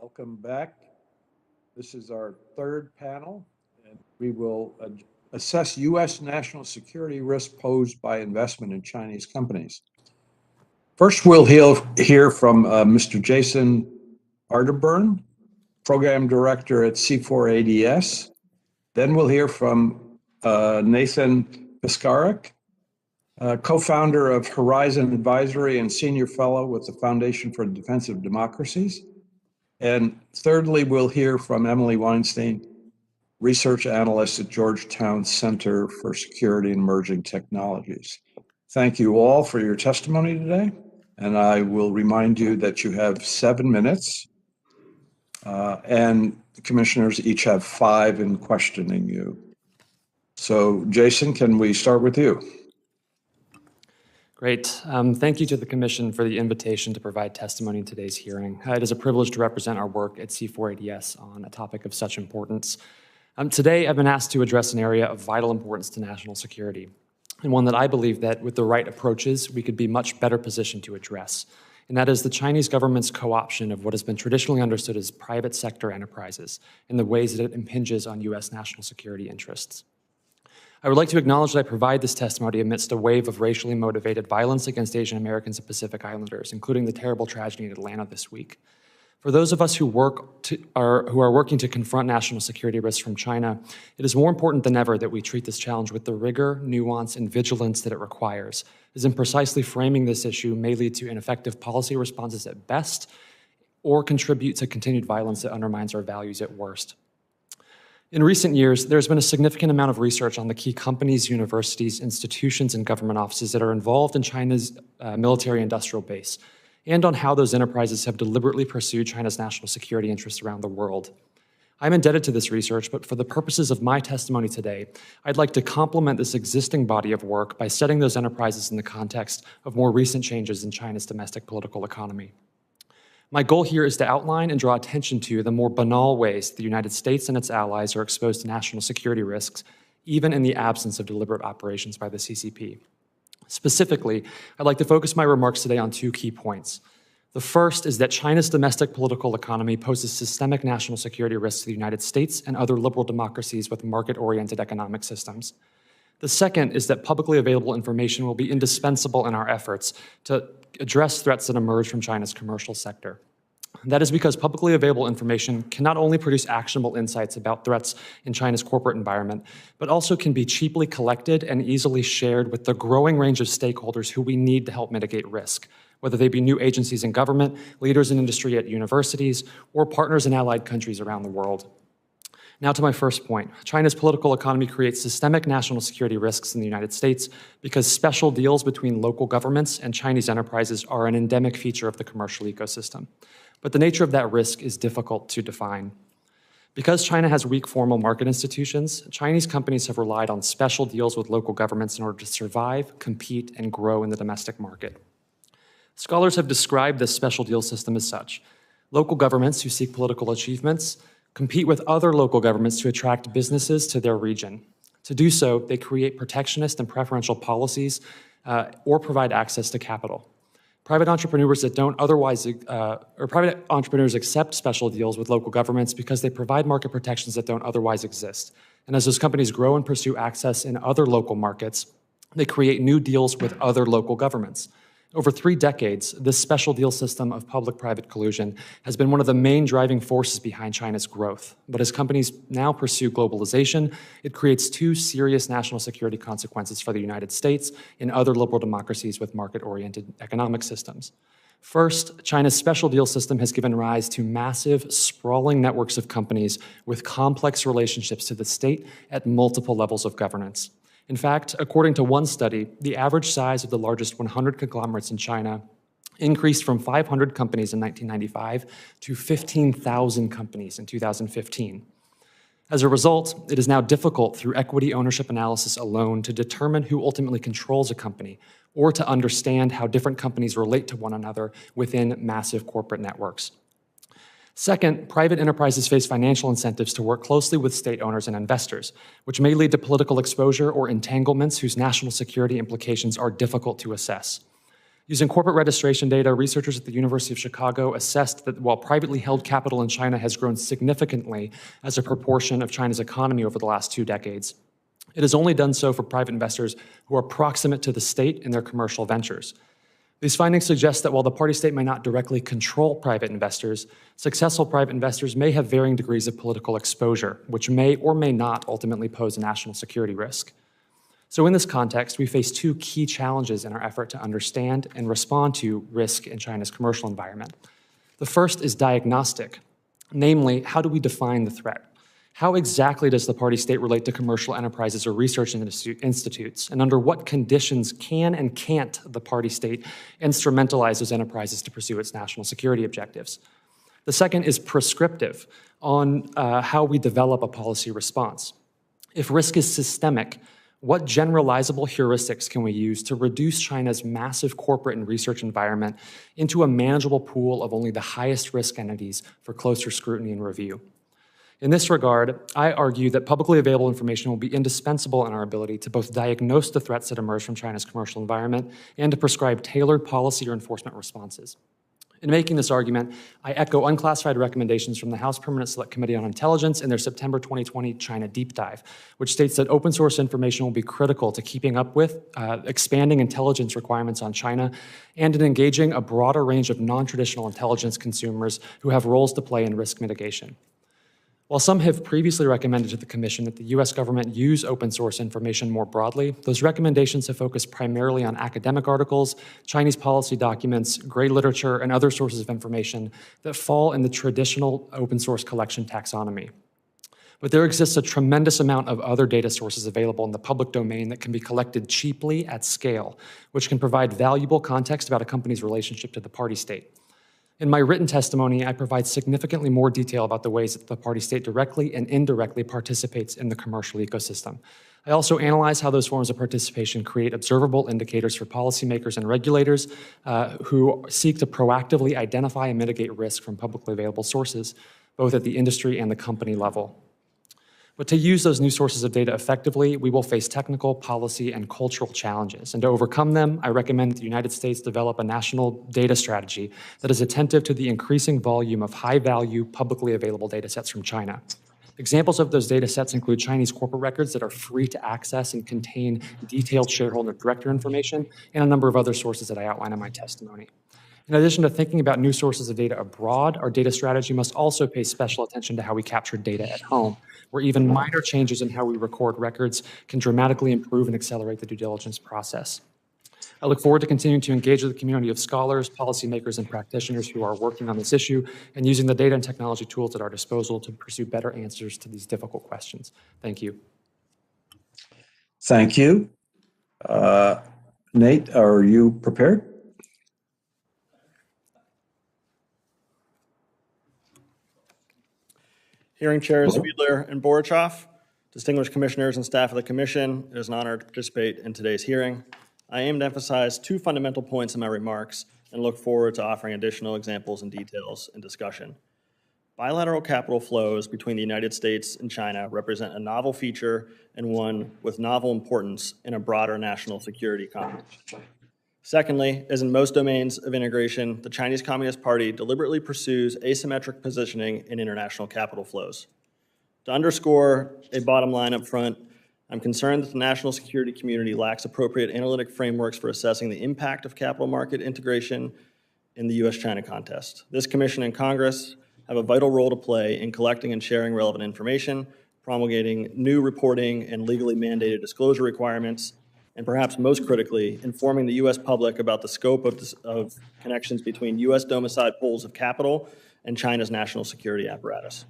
Welcome back. This is our third panel, and we will assess U.S. national security risk posed by investment in Chinese companies. First, we'll hear from Mr. Jason Arterburn, Program Director at C4ADS. Then we'll hear from Nathan Piskarik, co-founder of Horizon Advisory and Senior Fellow with the Foundation for the Defense of Democracies. And thirdly, we'll hear from Emily Weinstein, Research Analyst at Georgetown Center for Security and Emerging Technologies. Thank you all for your testimony today. And I will remind you that you have 7 minutes, and the commissioners each have 5 in questioning you. So, Jason, can we start with you? Great. Thank you to the Commission for the invitation to provide testimony in today's hearing. It is a privilege to represent our work at C4ADS on a topic of such importance. Today, I've been asked to address an area of vital importance to national security, and one that I believe that with the right approaches, we could be much better positioned to address. And that is the Chinese government's co-option of what has been traditionally understood as private sector enterprises in the ways that it impinges on U.S. national security interests. I would like to acknowledge that I provide this testimony amidst a wave of racially motivated violence against Asian Americans and Pacific Islanders, including the terrible tragedy in Atlanta this week. For those of us who are working to confront national security risks from China, it is more important than ever that we treat this challenge with the rigor, nuance, and vigilance that it requires, as in precisely framing this issue may lead to ineffective policy responses at best, or contribute to continued violence that undermines our values at worst. In recent years, there's been a significant amount of research on the key companies, universities, institutions, and government offices that are involved in China's military-industrial base, and on how those enterprises have deliberately pursued China's national security interests around the world. I'm indebted to this research, but for the purposes of my testimony today, I'd like to complement this existing body of work by setting those enterprises in the context of more recent changes in China's domestic political economy. My goal here is to outline and draw attention to the more banal ways the United States and its allies are exposed to national security risks, even in the absence of deliberate operations by the CCP. Specifically, I'd like to focus my remarks today on 2 key points. The first is that China's domestic political economy poses systemic national security risks to the United States and other liberal democracies with market-oriented economic systems. The second is that publicly available information will be indispensable in our efforts to address threats that emerge from China's commercial sector. That is because publicly available information can not only produce actionable insights about threats in China's corporate environment, but also can be cheaply collected and easily shared with the growing range of stakeholders who we need to help mitigate risk, whether they be new agencies in government, leaders in industry at universities, or partners in allied countries around the world. Now to my first point. China's political economy creates systemic national security risks in the United States because special deals between local governments and Chinese enterprises are an endemic feature of the commercial ecosystem. But the nature of that risk is difficult to define. Because China has weak formal market institutions, Chinese companies have relied on special deals with local governments in order to survive, compete, and grow in the domestic market. Scholars have described this special deal system as such. Local governments who seek political achievements compete with other local governments to attract businesses to their region. To do so, they create protectionist and preferential policies or provide access to capital. Private entrepreneurs accept special deals with local governments because they provide market protections that don't otherwise exist. And as those companies grow and pursue access in other local markets, they create new deals with other local governments. Over 3 decades, this special deal system of public-private collusion has been one of the main driving forces behind China's growth. But as companies now pursue globalization, it creates 2 serious national security consequences for the United States and other liberal democracies with market-oriented economic systems. First, China's special deal system has given rise to massive, sprawling networks of companies with complex relationships to the state at multiple levels of governance. In fact, according to one study, the average size of the largest 100 conglomerates in China increased from 500 companies in 1995 to 15,000 companies in 2015. As a result, it is now difficult through equity ownership analysis alone to determine who ultimately controls a company or to understand how different companies relate to one another within massive corporate networks. Second, private enterprises face financial incentives to work closely with state owners and investors, which may lead to political exposure or entanglements whose national security implications are difficult to assess. Using corporate registration data, researchers at the University of Chicago assessed that while privately held capital in China has grown significantly as a proportion of China's economy over the last 2 decades, it has only done so for private investors who are proximate to the state in their commercial ventures. These findings suggest that while the party state may not directly control private investors, successful private investors may have varying degrees of political exposure, which may or may not ultimately pose a national security risk. So in this context, we face 2 key challenges in our effort to understand and respond to risk in China's commercial environment. The first is diagnostic, namely, how do we define the threat? How exactly does the party state relate to commercial enterprises or research institutes? And under what conditions can and can't the party state instrumentalize those enterprises to pursue its national security objectives? The second is prescriptive on how we develop a policy response. If risk is systemic, what generalizable heuristics can we use to reduce China's massive corporate and research environment into a manageable pool of only the highest risk entities for closer scrutiny and review? In this regard, I argue that publicly available information will be indispensable in our ability to both diagnose the threats that emerge from China's commercial environment and to prescribe tailored policy or enforcement responses. In making this argument, I echo unclassified recommendations from the House Permanent Select Committee on Intelligence in their September 2020 China Deep Dive, which states that open source information will be critical to keeping up with expanding intelligence requirements on China and in engaging a broader range of non-traditional intelligence consumers who have roles to play in risk mitigation. While some have previously recommended to the Commission that the U.S. government use open source information more broadly, those recommendations have focused primarily on academic articles, Chinese policy documents, gray literature, and other sources of information that fall in the traditional open source collection taxonomy. But there exists a tremendous amount of other data sources available in the public domain that can be collected cheaply at scale, which can provide valuable context about a company's relationship to the party state. In my written testimony, I provide significantly more detail about the ways that the party state directly and indirectly participates in the commercial ecosystem. I also analyze how those forms of participation create observable indicators for policymakers and regulators who seek to proactively identify and mitigate risk from publicly available sources, both at the industry and the company level. But to use those new sources of data effectively, we will face technical, policy, and cultural challenges. And to overcome them, I recommend that the United States develop a national data strategy that is attentive to the increasing volume of high-value, publicly available data sets from China. Examples of those data sets include Chinese corporate records that are free to access and contain detailed shareholder director information, and a number of other sources that I outline in my testimony. In addition to thinking about new sources of data abroad, our data strategy must also pay special attention to how we capture data at home, where even minor changes in how we record records can dramatically improve and accelerate the due diligence process. I look forward to continuing to engage with the community of scholars, policymakers, and practitioners who are working on this issue and using the data and technology tools at our disposal to pursue better answers to these difficult questions. Thank you. Thank you. Nate, are you prepared? Hearing chairs Fiedler and Borochoff, distinguished commissioners and staff of the commission, it is an honor to participate in today's hearing. I aim to emphasize 2 fundamental points in my remarks and look forward to offering additional examples and details in discussion. Bilateral capital flows between the United States and China represent a novel feature and one with novel importance in a broader national security context. Secondly, as in most domains of integration, the Chinese Communist Party deliberately pursues asymmetric positioning in international capital flows. To underscore a bottom line up front, I'm concerned that the national security community lacks appropriate analytic frameworks for assessing the impact of capital market integration in the U.S.-China contest. This commission and Congress have a vital role to play in collecting and sharing relevant information, promulgating new reporting and legally mandated disclosure requirements, and perhaps most critically, informing the U.S. public about the scope of connections between U.S. domiciled pools of capital and China's national security apparatus.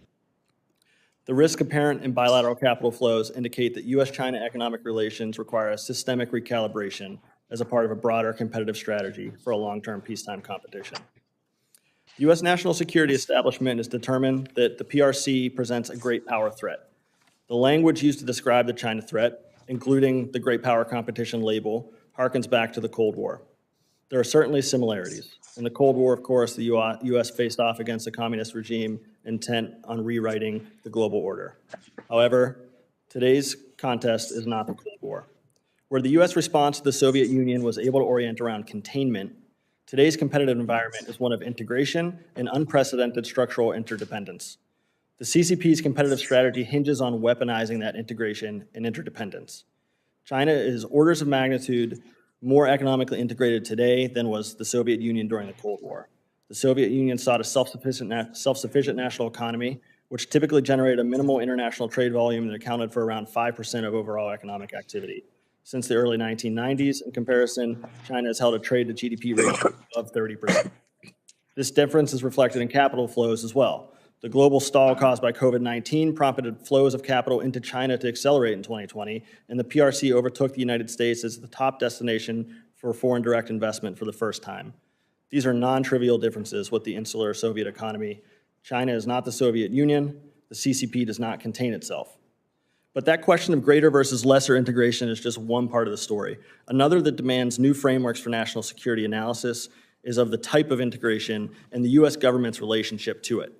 The risk apparent in bilateral capital flows indicate that U.S.-China economic relations require a systemic recalibration as a part of a broader competitive strategy for a long-term peacetime competition. The U.S. national security establishment is determined that the PRC presents a great power threat. The language used to describe the China threat, including the great power competition label, harkens back to the Cold War. There are certainly similarities. In the Cold War, of course, the U.S. faced off against a communist regime intent on rewriting the global order. However, today's contest is not the Cold War. Where the U.S. response to the Soviet Union was able to orient around containment, Today's competitive environment is one of integration and unprecedented structural interdependence. The CCP's competitive strategy hinges on weaponizing that integration and interdependence. China is orders of magnitude more economically integrated today than was the Soviet Union during the Cold War. The Soviet Union sought a self-sufficient national economy, which typically generated a minimal international trade volume that accounted for around 5% of overall economic activity. Since the early 1990s, in comparison, China has held a trade-to-GDP ratio of 30%. This difference is reflected in capital flows as well. The global stall caused by COVID-19 prompted flows of capital into China to accelerate in 2020, and the PRC overtook the United States as the top destination for foreign direct investment for the first time. These are non-trivial differences with the insular Soviet economy. China is not the Soviet Union. The CCP does not contain itself. But that question of greater versus lesser integration is just one part of the story. Another that demands new frameworks for national security analysis is of the type of integration and the U.S. government's relationship to it.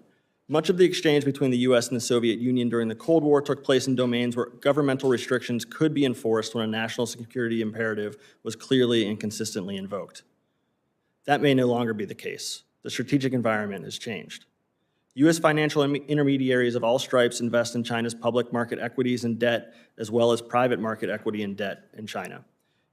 Much of the exchange between the U.S. and the Soviet Union during the Cold War took place in domains where governmental restrictions could be enforced when a national security imperative was clearly and consistently invoked. That may no longer be the case. The strategic environment has changed. U.S. financial intermediaries of all stripes invest in China's public market equities and debt, as well as private market equity and debt in China.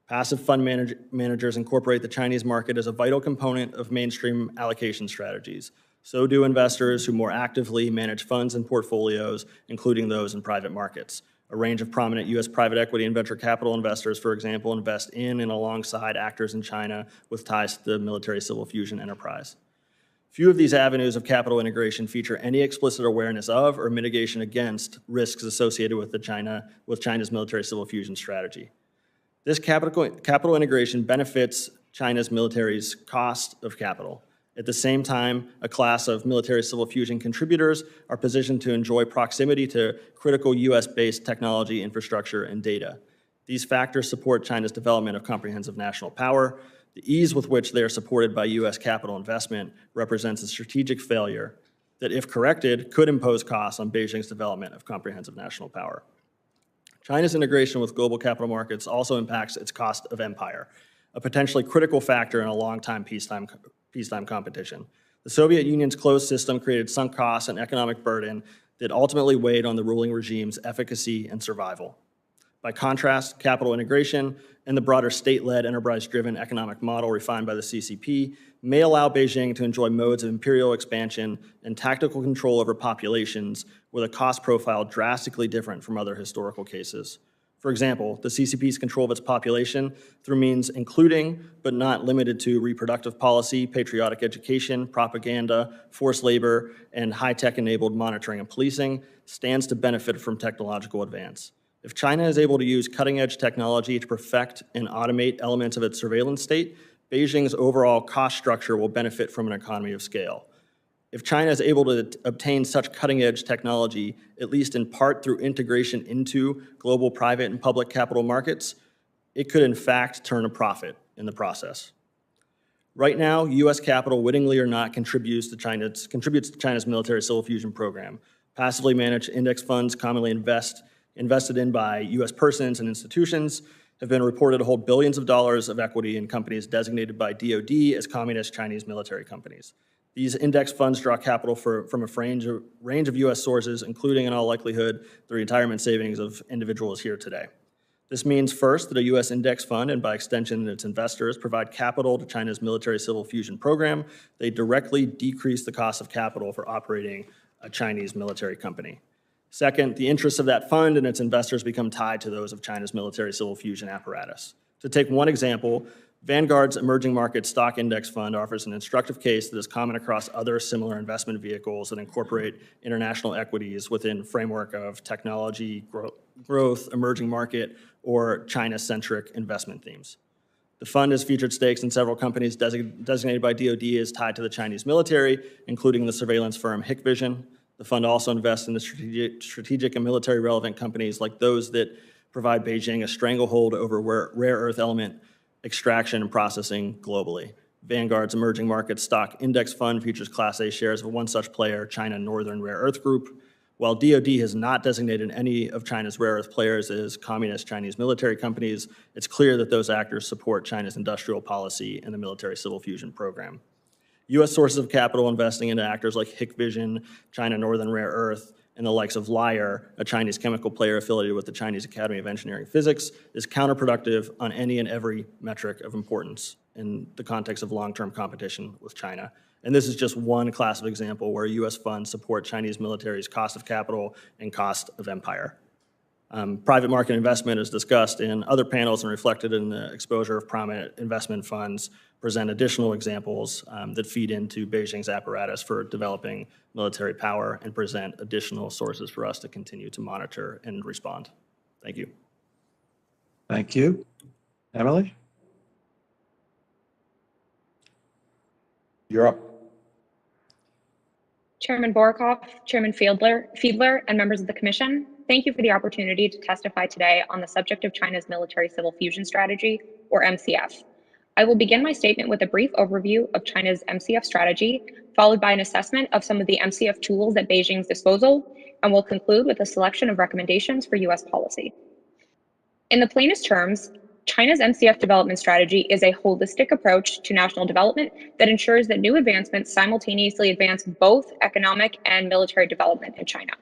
Passive fund managers incorporate the Chinese market as a vital component of mainstream allocation strategies. So do investors who more actively manage funds and portfolios, including those in private markets. A range of prominent U.S. private equity and venture capital investors, for example, invest in and alongside actors in China with ties to the military-civil fusion enterprise. Few of these avenues of capital integration feature any explicit awareness of or mitigation against risks associated with China's military-civil fusion strategy. This capital integration benefits China's military's cost of capital. At the same time, a class of military-civil fusion contributors are positioned to enjoy proximity to critical U.S.-based technology, infrastructure, and data. These factors support China's development of comprehensive national power. The ease with which they are supported by U.S. capital investment represents a strategic failure that, if corrected, could impose costs on Beijing's development of comprehensive national power. China's integration with global capital markets also impacts its cost of empire, a potentially critical factor in a long-time peacetime competition. The Soviet Union's closed system created sunk costs and economic burden that ultimately weighed on the ruling regime's efficacy and survival. By contrast, capital integration and the broader state-led, enterprise-driven economic model refined by the CCP may allow Beijing to enjoy modes of imperial expansion and tactical control over populations with a cost profile drastically different from other historical cases. For example, the CCP's control of its population through means including, but not limited to, reproductive policy, patriotic education, propaganda, forced labor, and high-tech-enabled monitoring and policing stands to benefit from technological advance. If China is able to use cutting-edge technology to perfect and automate elements of its surveillance state, Beijing's overall cost structure will benefit from an economy of scale. If China is able to obtain such cutting-edge technology, at least in part through integration into global private and public capital markets, it could in fact turn a profit in the process. Right now, U.S. capital, wittingly or not, contributes to China's military-civil fusion program. Passively managed index funds commonly invested in by U.S. persons and institutions have been reported to hold billions of dollars of equity in companies designated by DoD as communist Chinese military companies. These index funds draw capital from a range of U.S. sources, including, in all likelihood, the retirement savings of individuals here today. This means, first, that a U.S. index fund, and by extension its investors, provide capital to China's military-civil fusion program. They directly decrease the cost of capital for operating a Chinese military company. Second, the interests of that fund and its investors become tied to those of China's military-civil fusion apparatus. To take one example, Vanguard's Emerging Markets Stock Index Fund offers an instructive case that is common across other similar investment vehicles that incorporate international equities within framework of technology, growth, emerging market, or China-centric investment themes. The fund has featured stakes in several companies designated by DoD as tied to the Chinese military, including the surveillance firm Hikvision. The fund also invests in the strategic and military relevant companies like those that provide Beijing a stranglehold over rare earth element extraction and processing globally. Vanguard's Emerging Markets Stock Index Fund features Class A shares of one such player, China Northern Rare Earth Group. While DoD has not designated any of China's rare earth players as communist Chinese military companies, it's clear that those actors support China's industrial policy and the military civil fusion program. U.S. sources of capital investing into actors like Hikvision, China Northern Rare Earth, and the likes of Liar, a Chinese chemical player affiliated with the Chinese Academy of Engineering Physics, is counterproductive on any and every metric of importance in the context of long-term competition with China. And this is just one class of example where U.S. funds support Chinese military's cost of capital and cost of empire. Private market investment, as discussed in other panels and reflected in the exposure of prominent investment funds, present additional examples that feed into Beijing's apparatus for developing military power and present additional sources for us to continue to monitor and respond. Thank you. Thank you. Emily? You're up. Chairman Borokoff, Chairman Fiedler, and members of the Commission, thank you for the opportunity to testify today on the subject of China's military civil fusion strategy, or MCF. I will begin my statement with a brief overview of China's MCF strategy, followed by an assessment of some of the MCF tools at Beijing's disposal, and will conclude with a selection of recommendations for U.S. policy. In the plainest terms, China's MCF development strategy is a holistic approach to national development that ensures that new advancements simultaneously advance both economic and military development in China.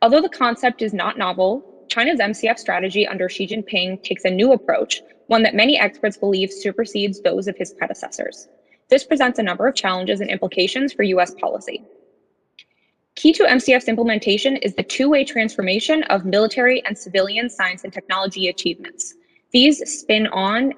Although the concept is not novel, China's MCF strategy under Xi Jinping takes a new approach, one that many experts believe supersedes those of his predecessors. This presents a number of challenges and implications for U.S. policy. Key to MCF's implementation is the two-way transformation of military and civilian science and technology achievements. These spin-off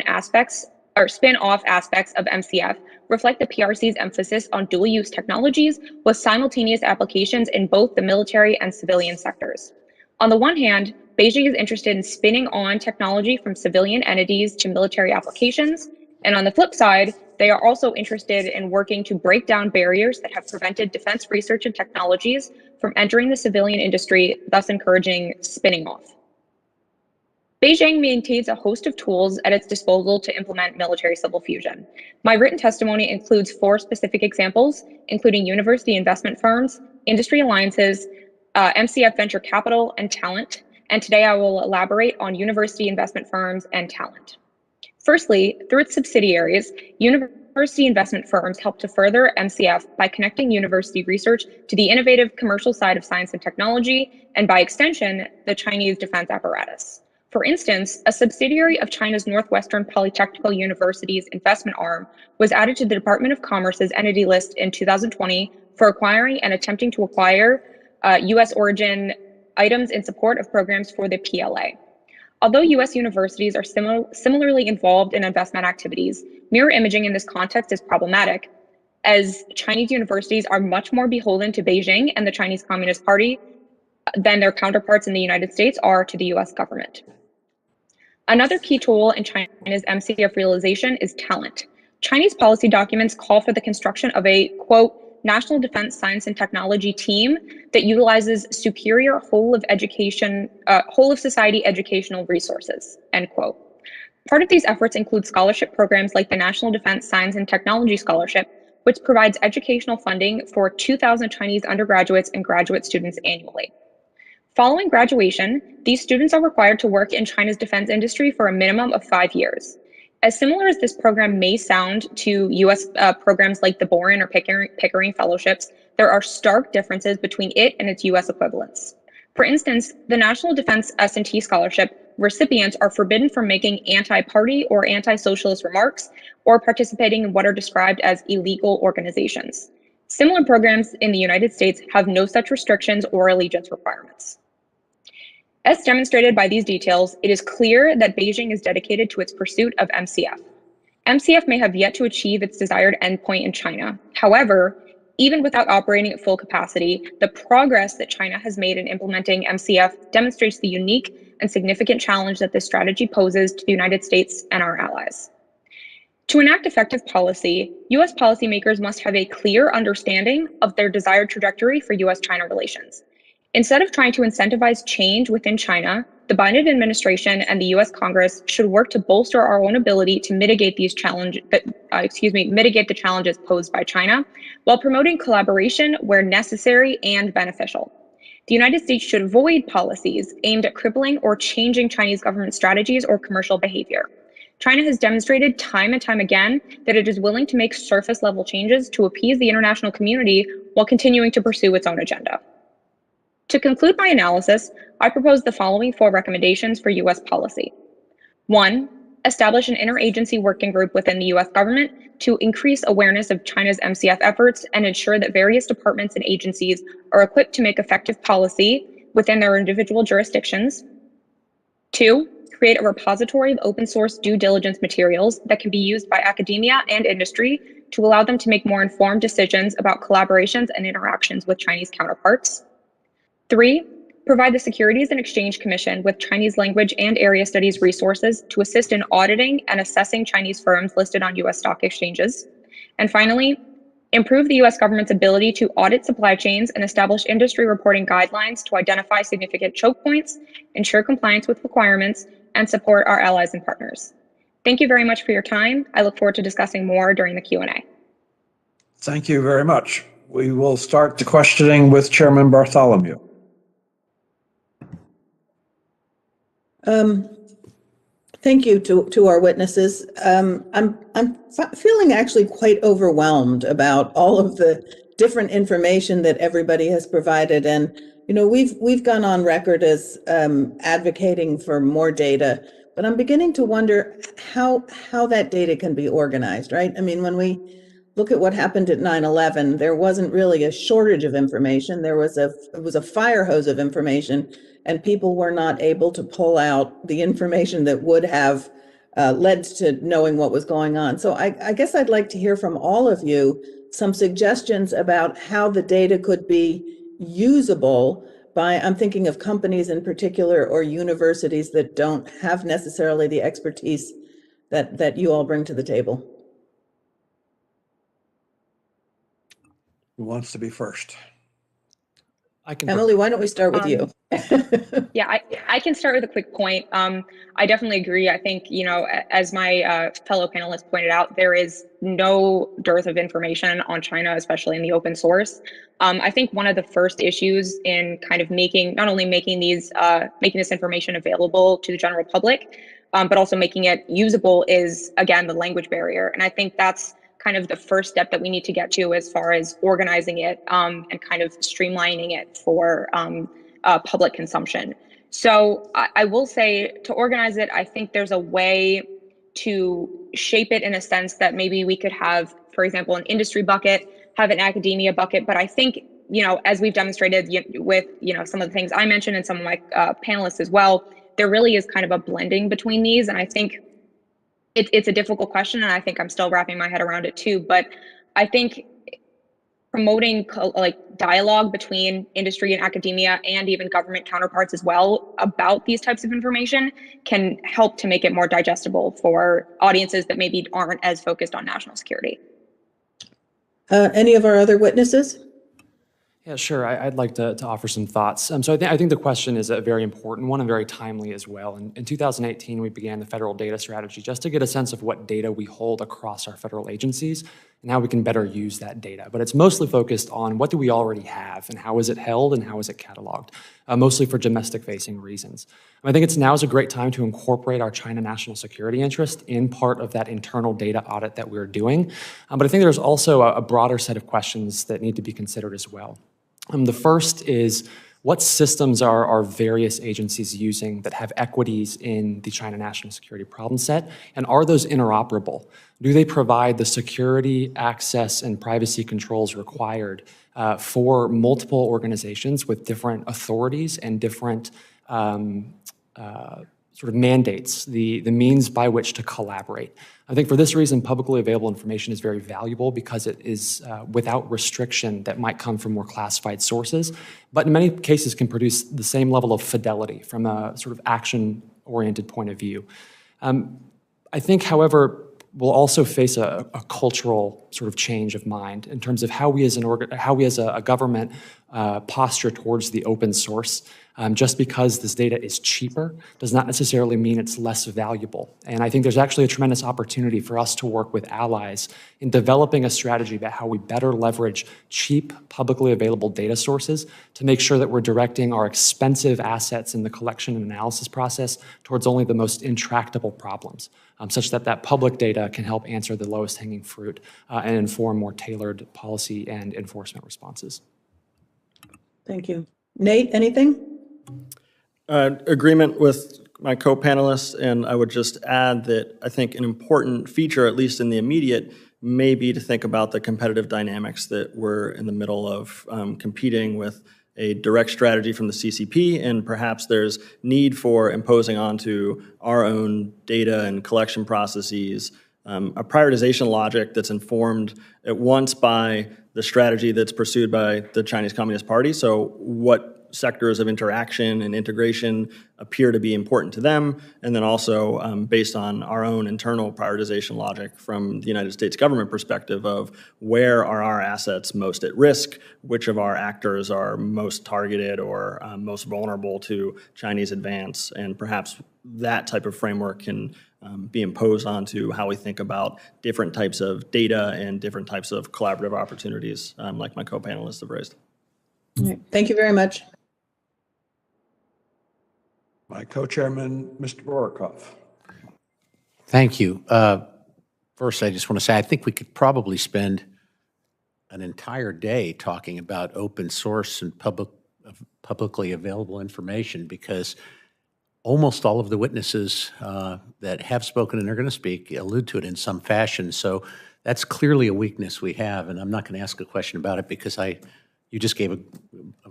aspects of MCF reflect the PRC's emphasis on dual-use technologies with simultaneous applications in both the military and civilian sectors. On the one hand, Beijing is interested in spinning on technology from civilian entities to military applications, and on the flip side, they are also interested in working to break down barriers that have prevented defense research and technologies from entering the civilian industry, thus encouraging spinning off. Beijing maintains a host of tools at its disposal to implement military civil fusion. My written testimony includes 4 specific examples, including university investment firms, industry alliances, MCF venture capital, and talent. And today I will elaborate on university investment firms and talent. Firstly, through its subsidiaries, university investment firms help to further MCF by connecting university research to the innovative commercial side of science and technology, and by extension, the Chinese defense apparatus. For instance, a subsidiary of China's Northwestern Polytechnical University's investment arm was added to the Department of Commerce's entity list in 2020 for acquiring and attempting to acquire U.S. origin items in support of programs for the PLA. Although U.S. universities are similarly involved in investment activities, mirror imaging in this context is problematic, as Chinese universities are much more beholden to Beijing and the Chinese Communist Party than their counterparts in the United States are to the U.S. government. Another key tool in China's MCF realization is talent. Chinese policy documents call for the construction of a, quote, national defense science and technology team that utilizes superior whole of society educational resources, end quote. Part of these efforts include scholarship programs like the National Defense Science and Technology Scholarship, which provides educational funding for 2,000 Chinese undergraduates and graduate students annually. Following graduation, these students are required to work in China's defense industry for a minimum of 5 years. As similar as this program may sound to U.S. Programs like the Boren or Pickering Fellowships, there are stark differences between it and its U.S. equivalents. For instance, the National Defense S&T Scholarship recipients are forbidden from making anti-party or anti-socialist remarks or participating in what are described as illegal organizations. Similar programs in the United States have no such restrictions or allegiance requirements. As demonstrated by these details, it is clear that Beijing is dedicated to its pursuit of MCF. MCF may have yet to achieve its desired endpoint in China. However, even without operating at full capacity, the progress that China has made in implementing MCF demonstrates the unique and significant challenge that this strategy poses to the United States and our allies. To enact effective policy, U.S. policymakers must have a clear understanding of their desired trajectory for U.S.-China relations. Instead of trying to incentivize change within China, the Biden administration and the U.S. Congress should work to bolster our own ability to mitigate these mitigate the challenges posed by China, while promoting collaboration where necessary and beneficial. The United States should avoid policies aimed at crippling or changing Chinese government strategies or commercial behavior. China has demonstrated time and time again that it is willing to make surface level changes to appease the international community while continuing to pursue its own agenda. To conclude my analysis, I propose the following 4 recommendations for U.S. policy. 1. Establish an interagency working group within the U.S. government to increase awareness of China's MCF efforts and ensure that various departments and agencies are equipped to make effective policy within their individual jurisdictions. 2. Create a repository of open source due diligence materials that can be used by academia and industry to allow them to make more informed decisions about collaborations and interactions with Chinese counterparts. 3. Provide the Securities and Exchange Commission with Chinese language and area studies resources to assist in auditing and assessing Chinese firms listed on U.S. stock exchanges. And finally, improve the U.S. government's ability to audit supply chains and establish industry reporting guidelines to identify significant choke points, ensure compliance with requirements, and support our allies and partners. Thank you very much for your time. I look forward to discussing more during the Q&A. Thank you very much. We will start the questioning with Chairman Bartholomew. Thank you to our witnesses. I'm feeling actually quite overwhelmed about all of the different information that everybody has provided, and we've gone on record as advocating for more data, but I'm beginning to wonder how that data can be organized, right? I mean, when we look at what happened at 9/11, there wasn't really a shortage of information. It was a fire hose of information, and people were not able to pull out the information that would have led to knowing what was going on. So I guess I'd like to hear from all of you some suggestions about how the data could be usable by, I'm thinking of companies in particular or universities that don't have necessarily the expertise that you all bring to the table. Who wants to be first? Emily, why don't we start with you? Yeah, I can start with a quick point. I definitely agree. I think, as my fellow panelists pointed out, there is no dearth of information on China, especially in the open source. I think one of the first issues in kind of not only making this information available to the general public, but also making it usable is, again, the language barrier. And I think that's kind of the first step that we need to get to as far as organizing it and kind of streamlining it for public consumption. So I will say, to organize it, I think there's a way to shape it in a sense that maybe we could have, for example, an industry bucket, have an academia bucket. But I think, as we've demonstrated with, some of the things I mentioned and some of my panelists as well, there really is kind of a blending between these. And I think it's a difficult question, and I think I'm still wrapping my head around it too. But I think promoting dialogue between industry and academia and even government counterparts as well about these types of information can help to make it more digestible for audiences that maybe aren't as focused on national security. Any of our other witnesses? Yeah, sure. I'd like to offer some thoughts. So I think the question is a very important one and very timely as well. In 2018, we began the federal data strategy just to get a sense of what data we hold across our federal agencies and how we can better use that data. But it's mostly focused on what do we already have and how is it held and how is it cataloged, mostly for domestic-facing reasons. I think now is a great time to incorporate our China national security interest in part of that internal data audit that we're doing. But I think there's also a broader set of questions that need to be considered as well. The first is, what systems are various agencies using that have equities in the China national security problem set, and are those interoperable? Do they provide the security, access, and privacy controls required for multiple organizations with different authorities and different sort of mandates, the means by which to collaborate? I think for this reason, publicly available information is very valuable because it is without restriction that might come from more classified sources, but in many cases can produce the same level of fidelity from a sort of action-oriented point of view. I think, however, we'll also face a cultural sort of change of mind in terms of how we as a government posture towards the open source. Just because this data is cheaper does not necessarily mean it's less valuable. And I think there's actually a tremendous opportunity for us to work with allies in developing a strategy about how we better leverage cheap, publicly available data sources to make sure that we're directing our expensive assets in the collection and analysis process towards only the most intractable problems, such that that public data can help answer the lowest hanging fruit and inform more tailored policy and enforcement responses. Thank you. Nate, anything? Agreement with my co-panelists, and I would just add that I think an important feature, at least in the immediate, may be to think about the competitive dynamics that we're in the middle of competing with a direct strategy from the CCP, and perhaps there's need for imposing onto our own data and collection processes a prioritization logic that's informed at once by the strategy that's pursued by the Chinese Communist Party. So what sectors of interaction and integration appear to be important to them, and then also based on our own internal prioritization logic from the United States government perspective of where are our assets most at risk, which of our actors are most targeted or most vulnerable to Chinese advance, and perhaps that type of framework can be imposed onto how we think about different types of data and different types of collaborative opportunities like my co-panelists have raised. All right. Thank you very much. My co-chairman, Mr. Borokoff. Thank you. First, I just want to say I think we could probably spend an entire day talking about open source and publicly available information, because almost all of the witnesses that have spoken and are going to speak allude to it in some fashion. So that's clearly a weakness we have, and I'm not going to ask a question about it because you just gave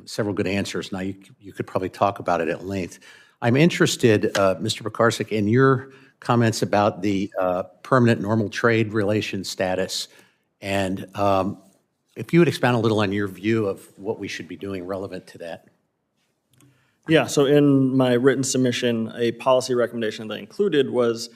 several good answers. Now you could probably talk about it at length. I'm interested, Mr. Pekarsik, in your comments about the permanent normal trade relations status, and if you would expound a little on your view of what we should be doing relevant to that. Yeah, so in my written submission, a policy recommendation that I included was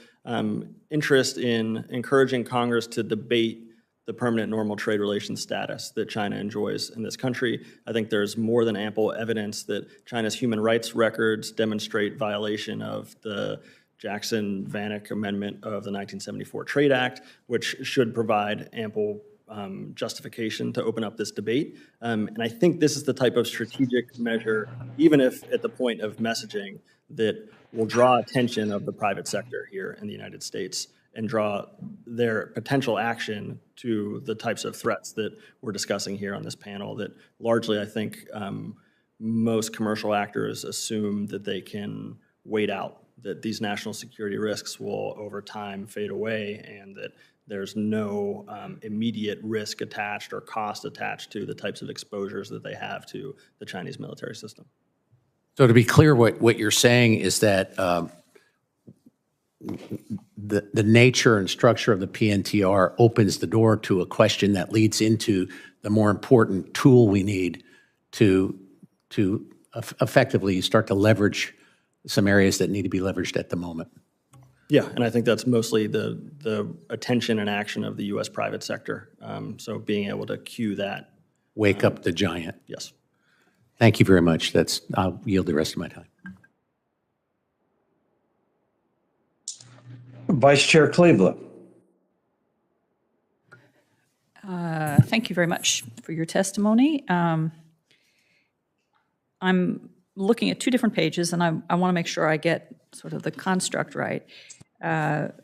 interest in encouraging Congress to debate the permanent normal trade relations status that China enjoys in this country. I think there's more than ample evidence that China's human rights records demonstrate violation of the Jackson-Vanik Amendment of the 1974 Trade Act, which should provide ample justification to open up this debate. And I think this is the type of strategic measure, even if at the point of messaging, that will draw attention of the private sector here in the United States and draw their potential action to the types of threats that we're discussing here on this panel that largely, I think, most commercial actors assume that they can wait out, that these national security risks will over time fade away, and that there's no immediate risk attached or cost attached to the types of exposures that they have to the Chinese military system. So to be clear, what you're saying is that the nature and structure of the PNTR opens the door to a question that leads into the more important tool we need to effectively start to leverage some areas that need to be leveraged at the moment. Yeah, and I think that's mostly the attention and action of the U.S. private sector. So being able to cue that. Wake up the giant. Yes. Thank you very much. I'll yield the rest of my time. Vice Chair Cleveland. Thank you very much for your testimony. I'm looking at two different pages, and I want to make sure I get sort of the construct right. Mr.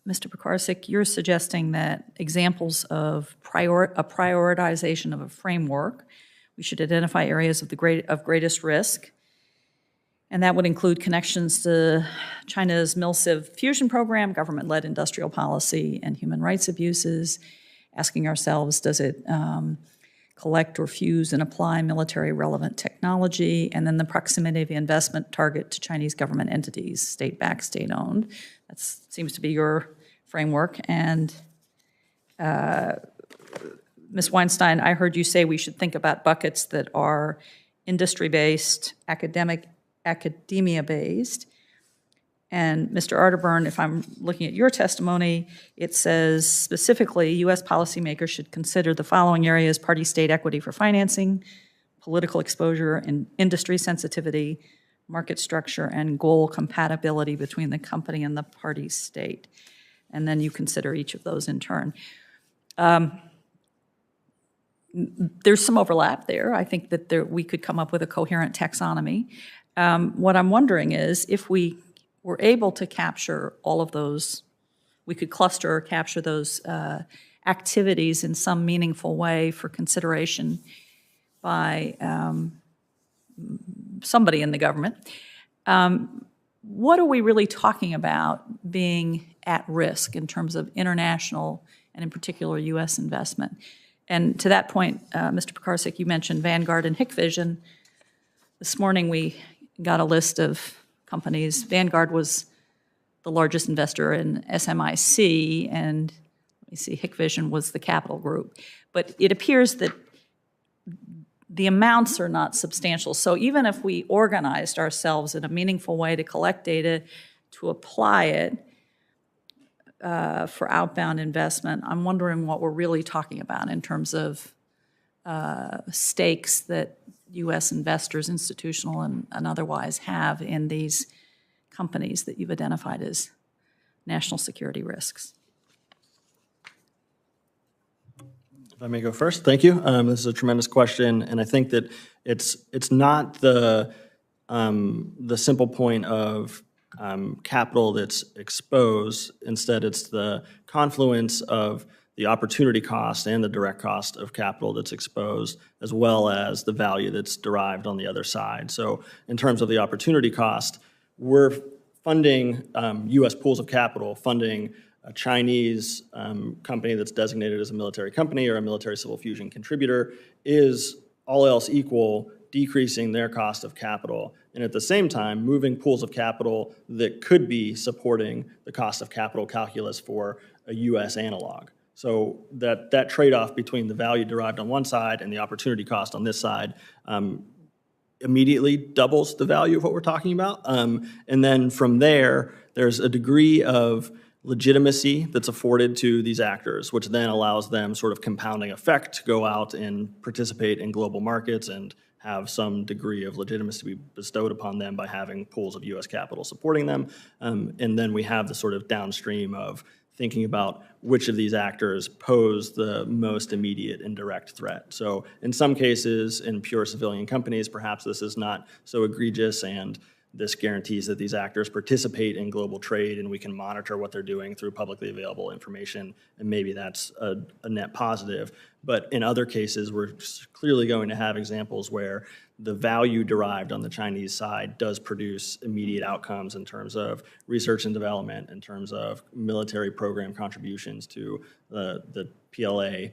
Pekarsik, you're suggesting that examples of a prioritization of a framework, we should identify areas of greatest risk, and that would include connections to China's MilCiv fusion program, government-led industrial policy, and human rights abuses, asking ourselves, does it collect or fuse and apply military-relevant technology, and then the proximity of the investment target to Chinese government entities, state-backed, state-owned. That seems to be your framework. And Ms. Weinstein, I heard you say we should think about buckets that are industry-based, academia-based, And Mr. Arterburn, if I'm looking at your testimony, it says specifically, U.S. policymakers should consider the following areas: party-state equity for financing, political exposure and industry sensitivity, market structure, and goal compatibility between the company and the party state. And then you consider each of those in turn. There's some overlap there. I think that we could come up with a coherent taxonomy. What I'm wondering is if we were able to capture all of those, we could cluster or capture those activities in some meaningful way for consideration by somebody in the government. What are we really talking about being at risk in terms of international and in particular U.S. investment? And to that point, Mr. Pekarsik, you mentioned Vanguard and Hikvision. This morning we got a list of companies. Vanguard was the largest investor in SMIC, and let me see, Hikvision was the capital group. But it appears that the amounts are not substantial. So even if we organized ourselves in a meaningful way to collect data, to apply it for outbound investment, I'm wondering what we're really talking about in terms of stakes that U.S. investors, institutional and otherwise, have in these companies that you've identified as national security risks. If I may go first, thank you. This is a tremendous question, and I think that it's not the simple point of capital that's exposed. Instead, it's the confluence of the opportunity cost and the direct cost of capital that's exposed, as well as the value that's derived on the other side. So in terms of the opportunity cost, we're funding U.S. pools of capital, funding a Chinese company that's designated as a military company or a military civil fusion contributor, is all else equal, decreasing their cost of capital, and at the same time moving pools of capital that could be supporting the cost of capital calculus for a U.S. analog. So that trade-off between the value derived on one side and the opportunity cost on this side immediately doubles the value of what we're talking about. And then from there, there's a degree of legitimacy that's afforded to these actors, which then allows them sort of compounding effect to go out and participate in global markets and have some degree of legitimacy be bestowed upon them by having pools of U.S. capital supporting them. And then we have the sort of downstream of thinking about which of these actors pose the most immediate and direct threat. So in some cases, in pure civilian companies, perhaps this is not so egregious, and this guarantees that these actors participate in global trade and we can monitor what they're doing through publicly available information, and maybe that's a net positive. But in other cases, we're clearly going to have examples where the value derived on the Chinese side does produce immediate outcomes in terms of research and development, in terms of military program contributions to the PLA,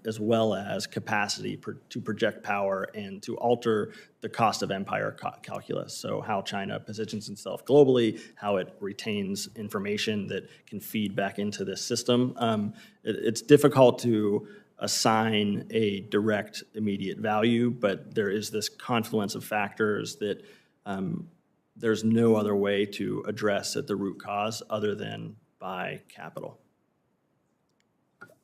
as well as capacity to project power and to alter the cost of empire calculus. So how China positions itself globally, how it retains information that can feed back into this system. It's difficult to assign a direct immediate value, but there is this confluence of factors that there's no other way to address at the root cause other than by capital.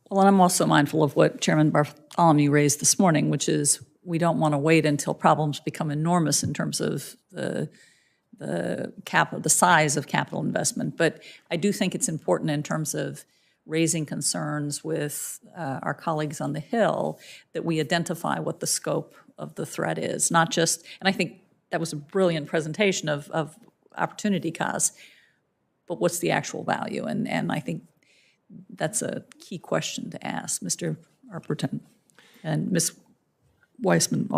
Well, and I'm also mindful of what Chairman Bartholomew raised this morning, which is we don't want to wait until problems become enormous in terms of the size of capital investment. But I do think it's important in terms of raising concerns with our colleagues on the Hill that we identify what the scope of the threat is, not just, and I think that was a brilliant presentation of opportunity costs, but what's the actual value? And I think that's a key question to ask, Mr. Arperton and Ms. Weissman.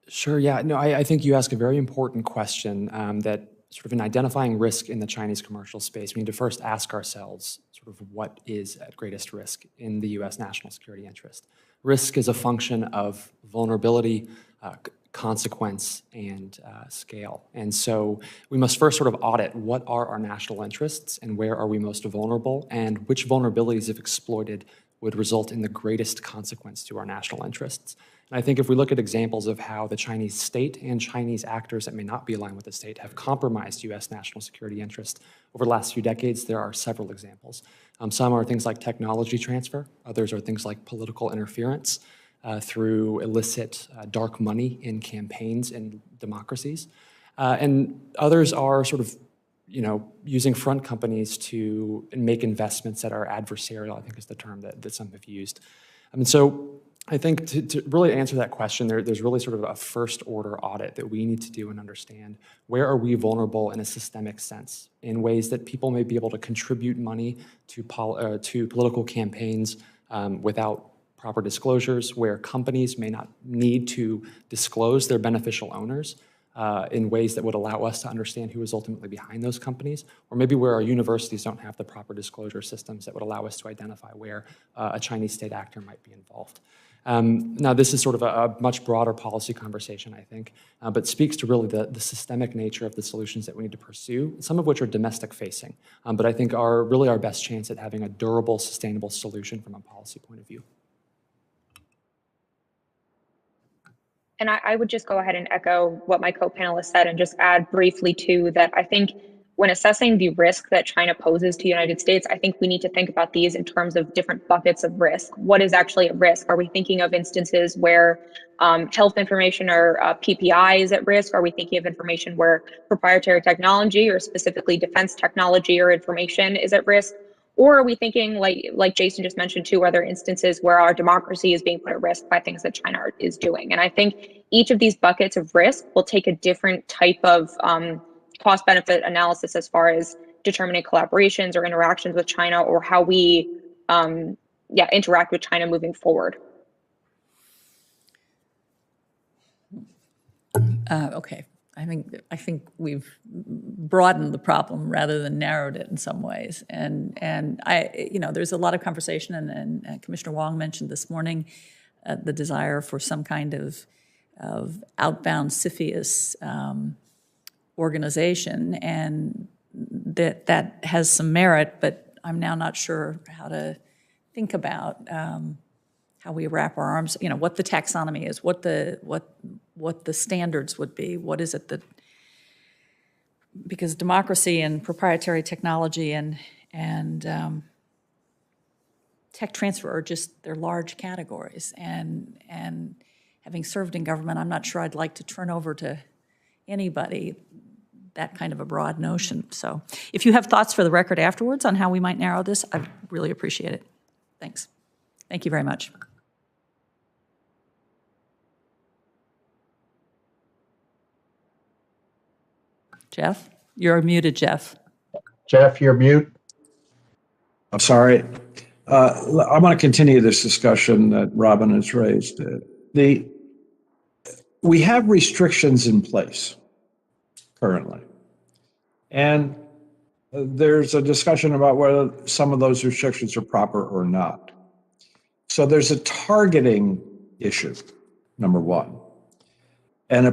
Sure, yeah. No, I think you ask a very important question that sort of in identifying risk in the Chinese commercial space, we need to first ask ourselves sort of what is at greatest risk in the U.S. national security interest. Risk is a function of vulnerability, consequence, and scale. And so we must first sort of audit what are our national interests and where are we most vulnerable and which vulnerabilities, if exploited, would result in the greatest consequence to our national interests. And I think if we look at examples of how the Chinese state and Chinese actors that may not be aligned with the state have compromised U.S. national security interests over the last few decades, there are several examples. Some are things like technology transfer. Others are things like political interference through illicit dark money in campaigns in democracies. And others are sort of using front companies to make investments that are adversarial, I think is the term that some have used. So I think to really answer that question, there's really sort of a first order audit that we need to do and understand where are we vulnerable in a systemic sense, in ways that people may be able to contribute money to political campaigns without proper disclosures, where companies may not need to disclose their beneficial owners in ways that would allow us to understand who is ultimately behind those companies, or maybe where our universities don't have the proper disclosure systems that would allow us to identify where a Chinese state actor might be involved. Now, this is sort of a much broader policy conversation, I think, but speaks to really the systemic nature of the solutions that we need to pursue, some of which are domestic-facing, but I think are really our best chance at having a durable, sustainable solution from a policy point of view. And I would just go ahead and echo what my co-panelists said and just add briefly too that I think when assessing the risk that China poses to the United States, I think we need to think about these in terms of different buckets of risk. What is actually at risk? Are we thinking of instances where health information or PPI is at risk? Are we thinking of information where proprietary technology or specifically defense technology or information is at risk? Or are we thinking, like Jason just mentioned too, are there instances where our democracy is being put at risk by things that China is doing? And I think each of these buckets of risk will take a different type of cost-benefit analysis as far as determining collaborations or interactions with China or how we interact with China moving forward. Okay. I think we've broadened the problem rather than narrowed it in some ways. And there's a lot of conversation, and Commissioner Wong mentioned this morning the desire for some kind of outbound CFIUS organization, and that has some merit, but I'm now not sure how to think about how we wrap our arms, what the taxonomy is, what the standards would be, what is it that, because democracy and proprietary technology and tech transfer are just, they're large categories, and having served in government, I'm not sure I'd like to turn over to anybody that kind of a broad notion. So if you have thoughts for the record afterwards on how we might narrow this, I'd really appreciate it. Thanks. Thank you very much. Jeff, you're muted, Jeff. Jeff, you're mute. I'm sorry. I want to continue this discussion that Robin has raised. We have restrictions in place currently, and there's a discussion about whether some of those restrictions are proper or not. So there's a targeting issue, number one, and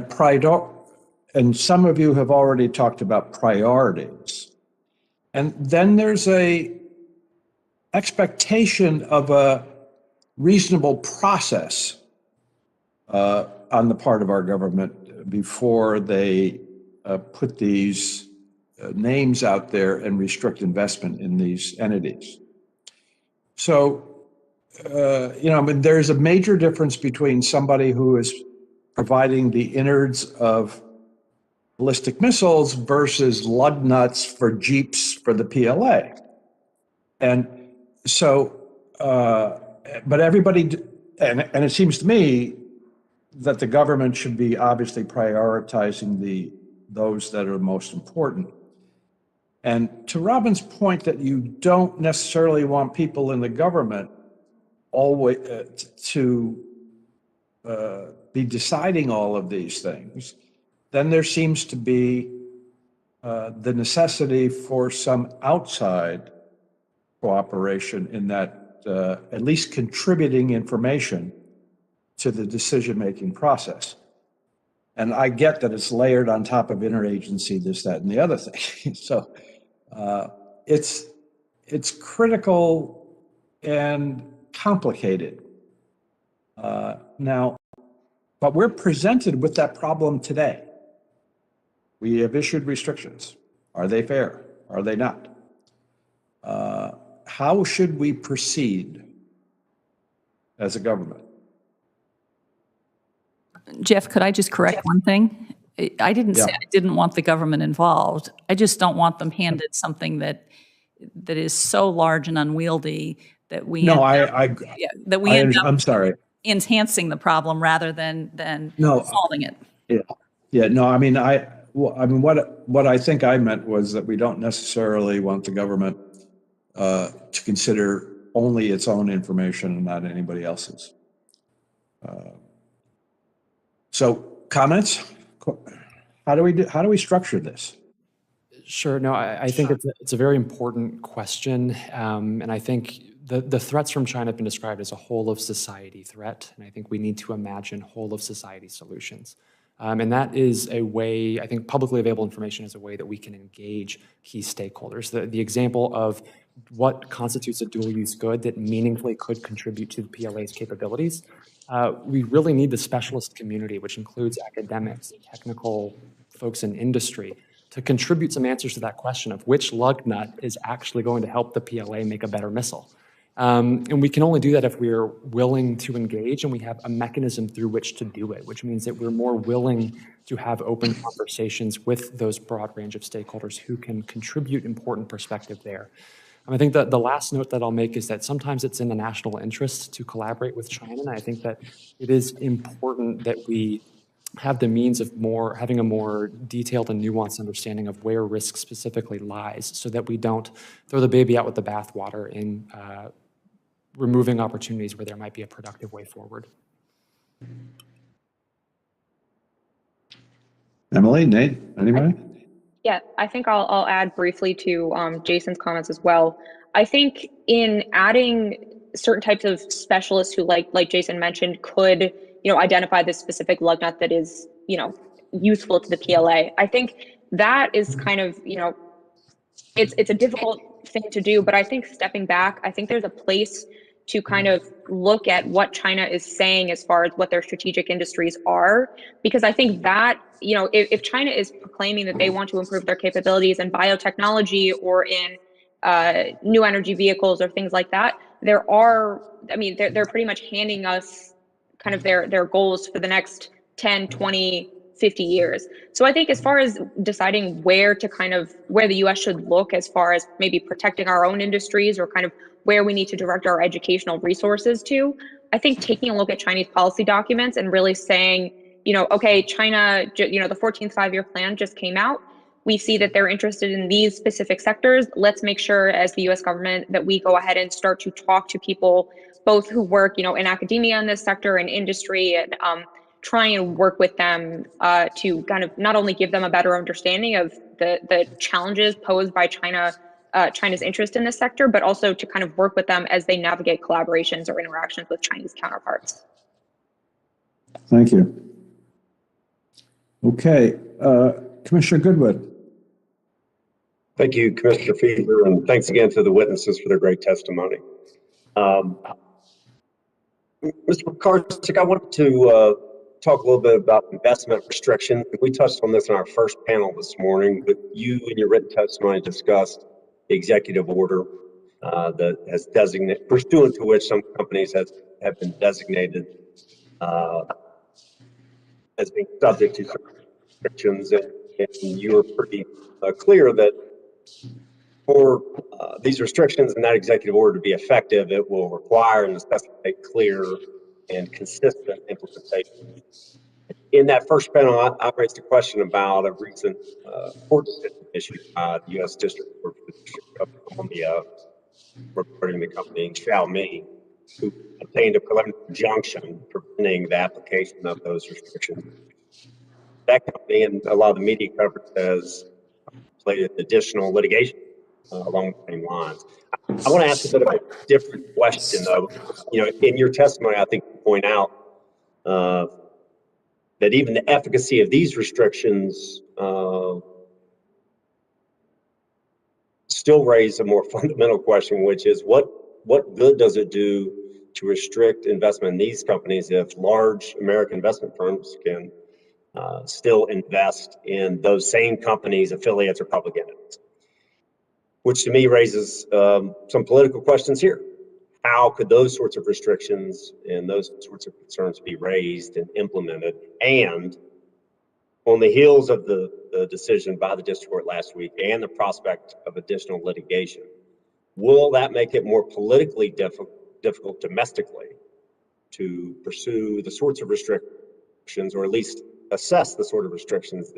and some of you have already talked about priorities. And then there's a expectation of a reasonable process on the part of our government before they put these names out there and restrict investment in these entities. So, there's a major difference between somebody who is providing the innards of ballistic missiles versus lug nuts for Jeeps for the PLA. And so, but everybody, and it seems to me that the government should be obviously prioritizing those that are most important. And to Robin's point that you don't necessarily want people in the government always to be deciding all of these things, then there seems to be the necessity for some outside cooperation in that at least contributing information to the decision-making process. And I get that it's layered on top of interagency, this, that, and the other thing. So it's critical, and complicated. Now, but we're presented with that problem today. We have issued restrictions. Are they fair? Are they not? How should we proceed as a government? Jeff, could I just correct one thing? I didn't say Yeah. I didn't want the government involved. I just don't want them handed something that is so large and unwieldy that we No, I'm sorry. enhancing the problem rather than No. solving it. Yeah, no, I mean, what I think I meant was that we don't necessarily want the government to consider only its own information and not anybody else's. So comments? How do we structure this? Sure. No, I think it's a very important question. And I think the threats from China have been described as a whole of society threat. And I think we need to imagine whole of society solutions. And that is a way, I think publicly available information is a way that we can engage key stakeholders. The example of what constitutes a dual use good that meaningfully could contribute to the PLA's capabilities. We really need the specialist community, which includes academics, technical folks in industry, to contribute some answers to that question of which lug nut is actually going to help the PLA make a better missile. And we can only do that if we're willing to engage and we have a mechanism through which to do it, which means that we're more willing to have open conversations with those broad range of stakeholders who can contribute important perspective there. I think that the last note that I'll make is that sometimes it's in the national interest to collaborate with China, and I think that it is important that we have the means of having a more detailed and nuanced understanding of where risk specifically lies so that we don't throw the baby out with the bathwater in removing opportunities where there might be a productive way forward. Emily, Nate, anybody? Yeah, I think I'll add briefly to Jason's comments as well. I think in adding certain types of specialists who, like Jason mentioned, could identify this specific lug nut that is useful to the PLA. I think that is kind of it's a difficult thing to do, but I think stepping back, I think there's a place to kind of look at what China is saying as far as what their strategic industries are, because I think that, if China is proclaiming that they want to improve their capabilities in biotechnology or in new energy vehicles or things like that, they're pretty much handing us kind of their goals for the next 10, 20, 50 years. So I think as far as deciding where the US should look as far as maybe protecting our own industries or kind of where we need to direct our educational resources to, I think taking a look at Chinese policy documents and really saying, okay, China, the 14th five-year plan just came out. We see that they're interested in these specific sectors. Let's make sure as the US government that we go ahead and start to talk to people, both who work, in academia in this sector and industry, and try and work with them to kind of not only give them a better understanding of the challenges posed by China's interest in this sector, but also to kind of work with them as they navigate collaborations or interactions with Chinese counterparts. Thank you. Okay, Commissioner Goodwood. Thank you, Commissioner Fiedler, and thanks again to the witnesses for their great testimony. Mr. Karczyk, I wanted to talk a little bit about investment restriction. We touched on this in our first panel this morning, but you in your written testimony discussed the executive order that has designated, pursuant to which some companies have been designated as being subject to certain restrictions, and you were pretty clear that for these restrictions and that executive order to be effective, it will require and necessitate clear and consistent implementation. In that first panel, I raised a question about a recent court decision issued by the U.S. District Court for the District of Columbia regarding the company Xiaomi, who obtained a preliminary injunction preventing the application of those restrictions. That company and a lot of the media coverage has played additional litigation along the same lines. I want to ask a bit of a different question, though. In your testimony, I think you point out that even the efficacy of these restrictions still raise a more fundamental question, which is what good does it do to restrict investment in these companies if large American investment firms can still invest in those same companies, affiliates, or public entities. Which to me raises some political questions here. How could those sorts of restrictions and those sorts of concerns be raised and implemented? And on the heels of the decision by the district court last week and the prospect of additional litigation, will that make it more politically difficult domestically to pursue the sorts of restrictions, or at least assess the sort of restrictions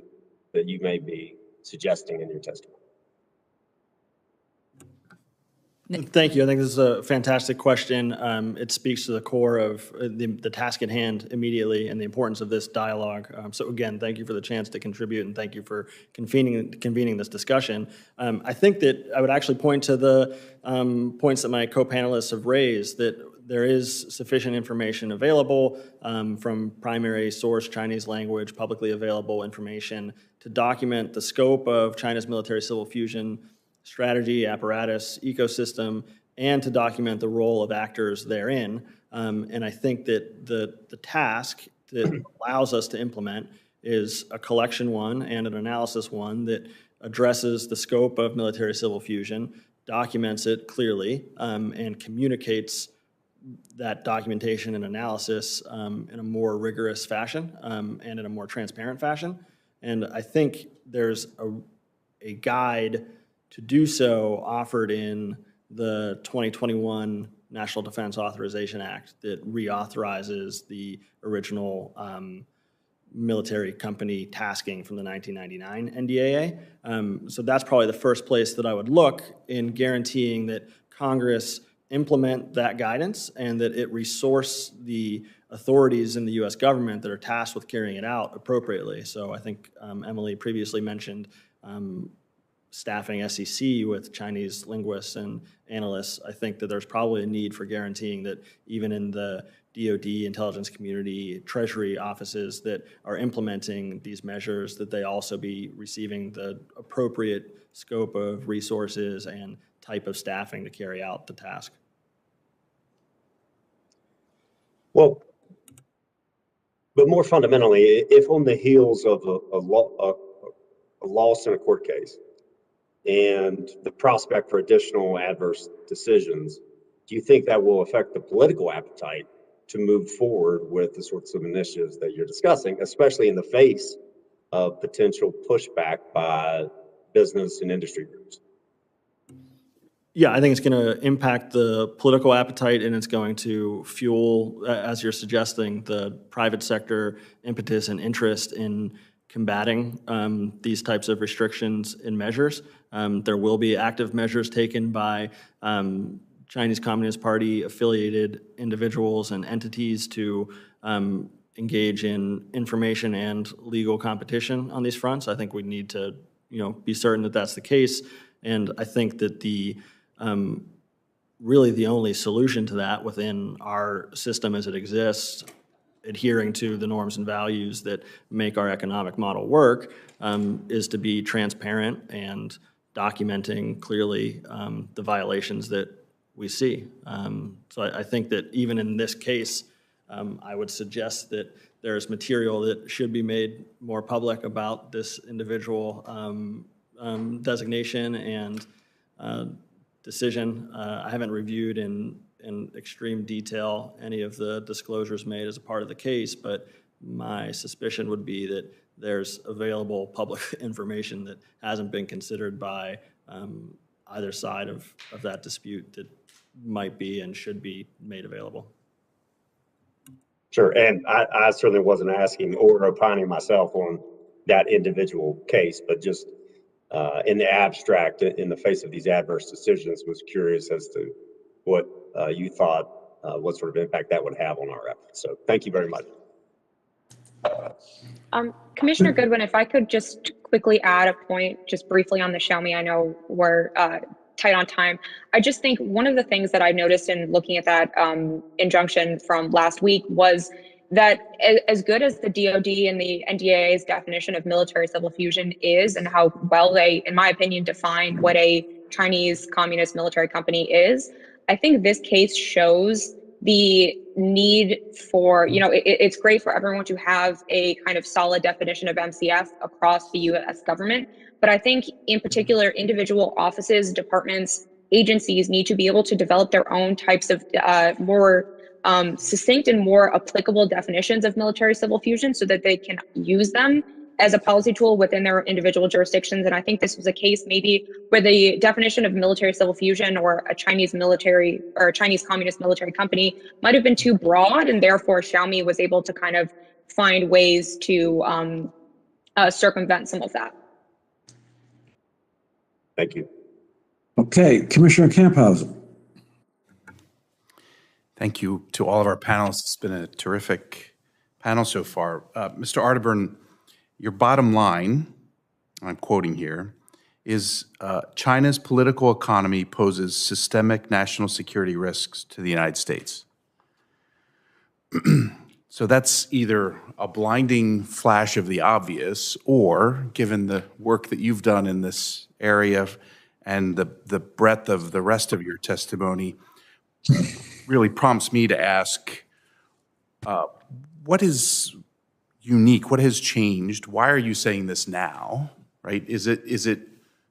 that you may be suggesting in your testimony? Thank you. I think this is a fantastic question. It speaks to the core of the task at hand immediately and the importance of this dialogue. So again, thank you for the chance to contribute, and thank you for convening this discussion. I think that I would actually point to the points that my co-panelists have raised, that there is sufficient information available from primary source Chinese language, publicly available information to document the scope of China's military civil fusion strategy, apparatus, ecosystem, and to document the role of actors therein. And I think that the task that allows us to implement is a collection one and an analysis one that addresses the scope of military civil fusion, documents it clearly, and communicates that documentation and analysis in a more rigorous fashion and in a more transparent fashion. And I think there's a guide to do so offered in the 2021 National Defense Authorization Act that reauthorizes the original military company tasking from the 1999 NDAA. So that's probably the first place that I would look in guaranteeing that Congress implement that guidance and that it resource the authorities in the U.S. government that are tasked with carrying it out appropriately. So I think Emily previously mentioned staffing SEC with Chinese linguists and analysts. I think that there's probably a need for guaranteeing that even in the DoD, intelligence community, Treasury offices that are implementing these measures, that they also be receiving the appropriate scope of resources and type of staffing to carry out the task. Well, but more fundamentally, if on the heels of a loss in a court case and the prospect for additional adverse decisions, do you think that will affect the political appetite to move forward with the sorts of initiatives that you're discussing, especially in the face of potential pushback by business and industry groups? Yeah, I think it's going to impact the political appetite, and it's going to fuel, as you're suggesting, the private sector impetus and interest in combating these types of restrictions and measures. There will be active measures taken by Chinese Communist Party affiliated individuals and entities to engage in information and legal competition on these fronts. I think we need to, be certain that that's the case, and I think that really the only solution to that within our system as it exists, adhering to the norms and values that make our economic model work, is to be transparent and documenting clearly the violations that we see. So I think that even in this case, I would suggest that there's material that should be made more public about this individual designation and decision. I haven't reviewed in extreme detail any of the disclosures made as a part of the case, but my suspicion would be that there's available public information that hasn't been considered by either side of that dispute that might be and should be made available. Sure, and I certainly wasn't asking or opining myself on that individual case, but just in the abstract, in the face of these adverse decisions, was curious as to what you thought, what sort of impact that would have on our efforts. So thank you very much. Commissioner Goodwin, if I could just quickly add a point, just briefly on the show me, I know we're tight on time. I just think one of the things that I noticed in looking at that injunction from last week was that as good as the DoD and the NDAA's definition of military civil fusion is, and how well they, in my opinion, define what a Chinese communist military company is, I think this case shows the need for, it's great for everyone to have a kind of solid definition of MCF across the US government. But I think in particular, individual offices, departments, agencies need to be able to develop their own types of more succinct and more applicable definitions of military civil fusion so that they can use them as a policy tool within their individual jurisdictions. And I think this was a case maybe where the definition of military civil fusion or a Chinese military or a Chinese communist military company might have been too broad, and therefore Xiaomi was able to kind of find ways to circumvent some of that. Thank you. Okay, Commissioner Camphausen. Thank you to all of our panelists. It's been a terrific panel so far. Mr. Arterburn, your bottom line, I'm quoting here, is China's political economy poses systemic national security risks to the United States. So that's either a blinding flash of the obvious, or given the work that you've done in this area and the breadth of the rest of your testimony, really prompts me to ask, what is unique? What has changed? Why are you saying this now, right? Is it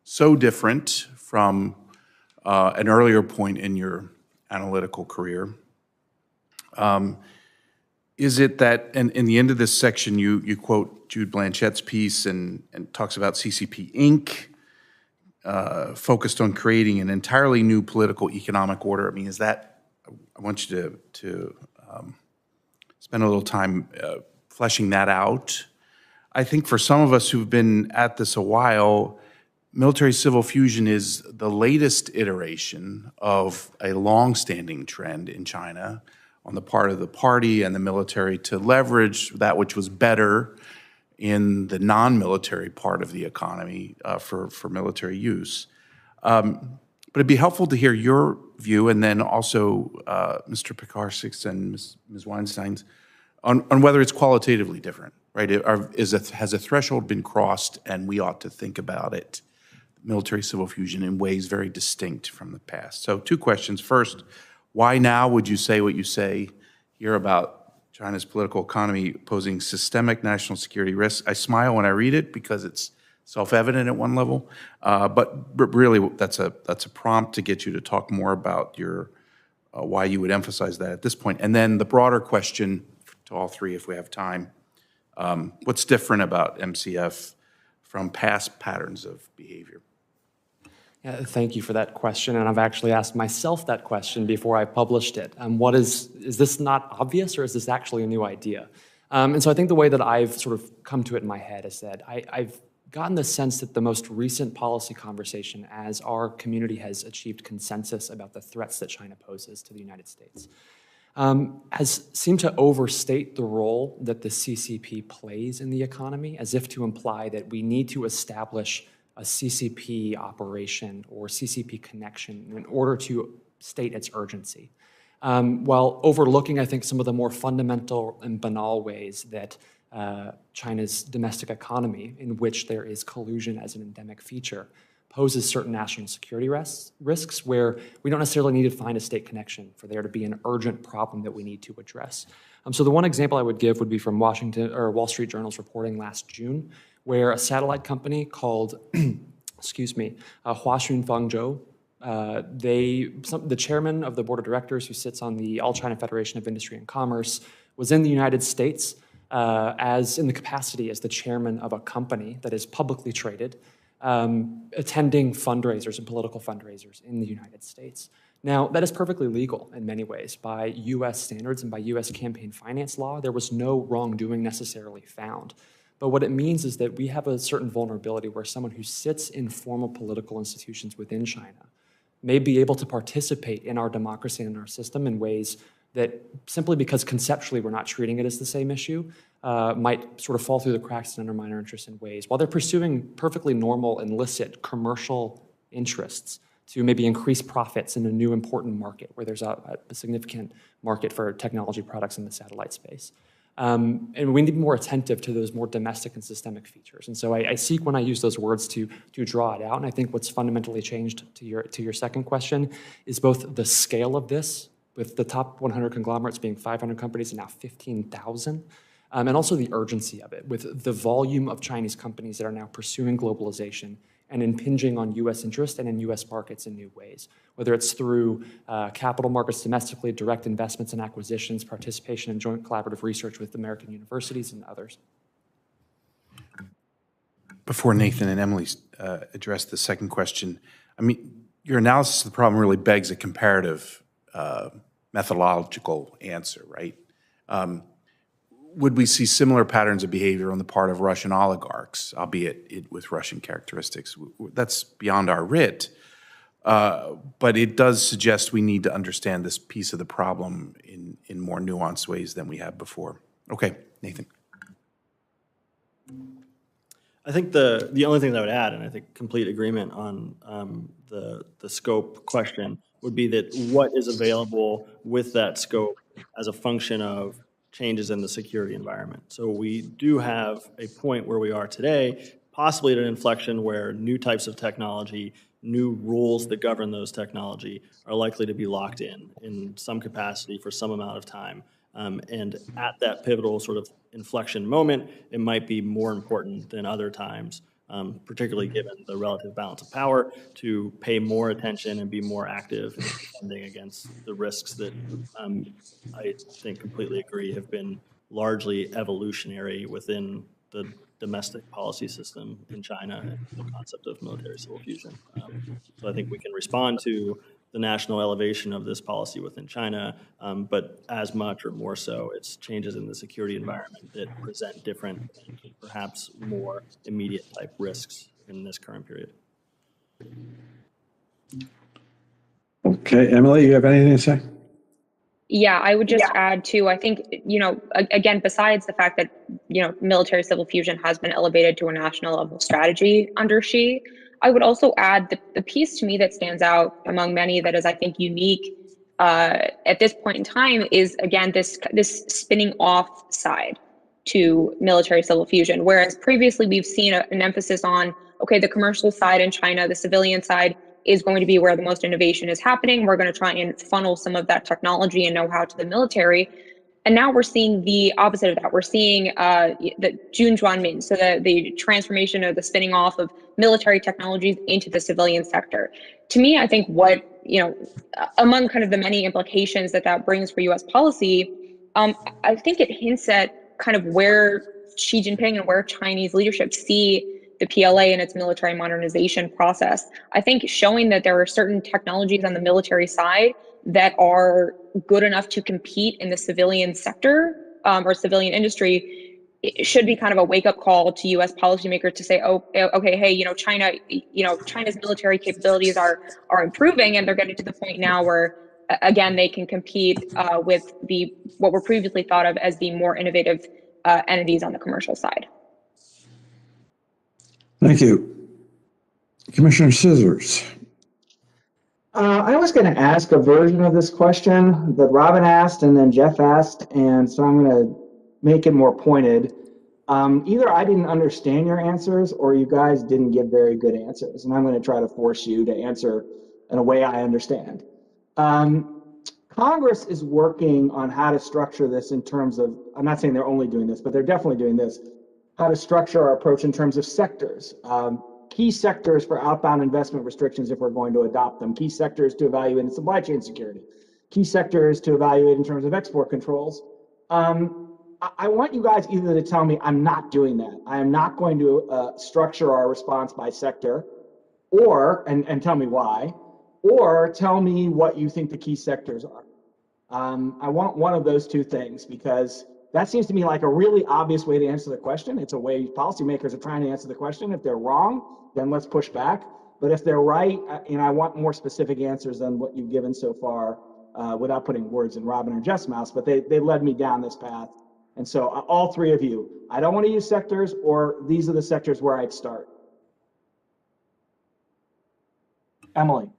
so different from an earlier point in your analytical career? Is it that, and in the end of this section, you quote Jude Blanchette's piece and talks about CCP Inc., focused on creating an entirely new political economic order. I mean, is that, I want you to spend a little time fleshing that out. I think for some of us who've been at this a while, military civil fusion is the latest iteration of a long-standing trend in China on the part of the party and the military to leverage that which was better in the non-military part of the economy for military use. But it'd be helpful to hear your view, and then also Mr. Pekarsik's and Ms. Weinstein's, on whether it's qualitatively different, right? Has a threshold been crossed and we ought to think about it, military civil fusion, in ways very distinct from the past? So 2 questions. First, why now would you say what you say here about China's political economy posing systemic national security risks? I smile when I read it because it's self-evident at one level, but really that's a prompt to get you to talk more about your why you would emphasize that at this point. And then the broader question to all 3, if we have time, what's different about MCF from past patterns of behavior? Yeah, thank you for that question, and I've actually asked myself that question before I published it. Is this not obvious, or is this actually a new idea? And so I think the way that I've sort of come to it in my head is that I've gotten the sense that the most recent policy conversation, as our community has achieved consensus about the threats that China poses to the United States, has seemed to overstate the role that the CCP plays in the economy, as if to imply that we need to establish a CCP operation or CCP connection in order to state its urgency, while overlooking, I think, some of the more fundamental and banal ways that China's domestic economy, in which there is collusion as an endemic feature, poses certain national security risks where we don't necessarily need to find a state connection for there to be an urgent problem that we need to address. So the one example I would give would be from Wall Street Journal's reporting last June, where a satellite company called, Huaxun Fangzhou, the chairman of the board of directors who sits on the All China Federation of Industry and Commerce was in the United States as in the capacity as the chairman of a company that is publicly traded, attending fundraisers and political fundraisers in the United States. Now, that is perfectly legal in many ways. By US standards and by US campaign finance law, there was no wrongdoing necessarily found. But what it means is that we have a certain vulnerability where someone who sits in formal political institutions within China may be able to participate in our democracy and our system in ways that, simply because conceptually we're not treating it as the same issue, might sort of fall through the cracks and undermine our interests in ways, while they're pursuing perfectly normal and licit commercial interests to maybe increase profits in a new important market where there's a significant market for technology products in the satellite space. And we need to be more attentive to those more domestic and systemic features. And so I seek, when I use those words, to draw it out. And I think what's fundamentally changed, to your second question, is both the scale of this with the top 100 conglomerates being 500 companies and now 15,000. And also the urgency of it, with the volume of Chinese companies that are now pursuing globalization and impinging on U.S. interest and in U.S. markets in new ways, whether it's through capital markets domestically, direct investments and acquisitions, participation in joint collaborative research with American universities and others. Before Nathan and Emily address the second question, I mean, your analysis of the problem really begs a comparative methodological answer, right? Would we see similar patterns of behavior on the part of Russian oligarchs, albeit with Russian characteristics? That's beyond our writ, but it does suggest we need to understand this piece of the problem in more nuanced ways than we have before. Okay, Nathan. I think the only thing that I would add, and I think complete agreement on the scope question, would be that what is available with that scope as a function of changes in the security environment. So we do have a point where we are today, possibly at an inflection where new types of technology, new rules that govern those technology are likely to be locked in some capacity for some amount of time. And at that pivotal sort of inflection moment, it might be more important than other times, particularly given the relative balance of power, to pay more attention and be more active in defending against the risks that I think completely agree have been largely evolutionary within the domestic policy system in China and the concept of military civil fusion. So I think we can respond to the national elevation of this policy within China, but as much or more so, it's changes in the security environment that present different, perhaps more immediate type risks in this current period. Okay, Emily, you have anything to say? Yeah, I would just add too, I think, again, besides the fact that, military civil fusion has been elevated to a national level strategy under Xi, I would also add the piece to me that stands out among many that is, I think, unique at this point in time is, again, this spinning off side to military civil fusion. Whereas previously we've seen an emphasis on, okay, the commercial side in China, the civilian side is going to be where the most innovation is happening. We're going to try and funnel some of that technology and know-how to the military. And now we're seeing the opposite of that. We're seeing the Junjuanmin, so the transformation of the spinning off of military technologies into the civilian sector. To me, I think what, among kind of the many implications that brings for US policy, I think it hints at kind of where Xi Jinping and where Chinese leadership see the PLA and its military modernization process. I think showing that there are certain technologies on the military side that are good enough to compete in the civilian sector or civilian industry, it should be kind of a wake-up call to U.S. policymakers to say, oh, okay, hey, China's military capabilities are improving, and they're getting to the point now where, again, they can compete with what were previously thought of as the more innovative entities on the commercial side. Thank you. Commissioner Scissors. I was going to ask a version of this question that Robin asked and then Jeff asked, and so I'm going to make it more pointed. Either I didn't understand your answers or you guys didn't give very good answers, and I'm going to try to force you to answer in a way I understand. Congress is working on how to structure this in terms of, I'm not saying they're only doing this, but they're definitely doing this, how to structure our approach in terms of sectors. Key sectors for outbound investment restrictions if we're going to adopt them, key sectors to evaluate in supply chain security, key sectors to evaluate in terms of export controls. I want you guys either to tell me I'm not doing that. I am not going to structure our response by sector, or, and tell me why, or tell me what you think the key sectors are. I want one of those two things because that seems to me like a really obvious way to answer the question. It's a way policymakers are trying to answer the question. If they're wrong, then let's push back. But if they're right, I want more specific answers than what you've given so far without putting words in Robin or Jeff's mouth, but they led me down this path. And so all three of you, I don't want to use sectors, or these are the sectors where I'd start. Emily.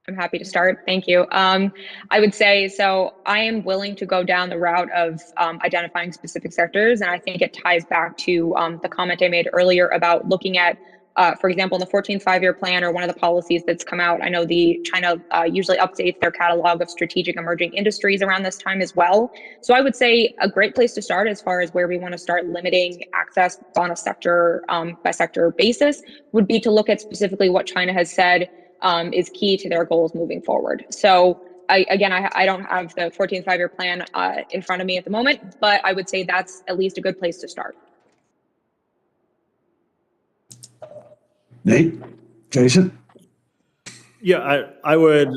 I'm happy to start. Thank you. I would say, so I am willing to go down the route of identifying specific sectors. And I think it ties back to the comment I made earlier about looking at For example, in the 14th five-year plan or one of the policies that's come out, I know China usually updates their catalog of strategic emerging industries around this time as well. So I would say a great place to start as far as where we want to start limiting access on a sector by sector basis would be to look at specifically what China has said is key to their goals moving forward. So I don't have the 14th five-year plan in front of me at the moment, but I would say that's at least a good place to start. Nate, Jason? Yeah, I would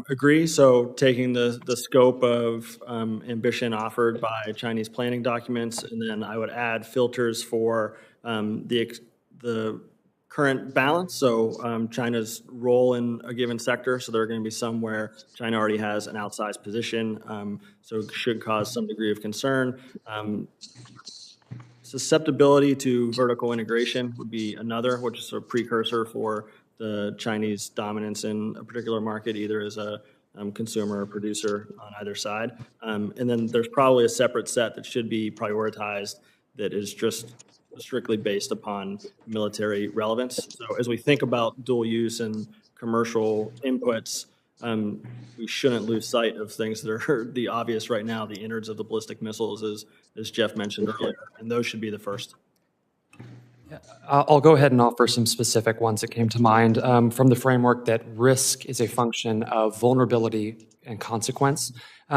agree. So taking the scope of ambition offered by Chinese planning documents, and then I would add filters for the current balance. So China's role in a given sector. So there are going to be some where China already has an outsized position, so it should cause some degree of concern. Susceptibility to vertical integration would be another, which is a precursor for the Chinese dominance in a particular market, either as a consumer or producer on either side. And then there's probably a separate set that should be prioritized that is just strictly based upon military relevance. So as we think about dual use and commercial inputs, we shouldn't lose sight of things that are the obvious right now, the innards of the ballistic missiles, as Jeff mentioned earlier, and those should be the first. I'll go ahead and offer some specific ones that came to mind from the framework that risk is a function of vulnerability and consequence.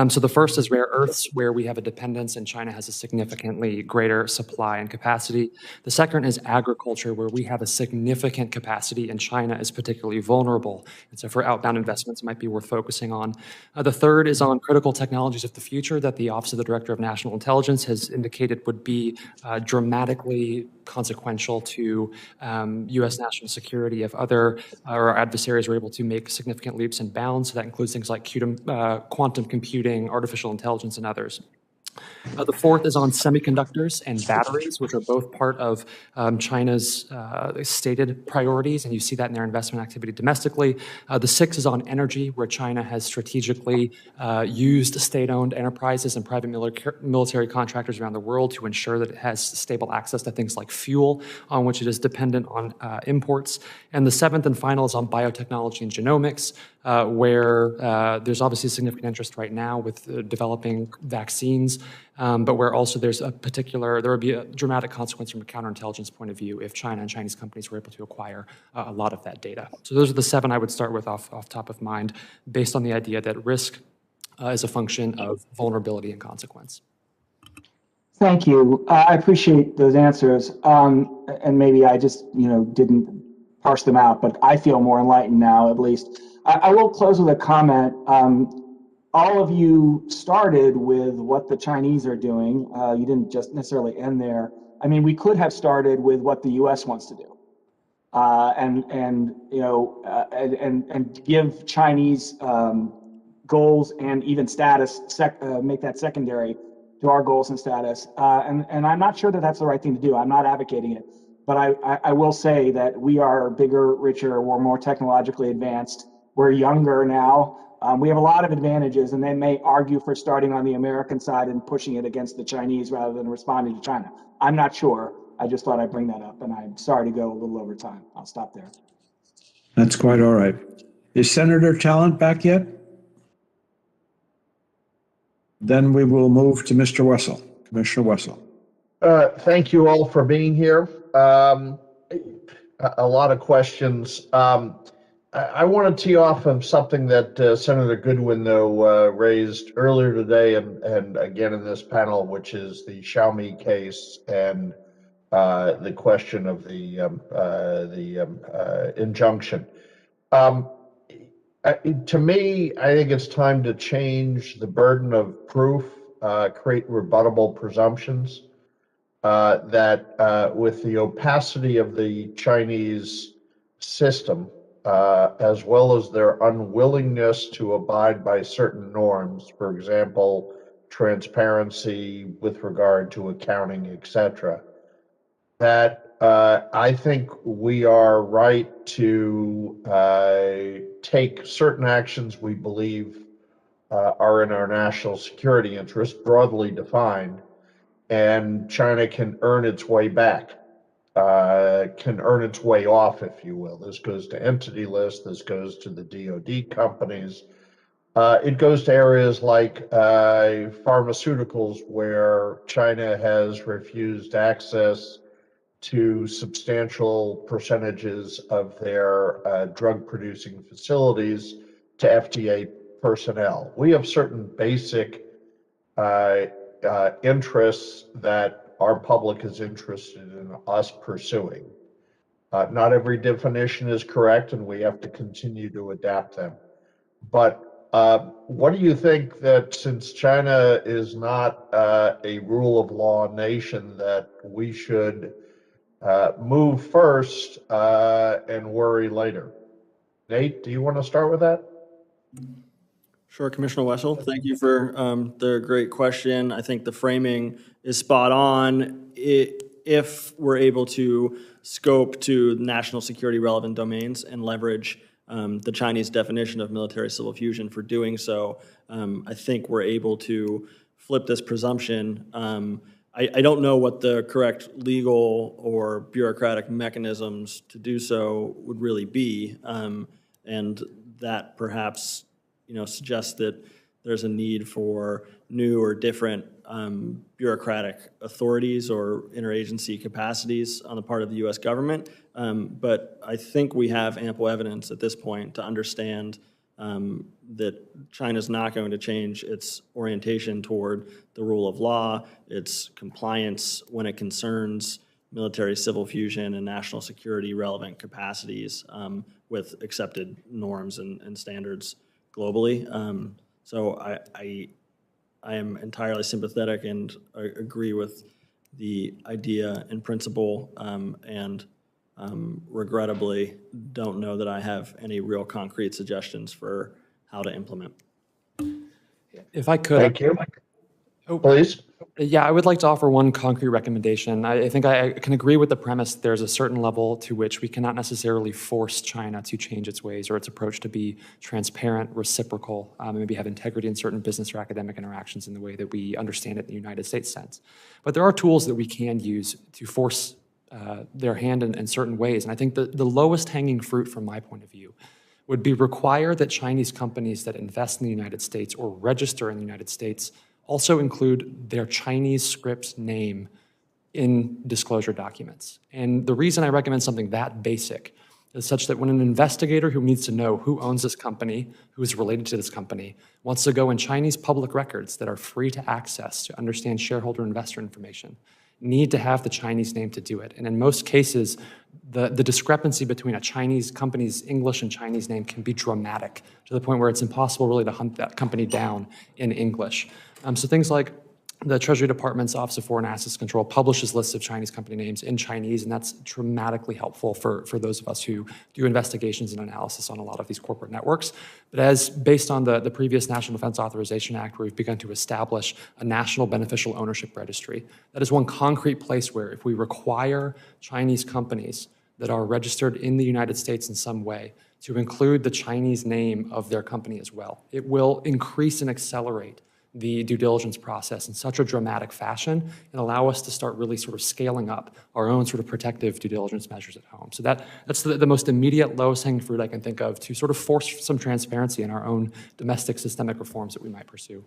So the first is rare earths, where we have a dependence and China has a significantly greater supply and capacity. The second is agriculture, where we have a significant capacity and China is particularly vulnerable. And so for outbound investments, it might be worth focusing on. The third is on critical technologies of the future that the Office of the Director of National Intelligence has indicated would be dramatically consequential to U.S. national security if other our adversaries were able to make significant leaps and bounds. So that includes things like quantum computing, artificial intelligence, and others. The fourth is on semiconductors and batteries, which are both part of China's stated priorities, and you see that in their investment activity domestically. The sixth is on energy, where China has strategically used state-owned enterprises and private military contractors around the world to ensure that it has stable access to things like fuel, on which it is dependent on imports. And the seventh and final is on biotechnology and genomics, where there's obviously significant interest right now with developing vaccines, but where also there would be a dramatic consequence from a counterintelligence point of view if China and Chinese companies were able to acquire a lot of that data. So those are the seven I would start with off top of mind, based on the idea that risk is a function of vulnerability and consequence. Thank you. I appreciate those answers. And maybe I just, didn't parse them out, but I feel more enlightened now, at least. I will close with a comment. All of you started with what the Chinese are doing. You didn't just necessarily end there. I mean, we could have started with what the U.S. wants to do, and give Chinese goals and even status, make that secondary to our goals and status. And I'm not sure that that's the right thing to do. I'm not advocating it, but I will say that we are bigger, richer, we're more technologically advanced, we're younger now. We have a lot of advantages, and they may argue for starting on the American side and pushing it against the Chinese rather than responding to China. I'm not sure. I just thought I'd bring that up, and I'm sorry to go a little over time. I'll stop there. That's quite all right. Is Senator Talent back yet? Then we will move to Mr. Wessel, Commissioner Wessel. Thank you all for being here. A lot of questions. I want to tee off of something that Senator Goodwin, though, raised earlier today and again in this panel, which is the Xiaomi case and the question of the injunction. To me, I think it's time to change the burden of proof, create rebuttable presumptions that with the opacity of the Chinese system, as well as their unwillingness to abide by certain norms, for example, transparency with regard to accounting, etc., that I think we are right to take certain actions we believe are in our national security interest, broadly defined, and China can earn its way back. can earn its way off, if you will. This goes to entity lists, this goes to the DoD companies. It goes to areas like pharmaceuticals, where China has refused access to substantial percentages of their drug-producing facilities to FDA personnel. We have certain basic interests that our public is interested in us pursuing. Not every definition is correct, and we have to continue to adapt them. But what do you think that, since China is not a rule of law nation, that we should move first and worry later? Nate, do you want to start with that? Sure, Commissioner Wessel, thank you for the great question. I think the framing is spot on. If we're able to scope to national security relevant domains and leverage the Chinese definition of military civil fusion for doing so, I think we're able to flip this presumption. I don't know what the correct legal or bureaucratic mechanisms to do so would really be, and that perhaps suggests that there's a need for new or different bureaucratic authorities or interagency capacities on the part of the U.S. government. But I think we have ample evidence at this point to understand that China's not going to change its orientation toward the rule of law, its compliance when it concerns military civil fusion and national security relevant capacities with accepted norms and standards globally. So I am entirely sympathetic and agree with the idea and principle, and regrettably don't know that I have any real concrete suggestions for how to implement. If I could. Thank you. Please. Yeah, I would like to offer one concrete recommendation. I think I can agree with the premise that there's a certain level to which we cannot necessarily force China to change its ways or its approach to be transparent, reciprocal, and maybe have integrity in certain business or academic interactions in the way that we understand it in the United States sense. But there are tools that we can use to force their hand in certain ways. And I think the lowest hanging fruit from my point of view would be require that Chinese companies that invest in the United States or register in the United States also include their Chinese script's name in disclosure documents. And the reason I recommend something that basic is such that when an investigator who needs to know who owns this company, who is related to this company, wants to go in Chinese public records that are free to access to understand shareholder investor information, need to have the Chinese name to do it. And in most cases, the discrepancy between a Chinese company's English and Chinese name can be dramatic to the point where it's impossible really to hunt that company down in English. So things like the Treasury Department's Office of Foreign Assets Control publishes lists of Chinese company names in Chinese, and that's dramatically helpful for those of us who do investigations and analysis on a lot of these corporate networks. But as based on the previous National Defense Authorization Act, where we've begun to establish a national beneficial ownership registry, that is one concrete place where if we require Chinese companies that are registered in the United States in some way to include the Chinese name of their company as well, it will increase and accelerate the due diligence process in such a dramatic fashion and allow us to start really sort of scaling up our own sort of protective due diligence measures at home. So that's the most immediate lowest hanging fruit I can think of to sort of force some transparency in our own domestic systemic reforms that we might pursue.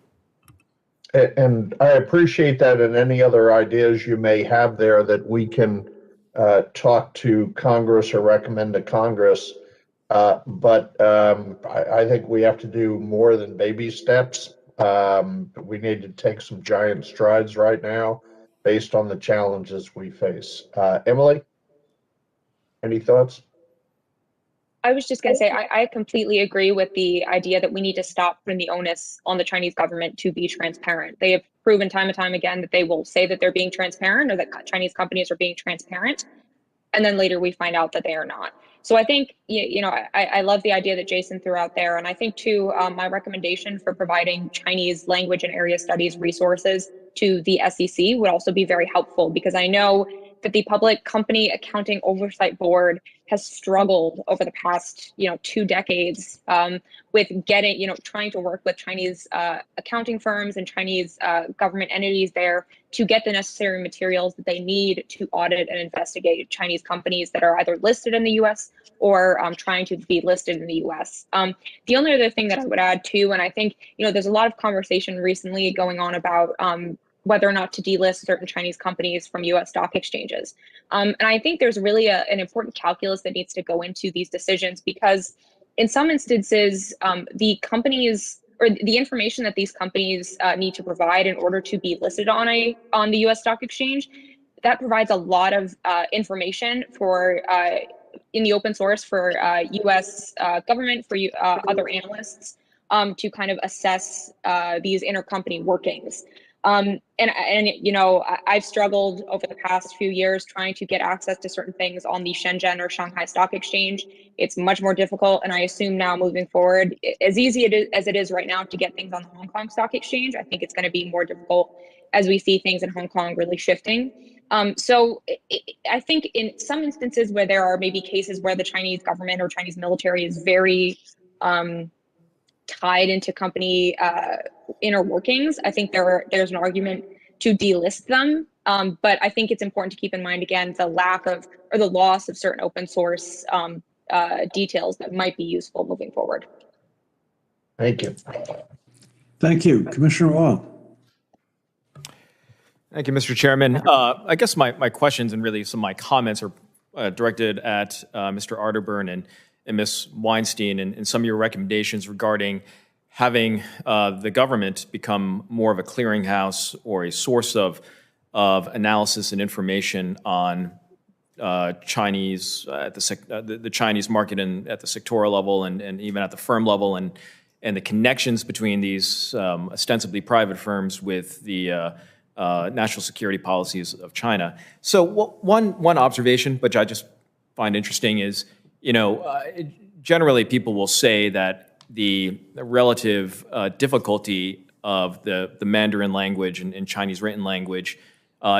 And I appreciate that, and any other ideas you may have there that we can talk to Congress or recommend to Congress. But I think we have to do more than baby steps. We need to take some giant strides right now based on the challenges we face. Emily, any thoughts? I was just going to say, I completely agree with the idea that we need to stop putting the onus on the Chinese government to be transparent. They have proven time and time again that they will say that they're being transparent or that Chinese companies are being transparent. And then later we find out that they are not. So I think, I love the idea that Jason threw out there. And I think too, my recommendation for providing Chinese language and area studies resources to the SEC would also be very helpful, because I know that the Public Company Accounting Oversight Board has struggled over the past, 2 decades with getting, trying to work with Chinese accounting firms and Chinese government entities there to get the necessary materials that they need to audit and investigate Chinese companies that are either listed in the U.S. or trying to be listed in the U.S. The only other thing that I would add too, and I think, there's a lot of conversation recently going on about whether or not to delist certain Chinese companies from U.S. stock exchanges. And I think there's really an important calculus that needs to go into these decisions, because in some instances, the companies or the information that these companies need to provide in order to be listed on the U.S. stock exchange, that provides a lot of information for in the open source for U.S. government, for other analysts to kind of assess these intercompany workings. And I've struggled over the past few years trying to get access to certain things on the Shenzhen or Shanghai Stock Exchange. It's much more difficult, and I assume now moving forward, as easy as it is right now to get things on the Hong Kong Stock Exchange, I think it's going to be more difficult as we see things in Hong Kong really shifting. So I think in some instances where there are maybe cases where the Chinese government or Chinese military is very tied into company inner workings, I think there's an argument to delist them. But I think it's important to keep in mind, again, the lack of or the loss of certain open source details that might be useful moving forward. Thank you. Thank you. Commissioner Wong. Thank you, Mr. Chairman. I guess my questions and really some of my comments are directed at Mr. Arterburn and Ms. Weinstein and some of your recommendations regarding having the government become more of a clearinghouse or a source of analysis and information on Chinese at the Chinese market and at the sectoral level and even at the firm level and the connections between these ostensibly private firms with the national security policies of China. So one observation, which I just find interesting, is generally people will say that the relative difficulty of the Mandarin language and Chinese written language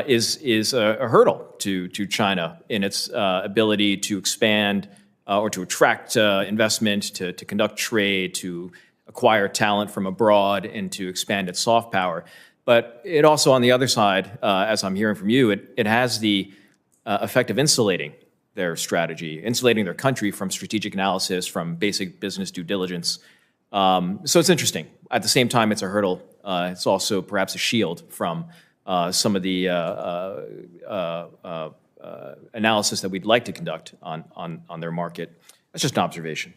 is a hurdle to China in its ability to expand or to attract investment, to conduct trade, to acquire talent from abroad, and to expand its soft power. But it also, on the other side, as I'm hearing from you, it has the effect of insulating their strategy, insulating their country from strategic analysis, from basic business due diligence. So it's interesting. At the same time, it's a hurdle. It's also perhaps a shield from some of the analysis that we'd like to conduct on their market. That's just an observation.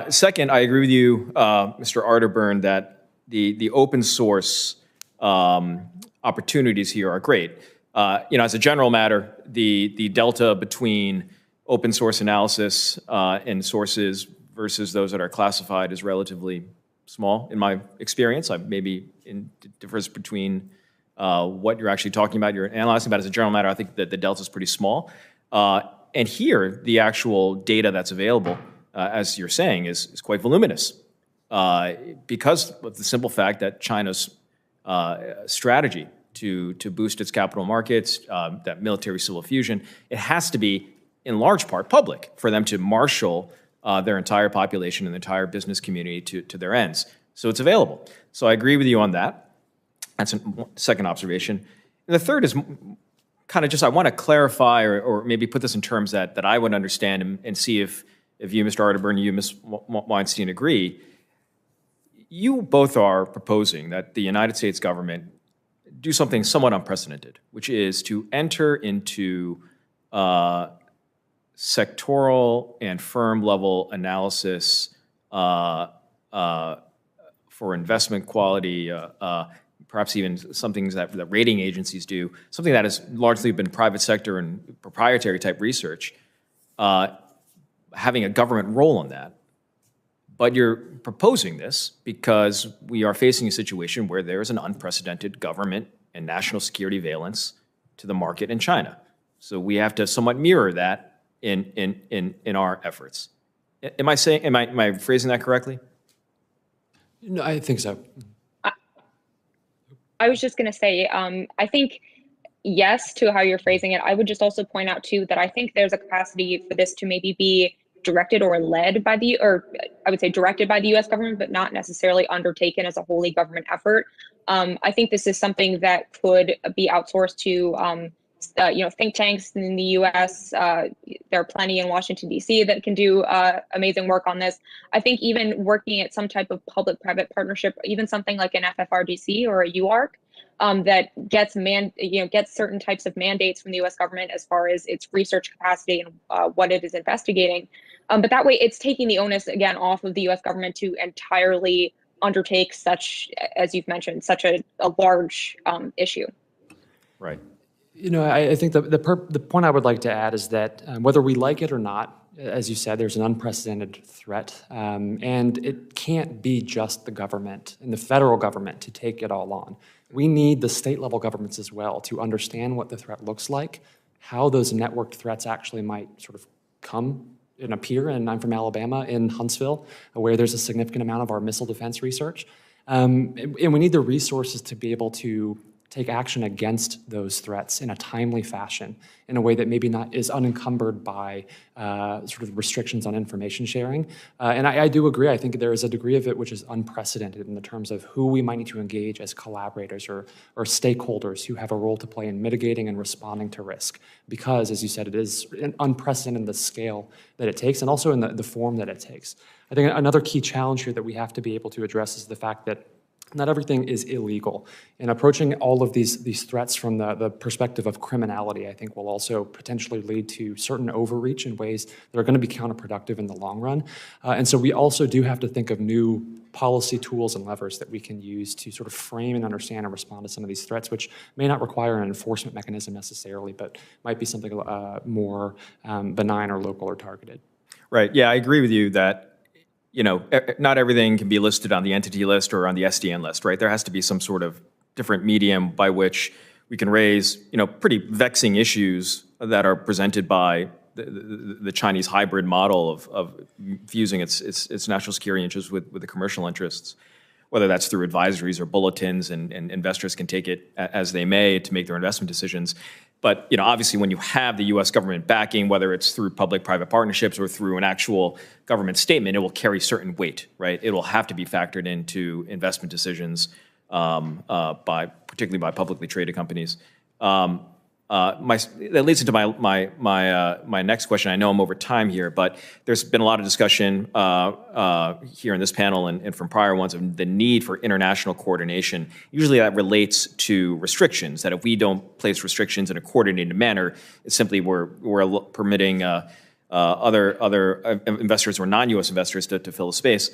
Second, I agree with you, Mr. Arterburn, that the open source opportunities here are great. As a general matter, the delta between open source analysis and sources versus those that are classified is relatively small in my experience. Maybe it differs between what you're actually talking about, you're analyzing about. As a general matter, I think that the delta is pretty small. And here, the actual data that's available, as you're saying, is quite voluminous because of the simple fact that China's strategy to boost its capital markets, that military civil fusion, it has to be in large part public for them to marshal their entire population and the entire business community to their ends. So it's available. So I agree with you on that. That's a second observation. And the third is kind of just I want to clarify or maybe put this in terms that I would understand and see if you, Mr. Arterburn, and you, Ms. Weinstein, agree. You both are proposing that the United States government do something somewhat unprecedented, which is to enter into sectoral and firm-level analysis for investment quality, perhaps even some things that rating agencies do, something that has largely been private sector and proprietary type research, having a government role in that. But you're proposing this because we are facing a situation where there is an unprecedented government and national security valence to the market in China. So we have to somewhat mirror that in our efforts. Am I phrasing that correctly? No, I think so. I was just going to say, I think yes to how you're phrasing it. I would just also point out too that I think there's a capacity for this to maybe be directed or led by or I would say directed by the U.S. government, but not necessarily undertaken as a wholly government effort. I think this is something that could be outsourced to think tanks in the U.S. There are plenty in Washington, D.C. that can do amazing work on this. I think even working at some type of public-private partnership, even something like an FFRDC or a UARC, that gets certain types of mandates from the U.S. government as far as its research capacity and what it is investigating. But that way, it's taking the onus again off of the U.S. government to entirely undertake such, as you've mentioned, such a large issue. Right. I think the point I would like to add is that whether we like it or not, as you said, there's an unprecedented threat, and it can't be just the government and the federal government to take it all on. We need the state level governments as well to understand what the threat looks like, how those networked threats actually might sort of come and appear. And I'm from Alabama in Huntsville, where there's a significant amount of our missile defense research. And we need the resources to be able to take action against those threats in a timely fashion, in a way that maybe not is unencumbered by sort of restrictions on information sharing. And I do agree, I think there is a degree of it which is unprecedented in the terms of who we might need to engage as collaborators or stakeholders who have a role to play in mitigating and responding to risk. Because, as you said, it is unprecedented in the scale that it takes and also in the form that it takes. I think another key challenge here that we have to be able to address is the fact that not everything is illegal. And approaching all of these threats from the perspective of criminality, I think will also potentially lead to certain overreach in ways that are going to be counterproductive in the long run. And so we also do have to think of new policy tools and levers that we can use to sort of frame and understand and respond to some of these threats, which may not require an enforcement mechanism necessarily, but might be something more benign or local or targeted. Right. Yeah, I agree with you that not everything can be listed on the entity list or on the SDN list, right? There has to be some sort of different medium by which we can raise, pretty vexing issues that are presented by the Chinese hybrid model of fusing its national security interests with the commercial interests, whether that's through advisories or bulletins, and investors can take it as they may to make their investment decisions. But obviously, when you have the U.S. government backing, whether it's through public-private partnerships or through an actual government statement, it will carry certain weight, right? It will have to be factored into investment decisions, particularly by publicly traded companies. That leads into my next question. I know I'm over time here, but there's been a lot of discussion here in this panel and from prior ones of the need for international coordination. Usually that relates to restrictions, that if we don't place restrictions in a coordinated manner, it's simply we're permitting other investors or non-U.S. investors to fill the space.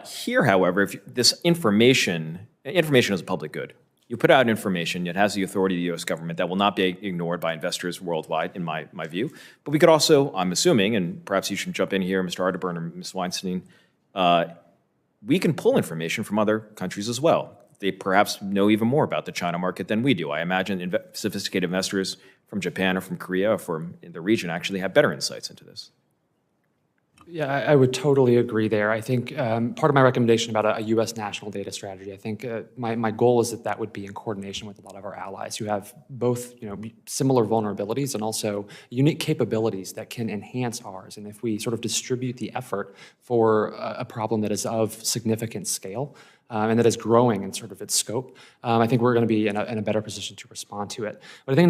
Here, however, if this information is a public good. You put out information, it has the authority of the U.S. government that will not be ignored by investors worldwide, in my view. But we could also, I'm assuming, and perhaps you should jump in here, Mr. Arterburn or Ms. Weinstein, we can pull information from other countries as well. They perhaps know even more about the China market than we do. I imagine sophisticated investors from Japan or from Korea or from the region actually have better insights into this. Yeah, I would totally agree there. I think part of my recommendation about a U.S. national data strategy, I think my goal is that would be in coordination with a lot of our allies who have both similar vulnerabilities and also unique capabilities that can enhance ours. And if we sort of distribute the effort for a problem that is of significant scale and that is growing in sort of its scope, I think we're going to be in a better position to respond to it. But I think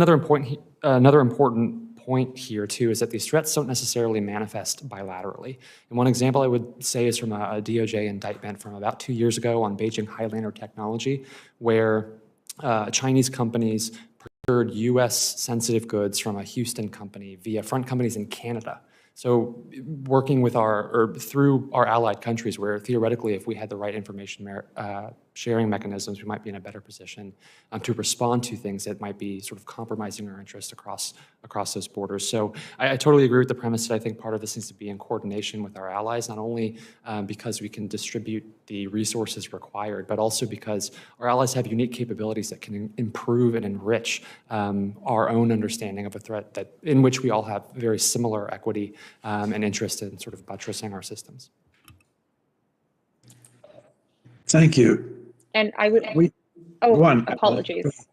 another important point here too is that these threats don't necessarily manifest bilaterally. And one example I would say is from a DOJ indictment from about 2 years ago on Beijing Highlander technology, where Chinese companies procured U.S. sensitive goods from a Houston company via front companies in Canada. So working with through our allied countries, where theoretically, if we had the right information sharing mechanisms, we might be in a better position to respond to things that might be sort of compromising our interests across those borders. So I totally agree with the premise that I think part of this needs to be in coordination with our allies, not only because we can distribute the resources required, but also because our allies have unique capabilities that can improve and enrich our own understanding of a threat in which we all have very similar equity and interest in sort of buttressing our systems. Thank you. And I would, apologies.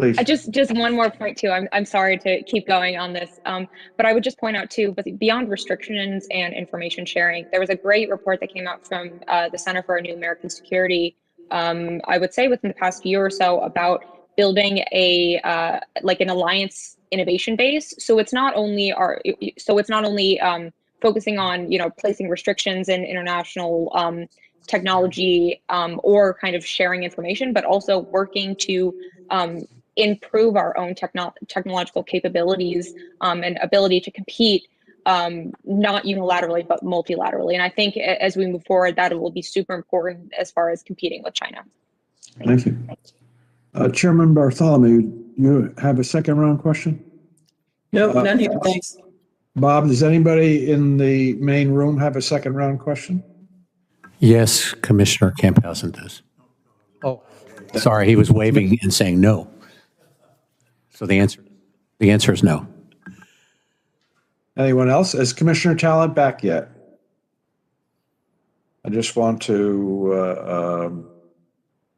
Please. Just one more point too. I'm sorry to keep going on this, but I would just point out too, but beyond restrictions and information sharing, there was a great report that came out from the Center for a New American Security. I would say within the past year or so, about building a like an alliance innovation base. So it's not only focusing on placing restrictions in international technology or kind of sharing information, but also working to improve our own technological capabilities and ability to compete, not unilaterally, but multilaterally. And I think as we move forward, that will be super important as far as competing with China. Thank you. Chairman Bartholomew, you have a second round question? Nope, none here, thanks. Bob, does anybody in the main room have a second round question? Yes, Commissioner Camphausen does. Oh, sorry, he was waving and saying no. So the answer is no. Anyone else? Is Commissioner Talent back yet? I just want to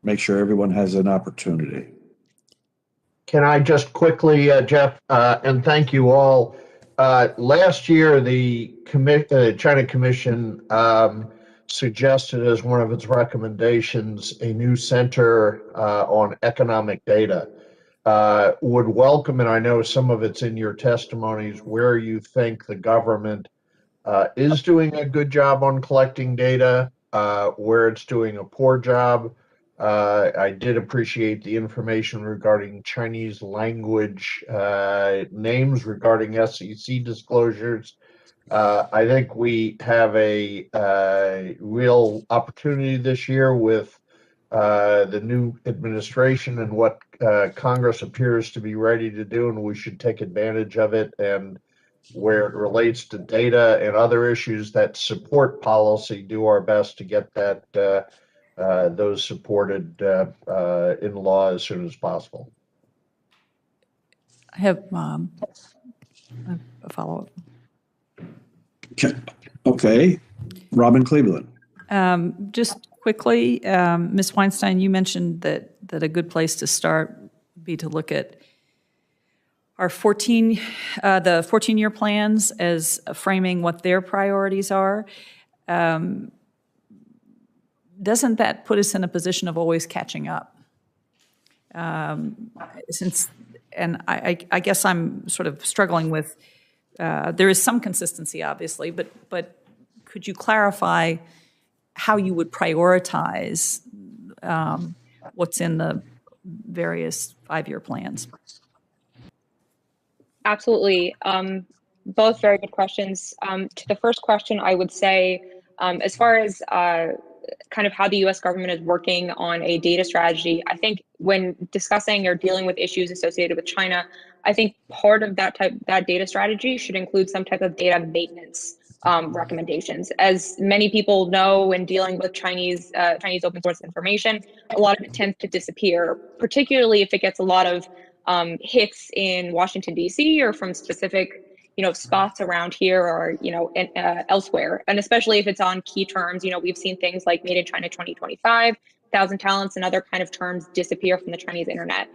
make sure everyone has an opportunity. Can I just quickly, Jeff, and thank you all. Last year, the China Commission suggested as one of its recommendations a new center on economic data. Would welcome, and I know some of it's in your testimonies, where you think the government is doing a good job on collecting data, where it's doing a poor job. I did appreciate the information regarding Chinese language names regarding SEC disclosures. I think we have a real opportunity this year with the new administration and what Congress appears to be ready to do, and we should take advantage of it. And where it relates to data and other issues that support policy, do our best to get that those supported in law as soon as possible. I have a follow-up. Okay, Robin Cleveland. Just quickly, Ms. Weinstein, you mentioned that a good place to start would be to look at our the 14-year plans as framing what their priorities are. Doesn't that put us in a position of always catching up? I guess I'm sort of struggling with, there is some consistency, obviously, but could you clarify how you would prioritize what's in the various 5-year plans? Absolutely. Both very good questions. To the first question, I would say, as far as kind of how the U.S. government is working on a data strategy, I think when discussing or dealing with issues associated with China, I think part of that data strategy should include some type of data maintenance recommendations. As many people know, when dealing with Chinese open source information, a lot of it tends to disappear, particularly if it gets a lot of hits in Washington, D.C. or from specific spots around here or elsewhere, and especially if it's on key terms. We've seen things like Made in China 2025, 1,000 talents, and other kind of terms disappear from the Chinese internet.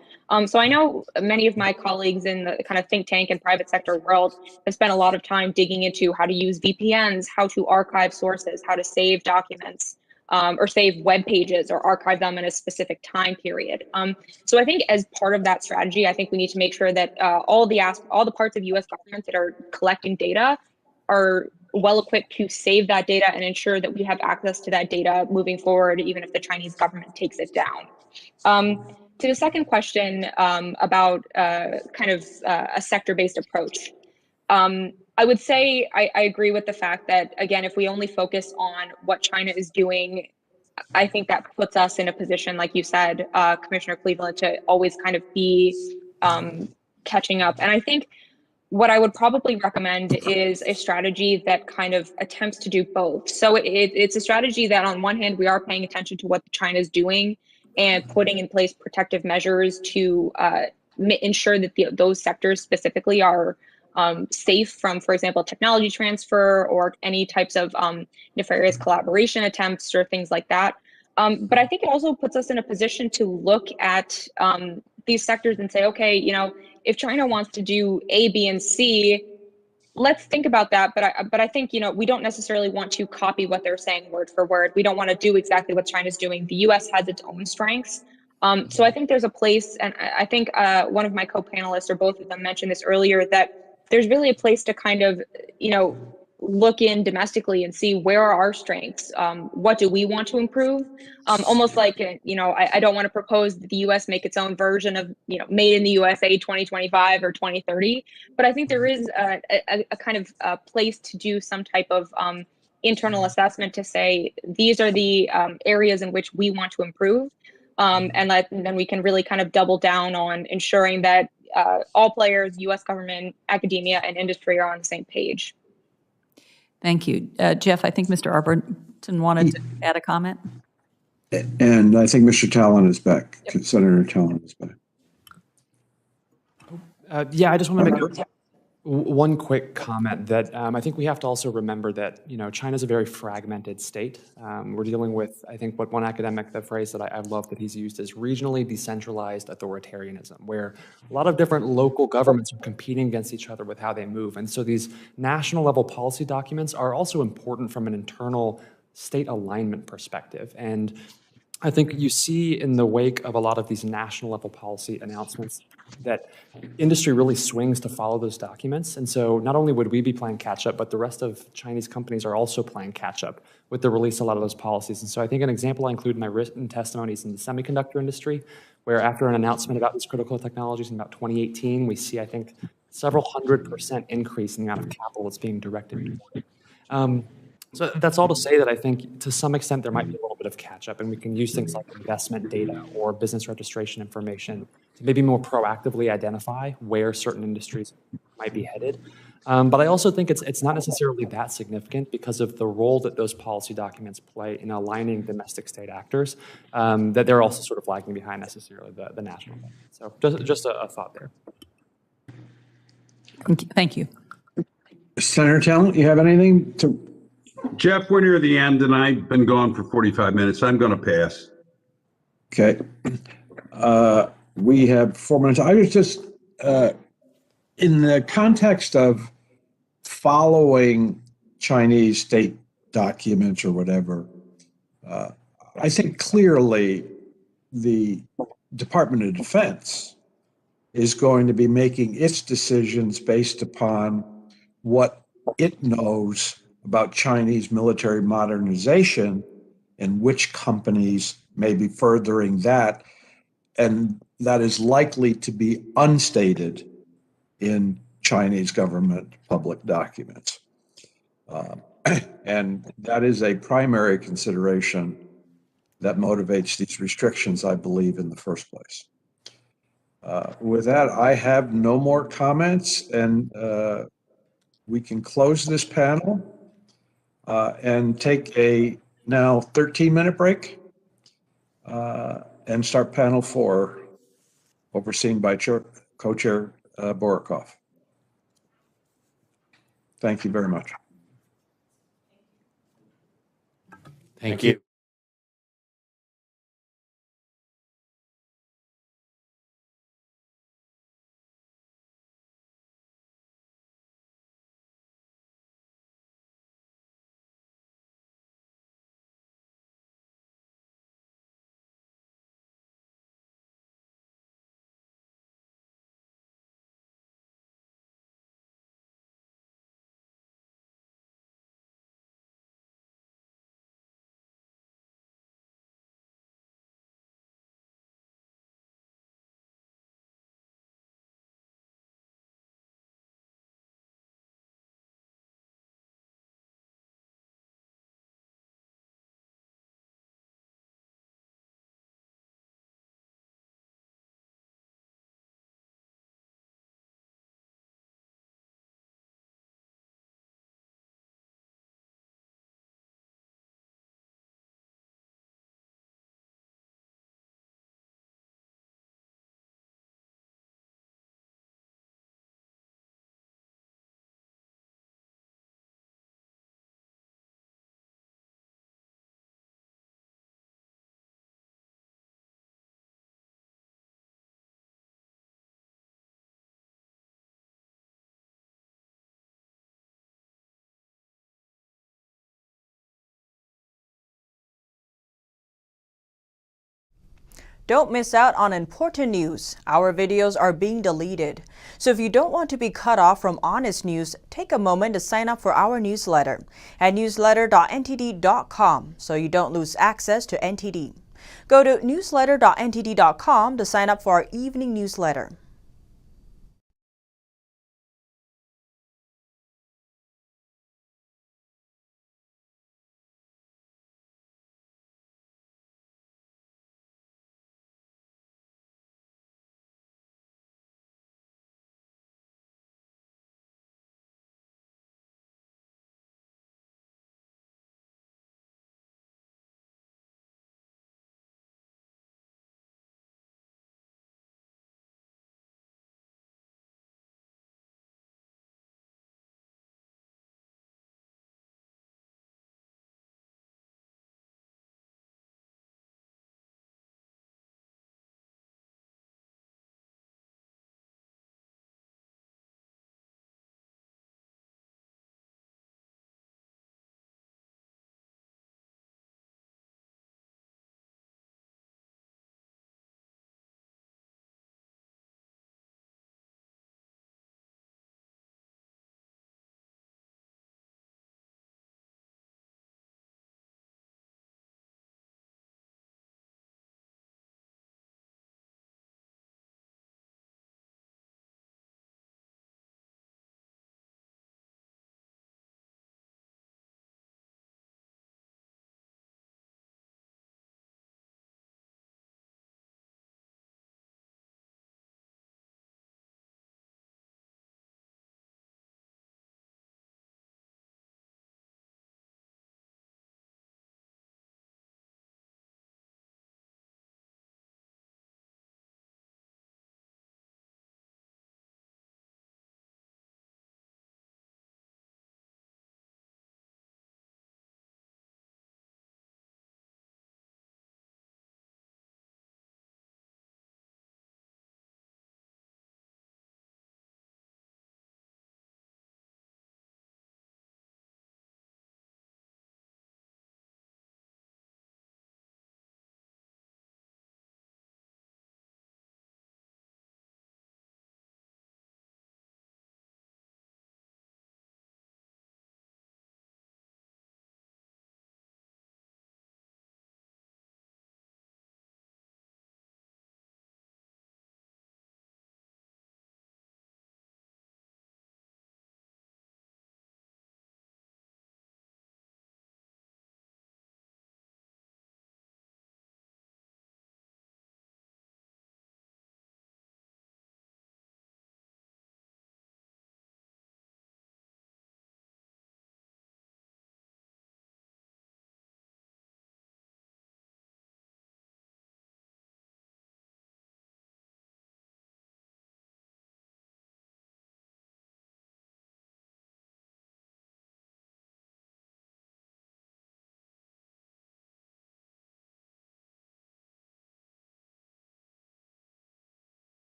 So I know many of my colleagues in the kind of think tank and private sector world have spent a lot of time digging into how to use VPNs, how to archive sources, how to save documents, or save web pages or archive them in a specific time period. So I think as part of that strategy, I think we need to make sure that all the parts of U.S. government that are collecting data are well equipped to save that data and ensure that we have access to that data moving forward, even if the Chinese government takes it down. To the second question about kind of a sector-based approach, I would say I agree with the fact that, again, if we only focus on what China is doing, I think that puts us in a position, like you said, Commissioner Cleveland, to always kind of be catching up. And I think what I would probably recommend is a strategy that kind of attempts to do both. So it's a strategy that on one hand, we are paying attention to what China is doing and putting in place protective measures to ensure that those sectors specifically are safe from, for example, technology transfer or any types of nefarious collaboration attempts or things like that. But I think it also puts us in a position to look at these sectors and say, okay, if China wants to do A, B, and C, let's think about that. But I think, we don't necessarily want to copy what they're saying word for word. We don't want to do exactly what China's doing. The US has its own strengths. So I think there's a place, and I think one of my co-panelists, or both of them, mentioned this earlier, that there's really a place to kind of, look in domestically and see where are our strengths. What do we want to improve? Almost like, I don't want to propose that the US make its own version of, made in the USA 2025 or 2030. But I think there is a kind of place to do some type of internal assessment to say, these are the areas in which we want to improve. And then we can really kind of double down on ensuring that all players, US government, academia, and industry are on the same page. Thank you. Jeff, I think Mr. Arberton wanted to add a comment. And I think Mr. Talon is back. Yep. Senator Talon is back. Yeah, I just want to make one quick comment that I think we have to also remember that, China's a very fragmented state. We're dealing with, I think, what one academic, the phrase that I love that he's used is regionally decentralized authoritarianism, where a lot of different local governments are competing against each other with how they move. And so these national level policy documents are also important from an internal state alignment perspective. And I think you see in the wake of a lot of these national level policy announcements that industry really swings to follow those documents. And so not only would we be playing catch up, but the rest of Chinese companies are also playing catch up with the release of a lot of those policies. And so I think an example I include in my written testimonies in the semiconductor industry, where after an announcement about these critical technologies in about 2018, we see, I think, several 100% increase in the amount of capital that's being directed. So that's all to say that I think to some extent there might be a little bit of catch up, and we can use things like investment data or business registration information to maybe more proactively identify where certain industries might be headed. But I also think it's not necessarily that significant because of the role that those policy documents play in aligning domestic state actors, that they're also sort of lagging behind necessarily the national government. So just a thought there. Thank you. Senator Talon, you have anything to? Jeff, we're near the end, and I've been gone for 45 minutes. I'm going to pass. Okay. We have 4 minutes. I was just, in the context of following Chinese state documents or whatever, I think clearly the Department of Defense is going to be making its decisions based upon what it knows about Chinese military modernization and which companies may be furthering that. And that is likely to be unstated in Chinese government public documents. And that is a primary consideration that motivates these restrictions, I believe, in the first place. With that, I have no more comments, and we can close this panel and take a now 13-minute break and start panel 4, overseen by co-chair Borikoff. Thank you very much. Thank you. Don't miss out on important news. Our videos are being deleted. So if you don't want to be cut off from honest news, take a moment to sign up for our newsletter at newsletter.ntd.com so you don't lose access to NTD. Go to newsletter.ntd.com to sign up for our evening newsletter.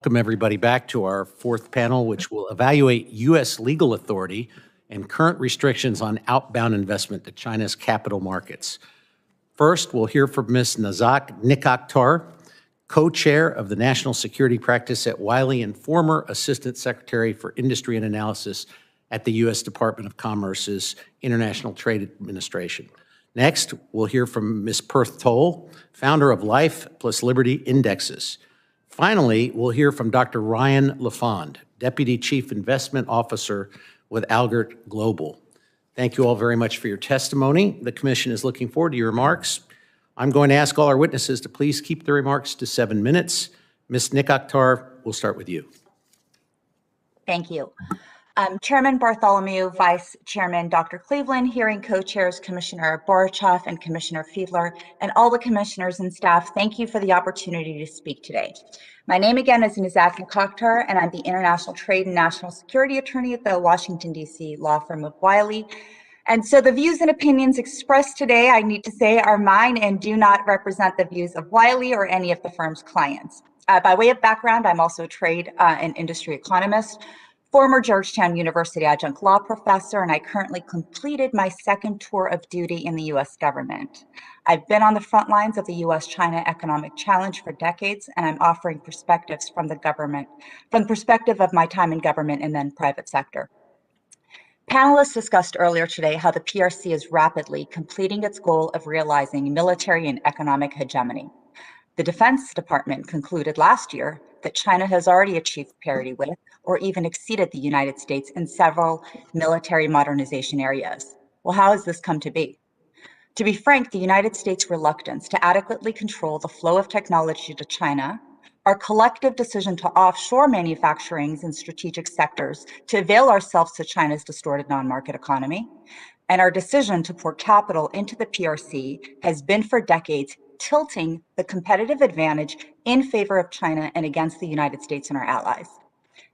Welcome everybody back to our fourth panel, which will evaluate U.S. legal authority and current restrictions on outbound investment to China's capital markets. First, we'll hear from Ms. Nazak Nik-Akhtar, co-chair of the National Security Practice at Wiley and former Assistant Secretary for Industry and Analysis at the U.S. Department of Commerce's International Trade Administration. Next, we'll hear from Ms. Perth Toll, founder of Life plus Liberty Indexes. Finally, we'll hear from Dr. Ryan LaFond, Deputy Chief Investment Officer with Algert Global. Thank you all very much for your testimony. The Commission is looking forward to your remarks. I'm going to ask all our witnesses to please keep their remarks to 7 minutes. Ms. Nik-Akhtar, we'll start with you. Thank you. Chairman Bartholomew, Vice Chairman Dr. Cleveland, hearing co-chairs Commissioner Borochoff and Commissioner Fiedler, and all the commissioners and staff, thank you for the opportunity to speak today. My name again is Nazak Nik-Akhtar, and I'm the International Trade and National Security Attorney at the Washington, D.C. law firm of Wiley. And so the views and opinions expressed today, I need to say, are mine and do not represent the views of Wiley or any of the firm's clients. By way of background, I'm also a trade and industry economist, former Georgetown University adjunct law professor, and I currently completed my second tour of duty in the U.S. government. I've been on the front lines of the U.S.-China economic challenge for decades, and I'm offering perspectives from the government, from the perspective of my time in government and then private sector. Panelists discussed earlier today how the PRC is rapidly completing its goal of realizing military and economic hegemony. The Defense Department concluded last year that China has already achieved parity with or even exceeded the United States in several military modernization areas. Well, how has this come to be? To be frank, the United States' reluctance to adequately control the flow of technology to China, our collective decision to offshore manufacturing in strategic sectors to avail ourselves to China's distorted non-market economy, and our decision to pour capital into the PRC has been for decades tilting the competitive advantage in favor of China and against the United States and our allies.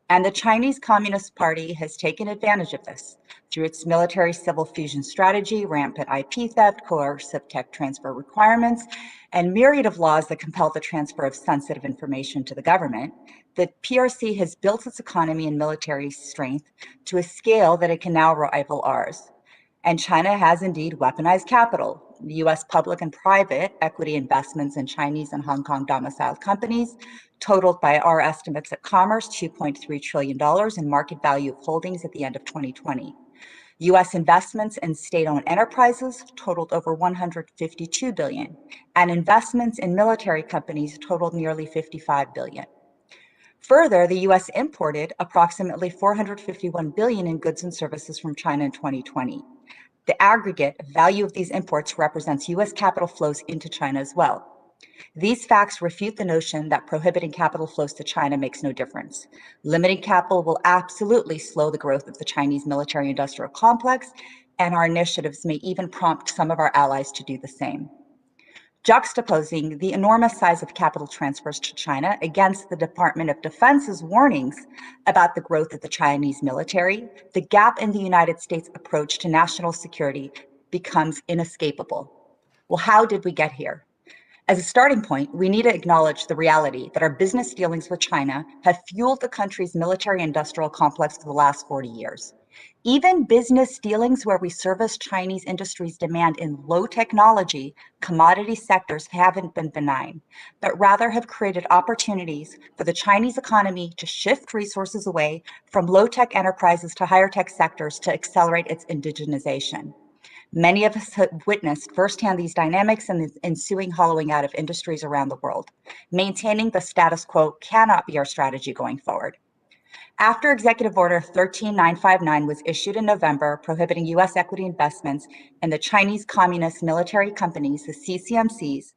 And the Chinese Communist Party has taken advantage of this through its military civil fusion strategy, rampant IP theft, coercive tech transfer requirements, and myriad of laws that compel the transfer of sensitive information to the government. The PRC has built its economy and military strength to a scale that it can now rival ours. And China has indeed weaponized capital. The US public and private equity investments in Chinese and Hong Kong domiciled companies totaled by our estimates at Commerce $2.3 trillion in market value of holdings at the end of 2020. US investments in state-owned enterprises totaled over $152 billion, and investments in military companies totaled nearly $55 billion. Further, the US imported approximately $451 billion in goods and services from China in 2020. The aggregate value of these imports represents US capital flows into China as well. These facts refute the notion that prohibiting capital flows to China makes no difference. Limiting capital will absolutely slow the growth of the Chinese military-industrial complex, and our initiatives may even prompt some of our allies to do the same. Juxtaposing the enormous size of capital transfers to China against the Department of Defense's warnings about the growth of the Chinese military, the gap in the United States' approach to national security becomes inescapable. Well, how did we get here? As a starting point, we need to acknowledge the reality that our business dealings with China have fueled the country's military-industrial complex for the last 40 years. Even business dealings where we service Chinese industries' demand in low technology, commodity sectors haven't been benign, but rather have created opportunities for the Chinese economy to shift resources away from low-tech enterprises to higher-tech sectors to accelerate its indigenization. Many of us have witnessed firsthand these dynamics and the ensuing hollowing out of industries around the world. Maintaining the status quo cannot be our strategy going forward. After Executive Order 13959 was issued in November prohibiting U.S. equity investments in the Chinese Communist military companies, the CCMCs,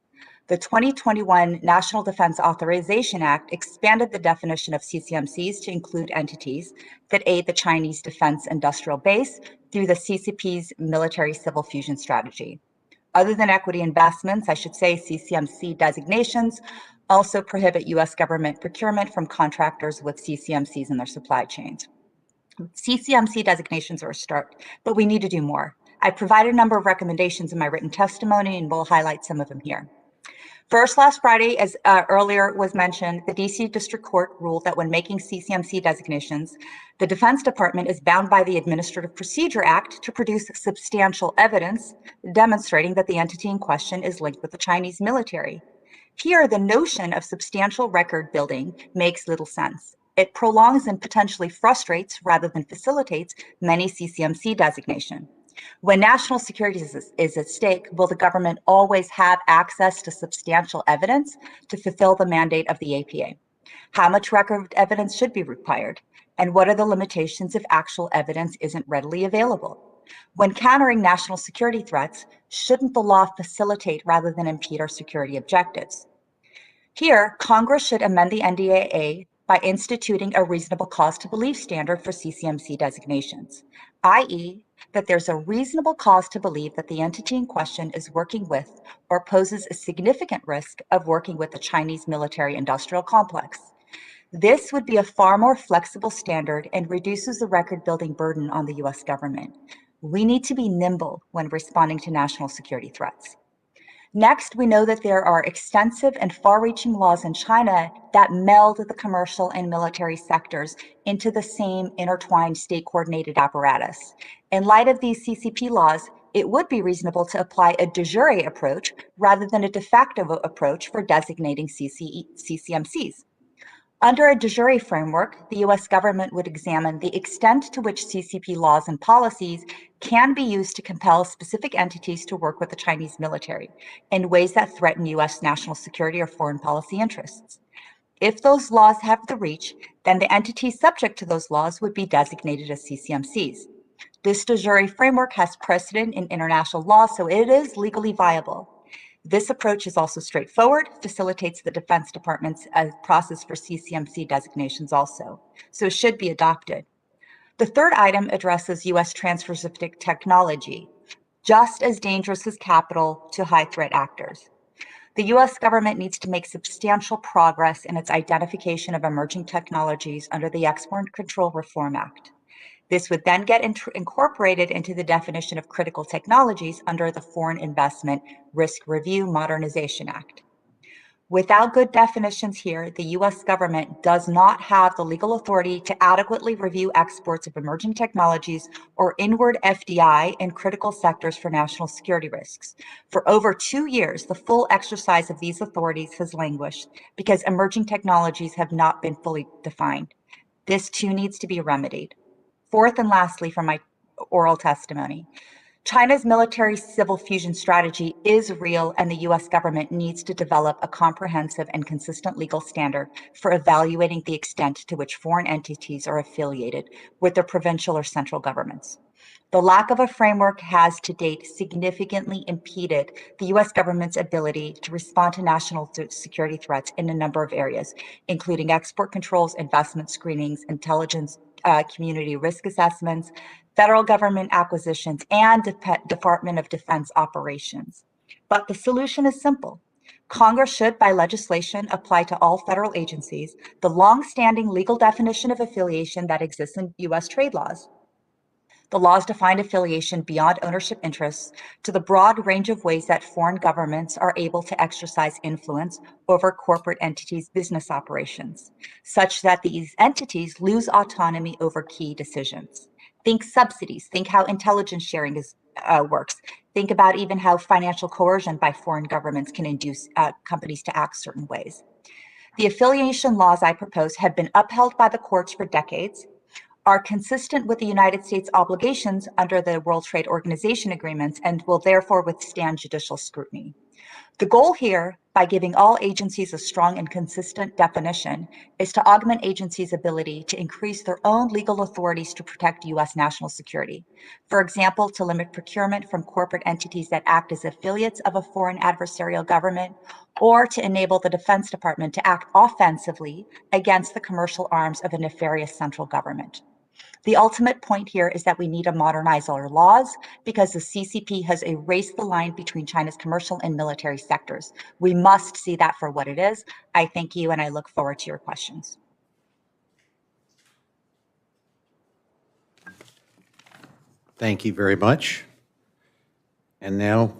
the 2021 National Defense Authorization Act expanded the definition of CCMCs to include entities that aid the Chinese defense industrial base through the CCP's military civil fusion strategy. Other than equity investments, I should say CCMC designations also prohibit U.S. government procurement from contractors with CCMCs in their supply chains. CCMC designations are a start, but we need to do more. I provided a number of recommendations in my written testimony and will highlight some of them here. First, last Friday, as earlier was mentioned, the DC District Court ruled that when making CCMC designations, the Defense Department is bound by the Administrative Procedure Act to produce substantial evidence demonstrating that the entity in question is linked with the Chinese military. Here, the notion of substantial record building makes little sense. It prolongs and potentially frustrates rather than facilitates many CCMC designation. When national security is at stake, will the government always have access to substantial evidence to fulfill the mandate of the APA? How much record evidence should be required? And what are the limitations if actual evidence isn't readily available? When countering national security threats, shouldn't the law facilitate rather than impede our security objectives? Here, Congress should amend the NDAA by instituting a reasonable cause to believe standard for CCMC designations, i.e., that there's a reasonable cause to believe that the entity in question is working with or poses a significant risk of working with the Chinese military-industrial complex. This would be a far more flexible standard and reduces the record-building burden on the U.S. government. We need to be nimble when responding to national security threats. Next, we know that there are extensive and far-reaching laws in China that meld the commercial and military sectors into the same intertwined state-coordinated apparatus. In light of these CCP laws, it would be reasonable to apply a de jure approach rather than a de facto approach for designating CCMCs. Under a de jure framework, the U.S. government would examine the extent to which CCP laws and policies can be used to compel specific entities to work with the Chinese military in ways that threaten U.S. national security or foreign policy interests. If those laws have the reach, then the entities subject to those laws would be designated as CCMCs. This de jure framework has precedent in international law, so it is legally viable. This approach is also straightforward, facilitates the Defense Department's process for CCMC designations also, so it should be adopted. The third item addresses U.S. transfers of technology, just as dangerous as capital to high-threat actors. The U.S. government needs to make substantial progress in its identification of emerging technologies under the Export Control Reform Act. This would then get incorporated into the definition of critical technologies under the Foreign Investment Risk Review Modernization Act. Without good definitions here, the U.S. government does not have the legal authority to adequately review exports of emerging technologies or inward FDI in critical sectors for national security risks. For over 2 years, the full exercise of these authorities has languished because emerging technologies have not been fully defined. This too needs to be remedied. Fourth and lastly, from my oral testimony, China's military civil fusion strategy is real, and the U.S. government needs to develop a comprehensive and consistent legal standard for evaluating the extent to which foreign entities are affiliated with their provincial or central governments. The lack of a framework has to date significantly impeded the U.S. government's ability to respond to national security threats in a number of areas, including export controls, investment screenings, intelligence, community risk assessments, federal government acquisitions, and Department of Defense operations. But the solution is simple. Congress should, by legislation, apply to all federal agencies the long-standing legal definition of affiliation that exists in U.S. trade laws. The laws define affiliation beyond ownership interests to the broad range of ways that foreign governments are able to exercise influence over corporate entities' business operations, such that these entities lose autonomy over key decisions. Think subsidies, think how intelligence sharing works. Think about even how financial coercion by foreign governments can induce companies to act certain ways. The affiliation laws I propose have been upheld by the courts for decades, are consistent with the United States obligations under the World Trade Organization agreements, and will therefore withstand judicial scrutiny. The goal here, by giving all agencies a strong and consistent definition, is to augment agencies' ability to increase their own legal authorities to protect U.S. national security. For example, to limit procurement from corporate entities that act as affiliates of a foreign adversarial government, or to enable the Defense Department to act offensively against the commercial arms of a nefarious central government. The ultimate point here is that we need to modernize our laws because the CCP has erased the line between China's commercial and military sectors. We must see that for what it is. I thank you, and I look forward to your questions. Thank you very much. And now,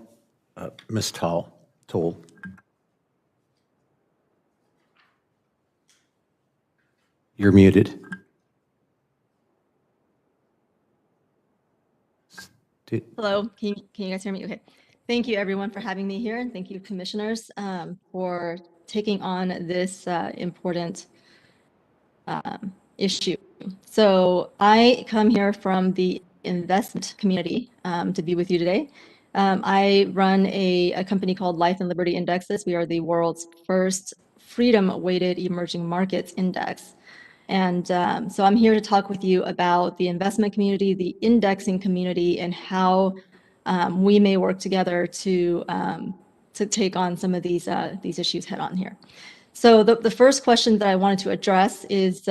Ms. Toll. You're muted. Hello, can you guys hear me? Okay. Thank you everyone for having me here, and thank you commissioners for taking on this important issue. So I come here from the investment community to be with you today. I run a company called Life and Liberty Indexes. We are the world's first freedom-weighted emerging markets index. And so I'm here to talk with you about the investment community, the indexing community, and how we may work together to take on some of these issues head on here. So the first question that I wanted to address is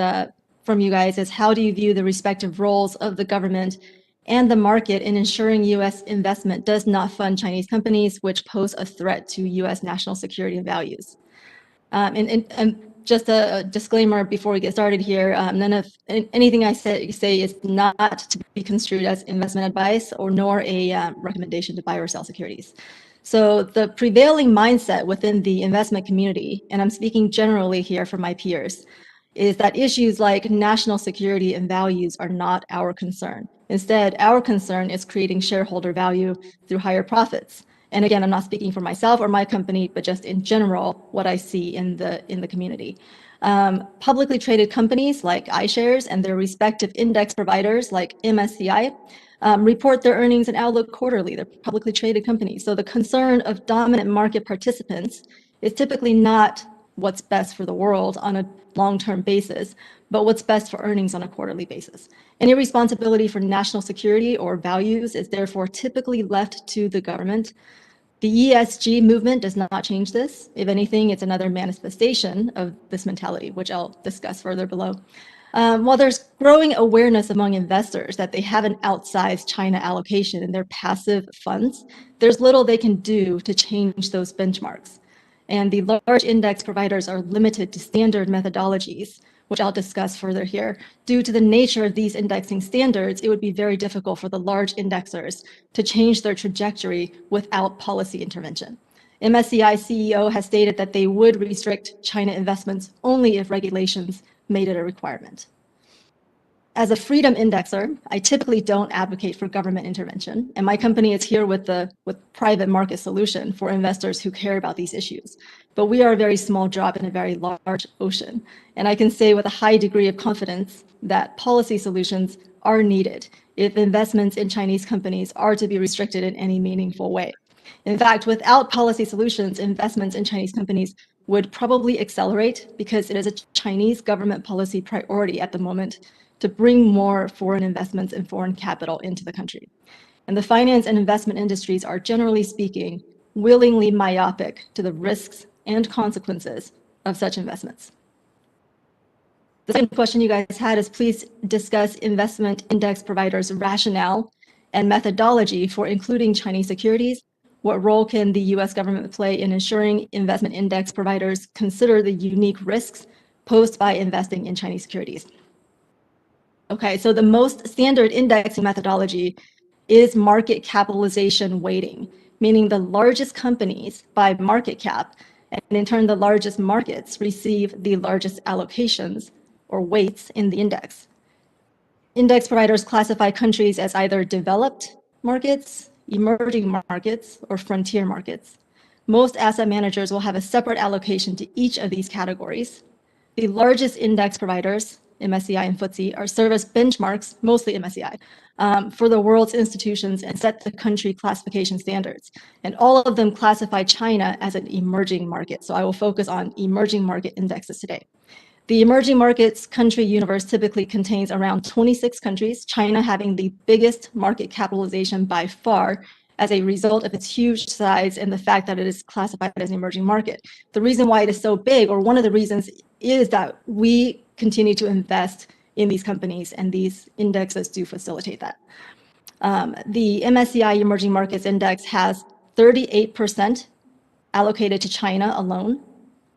from you guys is, how do you view the respective roles of the government and the market in ensuring U.S. investment does not fund Chinese companies which pose a threat to U.S. national security and values? And just a disclaimer before we get started here, none of anything I say is not to be construed as investment advice or nor a recommendation to buy or sell securities. So the prevailing mindset within the investment community, and I'm speaking generally here for my peers, is that issues like national security and values are not our concern. Instead, our concern is creating shareholder value through higher profits. And again, I'm not speaking for myself or my company, but just in general, what I see in the community. Publicly traded companies like iShares and their respective index providers like MSCI report their earnings and outlook quarterly. They're publicly traded companies. So the concern of dominant market participants is typically not what's best for the world on a long-term basis, but what's best for earnings on a quarterly basis. Any responsibility for national security or values is therefore typically left to the government. The ESG movement does not change this. If anything, it's another manifestation of this mentality, which I'll discuss further below. While there's growing awareness among investors that they have an outsized China allocation in their passive funds, there's little they can do to change those benchmarks. And the large index providers are limited to standard methodologies, which I'll discuss further here. Due to the nature of these indexing standards, it would be very difficult for the large indexers to change their trajectory without policy intervention. MSCI CEO has stated that they would restrict China investments only if regulations made it a requirement. As a freedom indexer, I typically don't advocate for government intervention, and my company is here with private market solution for investors who care about these issues. But we are a very small drop in a very large ocean, and I can say with a high degree of confidence that policy solutions are needed if investments in Chinese companies are to be restricted in any meaningful way. In fact, without policy solutions, investments in Chinese companies would probably accelerate because it is a Chinese government policy priority at the moment to bring more foreign investments and foreign capital into the country. And the finance and investment industries are, generally speaking, willingly myopic to the risks and consequences of such investments. The second question you guys had is, please discuss investment index providers' rationale and methodology for including Chinese securities. What role can the US government play in ensuring investment index providers consider the unique risks posed by investing in Chinese securities? Okay, so the most standard indexing methodology is market capitalization weighting, meaning the largest companies by market cap, and in turn the largest markets receive the largest allocations or weights in the index. Index providers classify countries as either developed markets, emerging markets, or frontier markets. Most asset managers will have a separate allocation to each of these categories. The largest index providers, MSCI and FTSE, are serve as benchmarks, mostly MSCI, for the world's institutions and set the country classification standards. And all of them classify China as an emerging market. So I will focus on emerging market indexes today. The emerging markets country universe typically contains around 26 countries, China having the biggest market capitalization by far as a result of its huge size and the fact that it is classified as an emerging market. The reason why it is so big, or one of the reasons, is that we continue to invest in these companies, and these indexes do facilitate that. The MSCI Emerging Markets Index has 38% allocated to China alone.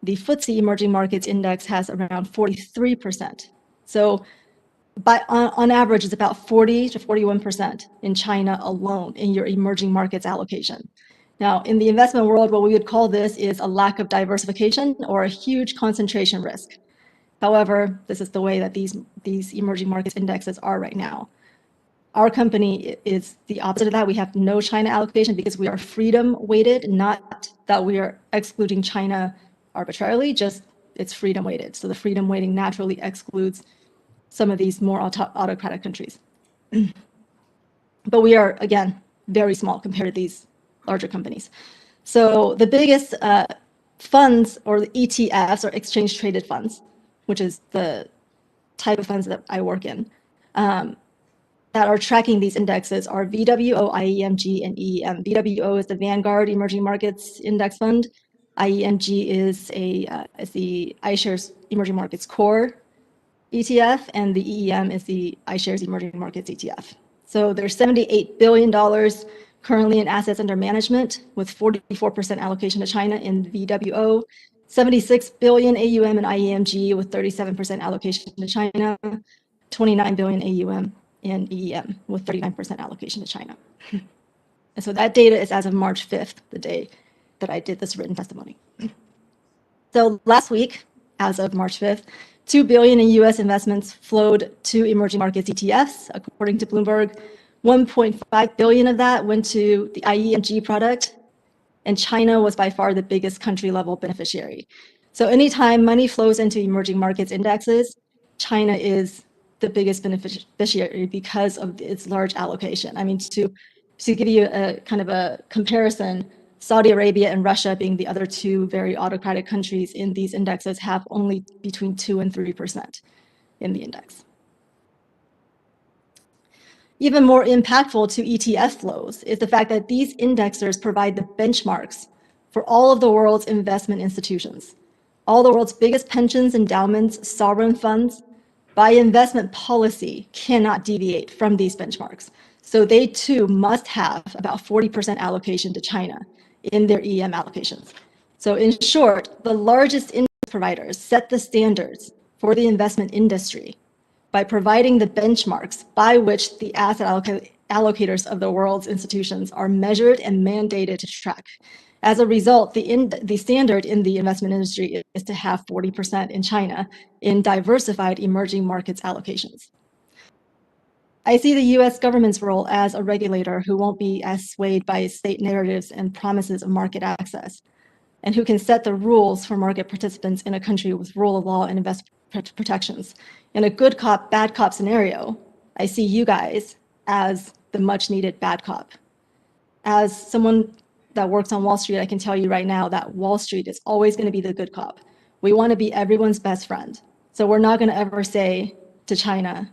The FTSE Emerging Markets Index has around 43%. So on average, it's about 40 to 41% in China alone in your emerging markets allocation. Now, in the investment world, what we would call this is a lack of diversification or a huge concentration risk. However, this is the way that these emerging markets indexes are right now. Our company is the opposite of that. We have no China allocation because we are freedom weighted, not that we are excluding China arbitrarily, just it's freedom weighted. So the freedom weighting naturally excludes some of these more autocratic countries. But we are, again, very small compared to these larger companies. So the biggest funds, or the ETFs, or exchange traded funds, which is the type of funds that I work in, that are tracking these indexes are VWO, IEMG, and EEM. VWO is the Vanguard Emerging Markets Index Fund. IEMG is the iShares Emerging Markets Core ETF, and the EEM is the iShares Emerging Markets ETF. So there's $78 billion currently in assets under management, with 44% allocation to China in VWO, 76 billion AUM in IEMG with 37% allocation to China, 29 billion AUM in EEM with 39% allocation to China. And so that data is as of March 5th, the day that I did this written testimony. So last week, as of March 5th, 2 billion in US investments flowed to emerging markets ETFs, according to Bloomberg. 1.5 billion of that went to the IEMG product, and China was by far the biggest country level beneficiary. So anytime money flows into emerging markets indexes, China is the biggest beneficiary because of its large allocation. I mean, to give you a kind of a comparison, Saudi Arabia and Russia, being the other two very autocratic countries in these indexes, have only between 2 and 3% in the index. Even more impactful to ETF flows is the fact that these indexers provide the benchmarks for all of the world's investment institutions. All the world's biggest pensions, endowments, sovereign funds, by investment policy, cannot deviate from these benchmarks. So they too must have about 40% allocation to China in their EM allocations. So in short, the largest index providers set the standards for the investment industry by providing the benchmarks by which the asset allocators of the world's institutions are measured and mandated to track. As a result, the standard in the investment industry is to have 40% in China in diversified emerging markets allocations. I see the US government's role as a regulator who won't be as swayed by state narratives and promises of market access, and who can set the rules for market participants in a country with rule of law and investment protections. In a good cop, bad cop scenario, I see you guys as the much needed bad cop. As someone that works on Wall Street, I can tell you right now that Wall Street is always going to be the good cop. We want to be everyone's best friend. So we're not going to ever say to China,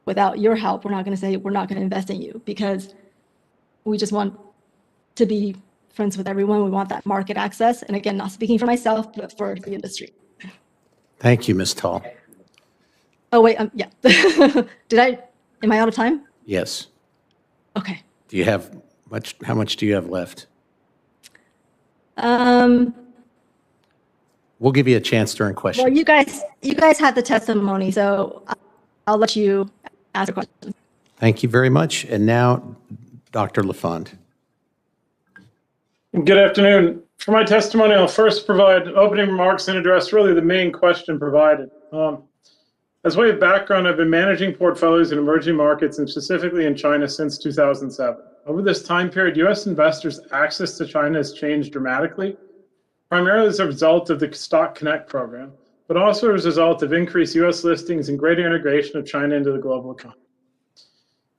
without your help, we're not going to say we're not going to invest in you, because we just want to be friends with everyone. We want that market access. And again, not speaking for myself, but for the industry. Thank you, Ms. Tall. Oh, wait, yeah. Am I out of time? Yes. Okay. Do you have much, how much do you have left? We'll give you a chance during questions. Well, you guys had the testimony, so I'll let you ask a question. Thank you very much. And now, Dr. LaFond. Good afternoon. For my testimony, I'll first provide opening remarks and address really the main question provided. As way of background, I've been managing portfolios in emerging markets and specifically in China since 2007. Over this time period, U.S. investors' access to China has changed dramatically, primarily as a result of the Stock Connect program, but also as a result of increased U.S. listings and greater integration of China into the global economy.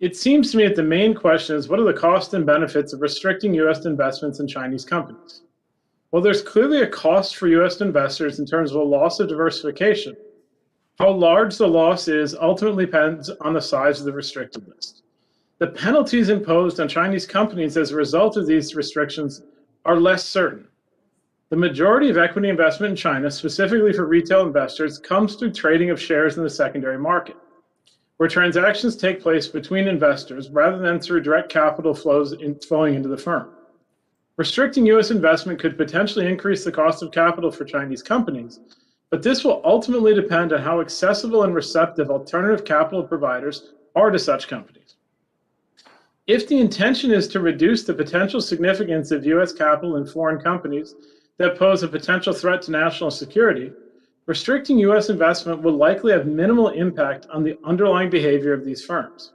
It seems to me that the main question is, what are the costs and benefits of restricting U.S. investments in Chinese companies? Well, there's clearly a cost for U.S. investors in terms of a loss of diversification. How large the loss is ultimately depends on the size of the restricted list. The penalties imposed on Chinese companies as a result of these restrictions are less certain. The majority of equity investment in China, specifically for retail investors, comes through trading of shares in the secondary market, where transactions take place between investors rather than through direct capital flows flowing into the firm. Restricting U.S. investment could potentially increase the cost of capital for Chinese companies, but this will ultimately depend on how accessible and receptive alternative capital providers are to such companies. If the intention is to reduce the potential significance of U.S. capital in foreign companies that pose a potential threat to national security, restricting U.S. investment will likely have minimal impact on the underlying behavior of these firms.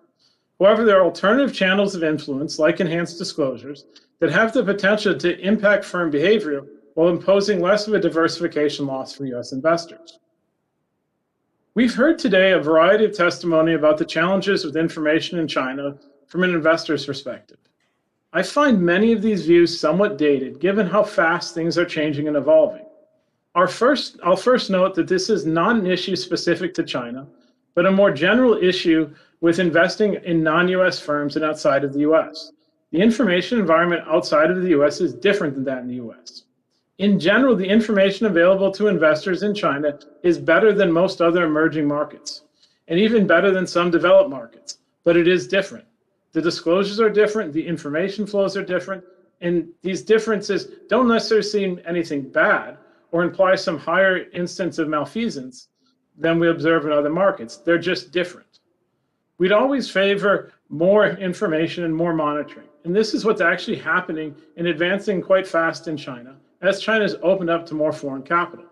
However, there are alternative channels of influence, like enhanced disclosures, that have the potential to impact firm behavior while imposing less of a diversification loss for U.S. investors. We've heard today a variety of testimony about the challenges with information in China from an investor's perspective. I find many of these views somewhat dated, given how fast things are changing and evolving. I'll first note that this is not an issue specific to China, but a more general issue with investing in non-US firms and outside of the US. The information environment outside of the US is different than that in the US. In general, the information available to investors in China is better than most other emerging markets, and even better than some developed markets, but it is different. The disclosures are different, the information flows are different, and these differences don't necessarily seem anything bad or imply some higher instance of malfeasance than we observe in other markets. They're just different. We'd always favor more information and more monitoring, and this is what's actually happening and advancing quite fast in China, as China's opened up to more foreign capital.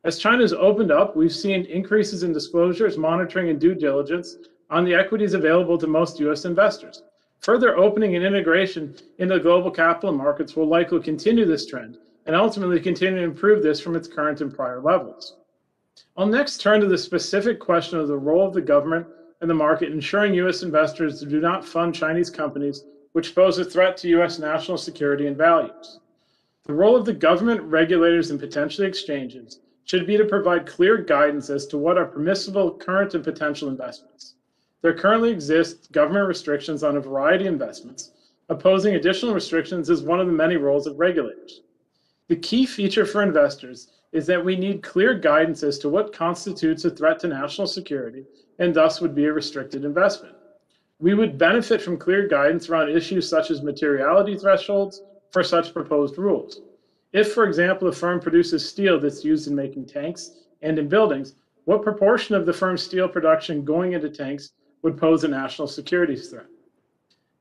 As China's opened up, we've seen increases in disclosures, monitoring, and due diligence on the equities available to most US investors. Further opening and integration into the global capital markets will likely continue this trend and ultimately continue to improve this from its current and prior levels. I'll next turn to the specific question of the role of the government and the market in ensuring US investors do not fund Chinese companies which pose a threat to US national security and values. The role of the government, regulators, and potentially exchanges should be to provide clear guidance as to what are permissible current and potential investments. There currently exist government restrictions on a variety of investments. Opposing additional restrictions is one of the many roles of regulators. The key feature for investors is that we need clear guidance as to what constitutes a threat to national security and thus would be a restricted investment. We would benefit from clear guidance around issues such as materiality thresholds for such proposed rules. If, for example, a firm produces steel that's used in making tanks and in buildings, what proportion of the firm's steel production going into tanks would pose a national security threat?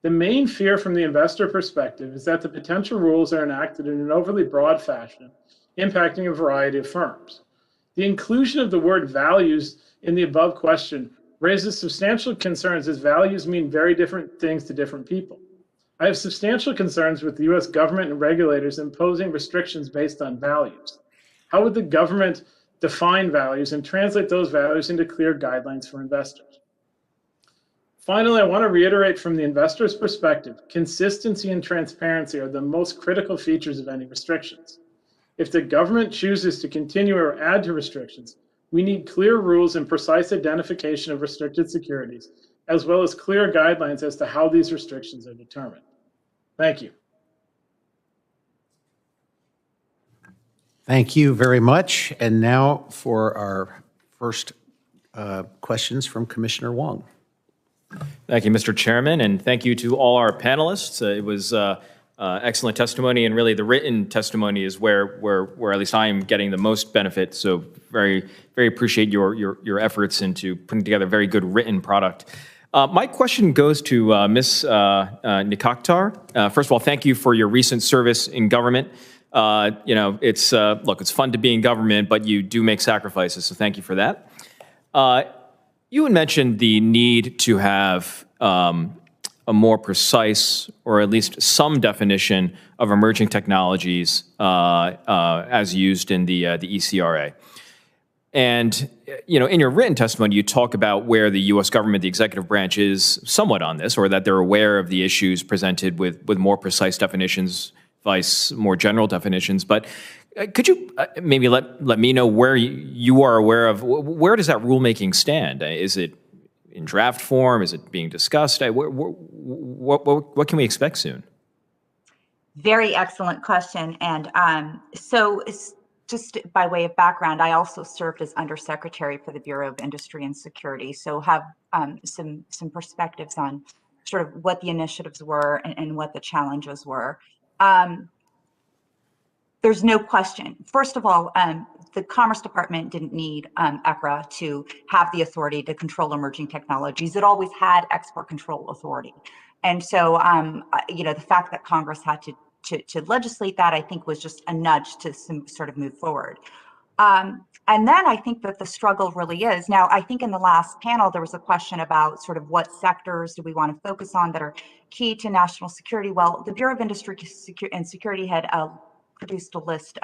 The main fear from the investor perspective is that the potential rules are enacted in an overly broad fashion, impacting a variety of firms. The inclusion of the word values in the above question raises substantial concerns, as values mean very different things to different people. I have substantial concerns with the US government and regulators imposing restrictions based on values. How would the government define values and translate those values into clear guidelines for investors? Finally, I want to reiterate from the investor's perspective, consistency and transparency are the most critical features of any restrictions. If the government chooses to continue or add to restrictions, we need clear rules and precise identification of restricted securities, as well as clear guidelines as to how these restrictions are determined. Thank you. Thank you very much. And now for our first questions from Commissioner Wong. Thank you, Mr. Chairman, and thank you to all our panelists. It was excellent testimony, and really the written testimony is where at least I am getting the most benefit. So very appreciate your efforts into putting together a very good written product. My question goes to Ms. Nikaktar. First of all, thank you for your recent service in government. It's fun to be in government, but you do make sacrifices, so thank you for that. You had mentioned the need to have a more precise, or at least some definition of emerging technologies as used in the ECRA. And, in your written testimony, you talk about where the U.S. government, the executive branch, is somewhat on this, or that they're aware of the issues presented with more precise definitions, vice more general definitions. But could you maybe let me know where you are aware of, where does that rulemaking stand? Is it in draft form? Is it being discussed? What can we expect soon? Very excellent question. And so just by way of background, I also served as Undersecretary for the Bureau of Industry and Security, so have some perspectives on sort of what the initiatives were and what the challenges were. There's no question. First of all, the Commerce Department didn't need ECRA to have the authority to control emerging technologies. It always had export control authority. And so, the fact that Congress had to legislate that, I think, was just a nudge to sort of move forward. And then I think that the struggle really is, now I think in the last panel, there was a question about sort of what sectors do we want to focus on that are key to national security. Well, the Bureau of Industry and Security had produced a list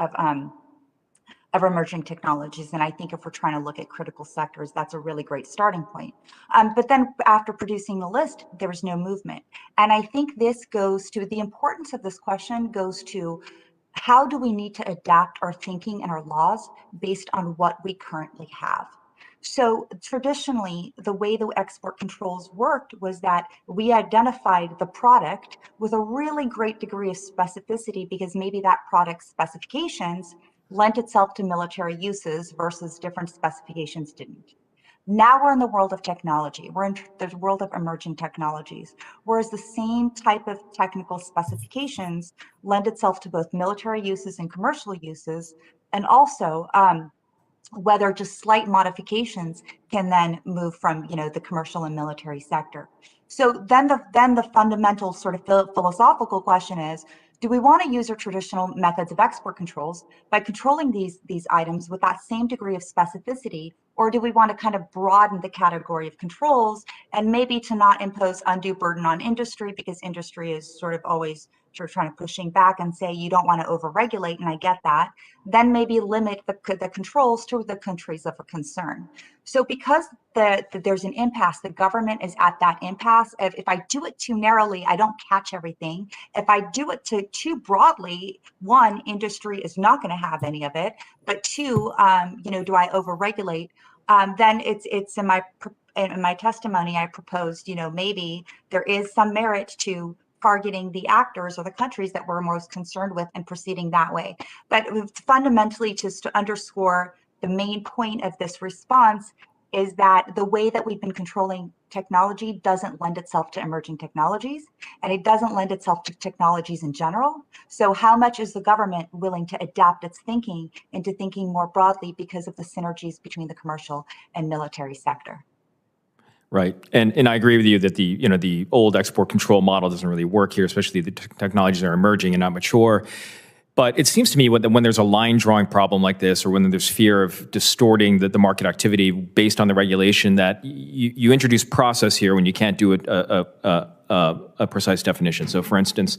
of emerging technologies. And I think if we're trying to look at critical sectors, that's a really great starting point. But then after producing the list, there was no movement. And I think this goes to the importance of this question goes to how do we need to adapt our thinking and our laws based on what we currently have? So traditionally, the way the export controls worked was that we identified the product with a really great degree of specificity because maybe that product's specifications lent itself to military uses versus different specifications didn't. Now we're in the world of technology. We're in the world of emerging technologies, whereas the same type of technical specifications lend itself to both military uses and commercial uses, and also whether just slight modifications can then move from the commercial and military sector. So then the fundamental sort of philosophical question is, do we want to use our traditional methods of export controls by controlling these items with that same degree of specificity, or do we want to kind of broaden the category of controls and maybe to not impose undue burden on industry, because industry is sort of always sort of trying to pushing back and say you don't want to overregulate, and I get that, then maybe limit the controls to the countries of a concern. So because there's an impasse, the government is at that impasse. If I do it too narrowly, I don't catch everything. If I do it too broadly, one, industry is not going to have any of it, but two, do I overregulate? Then it's in my testimony, I proposed, maybe there is some merit to targeting the actors or the countries that we're most concerned with and proceeding that way. But fundamentally, just to underscore the main point of this response is that the way that we've been controlling technology doesn't lend itself to emerging technologies, and it doesn't lend itself to technologies in general. So how much is the government willing to adapt its thinking into thinking more broadly because of the synergies between the commercial and military sector? Right. And I agree with you that the old export control model doesn't really work here, especially the technologies are emerging and not mature. But it seems to me when there's a line drawing problem like this, or when there's fear of distorting the market activity based on the regulation, that you introduce process here when you can't do a precise definition. So for instance,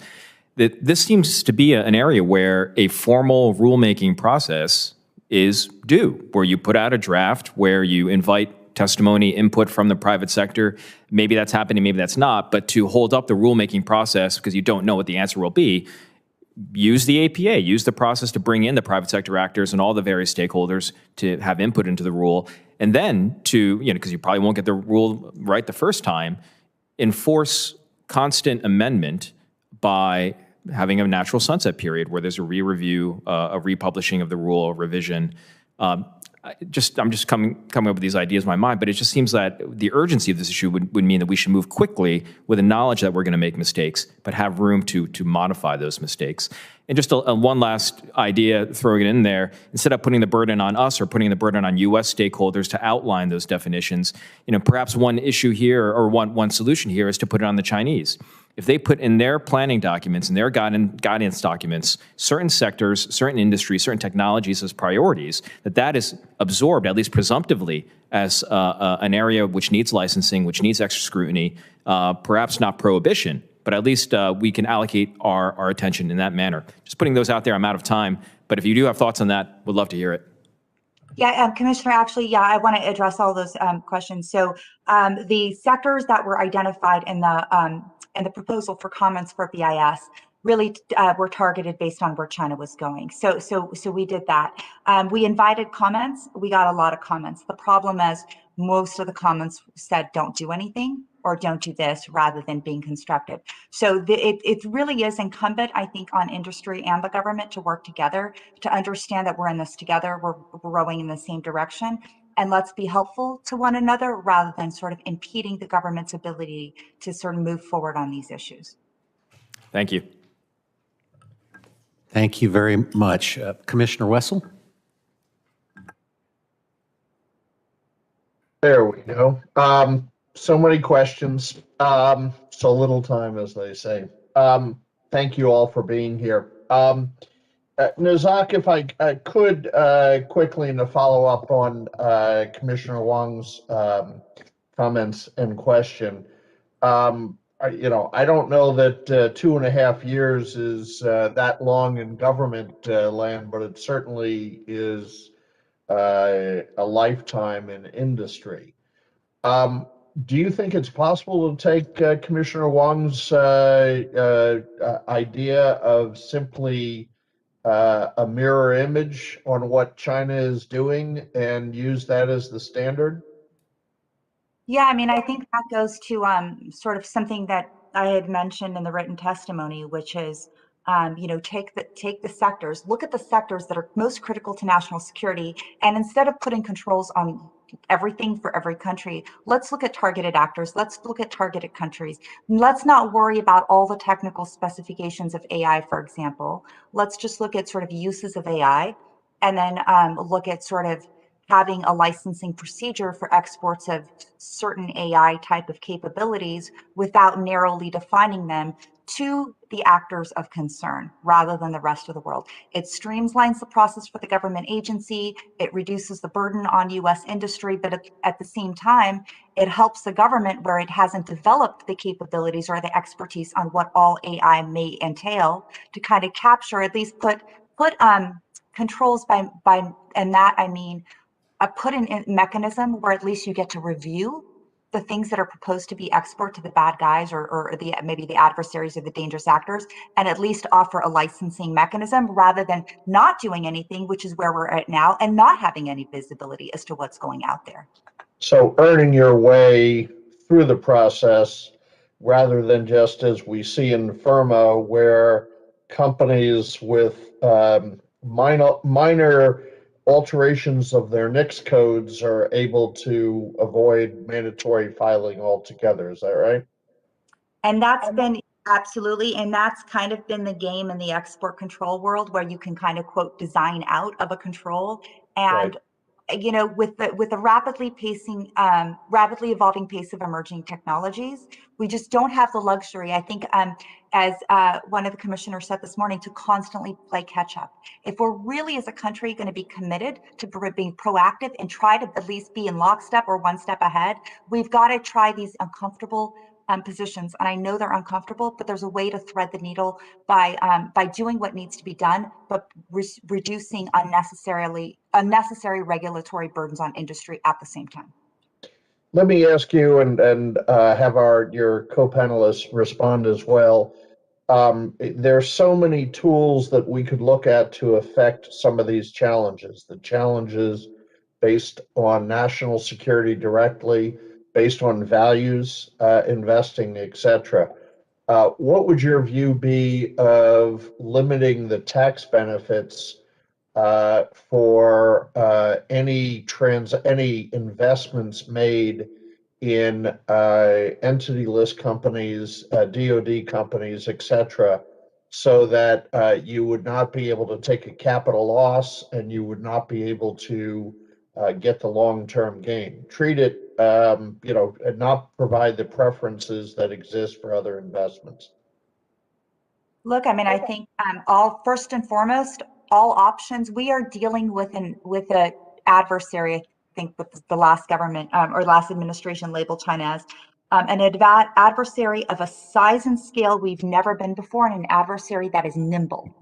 this seems to be an area where a formal rulemaking process is due, where you put out a draft, where you invite testimony, input from the private sector. Maybe that's happening, maybe that's not, but to hold up the rulemaking process because you don't know what the answer will be, use the APA, use the process to bring in the private sector actors and all the various stakeholders to have input into the rule. And then because you probably won't get the rule right the first time, enforce constant amendment by having a natural sunset period where there's a re-review, a republishing of the rule, a revision. I'm just coming up with these ideas in my mind, but it just seems that the urgency of this issue would mean that we should move quickly with the knowledge that we're going to make mistakes, but have room to modify those mistakes. And just one last idea, throwing it in there, instead of putting the burden on us or putting the burden on U.S. stakeholders to outline those definitions, perhaps one issue here or one solution here is to put it on the Chinese. If they put in their planning documents and their guidance documents certain sectors, certain industries, certain technologies as priorities, that is absorbed, at least presumptively, as an area which needs licensing, which needs extra scrutiny, perhaps not prohibition, but at least we can allocate our attention in that manner. Just putting those out there, I'm out of time, but if you do have thoughts on that, would love to hear it. Yeah, Commissioner, actually, I want to address all those questions. So the sectors that were identified in the proposal for comments for BIS really were targeted based on where China was going. So we did that. We invited comments. We got a lot of comments. The problem is most of the comments said don't do anything or don't do this rather than being constructive. So it really is incumbent, I think, on industry and the government to work together to understand that we're in this together, we're rowing in the same direction, and let's be helpful to one another rather than sort of impeding the government's ability to sort of move forward on these issues. Thank you. Thank you very much. Commissioner Wessel? There we go. So many questions, so little time, as they say. Thank you all for being here. Nazak, if I could quickly to follow up on Commissioner Wong's comments and question. I don't know that 2.5 years is that long in government land, but it certainly is a lifetime in industry. Do you think it's possible to take Commissioner Wong's idea of simply a mirror image on what China is doing and use that as the standard? Yeah, I mean, I think that goes to sort of something that I had mentioned in the written testimony, which is, take the sectors, look at the sectors that are most critical to national security, and instead of putting controls on everything for every country, let's look at targeted actors, let's look at targeted countries. Let's not worry about all the technical specifications of AI, for example. Let's just look at sort of uses of AI, and then look at sort of having a licensing procedure for exports of certain AI type of capabilities without narrowly defining them to the actors of concern rather than the rest of the world. It streamlines the process for the government agency, it reduces the burden on US industry, but at the same time, it helps the government where it hasn't developed the capabilities or the expertise on what all AI may entail to kind of capture, at least put controls by, and that I mean, put in mechanism where at least you get to review the things that are proposed to be export to the bad guys or maybe the adversaries or the dangerous actors, and at least offer a licensing mechanism rather than not doing anything, which is where we're at now, and not having any visibility as to what's going out there. So earning your way through the process rather than just as we see in FIRMA, where companies with minor alterations of their NICS codes are able to avoid mandatory filing altogether. Is that right? And that's been absolutely, and that's kind of been the game in the export control world, where you can kind of quote design out of a control. And with the rapidly evolving pace of emerging technologies, we just don't have the luxury, I think, as one of the commissioners said this morning, to constantly play catch up. If we're really as a country going to be committed to being proactive and try to at least be in lockstep or one step ahead, we've got to try these uncomfortable positions. And I know they're uncomfortable, but there's a way to thread the needle by doing what needs to be done, but reducing unnecessary regulatory burdens on industry at the same time. Let me ask you and have your co-panelists respond as well. There's so many tools that we could look at to affect some of these challenges. The challenges based on national security directly, based on values, investing, etc. What would your view be of limiting the tax benefits for any investments made in entity list companies, DoD companies, etc., so that you would not be able to take a capital loss and you would not be able to get the long-term gain? Treat it, and not provide the preferences that exist for other investments. Look, I mean, I think first and foremost, all options, we are dealing with an adversary, I think, with the last government or last administration labeled China as an adversary of a size and scale we've never been before, and an adversary that is nimble.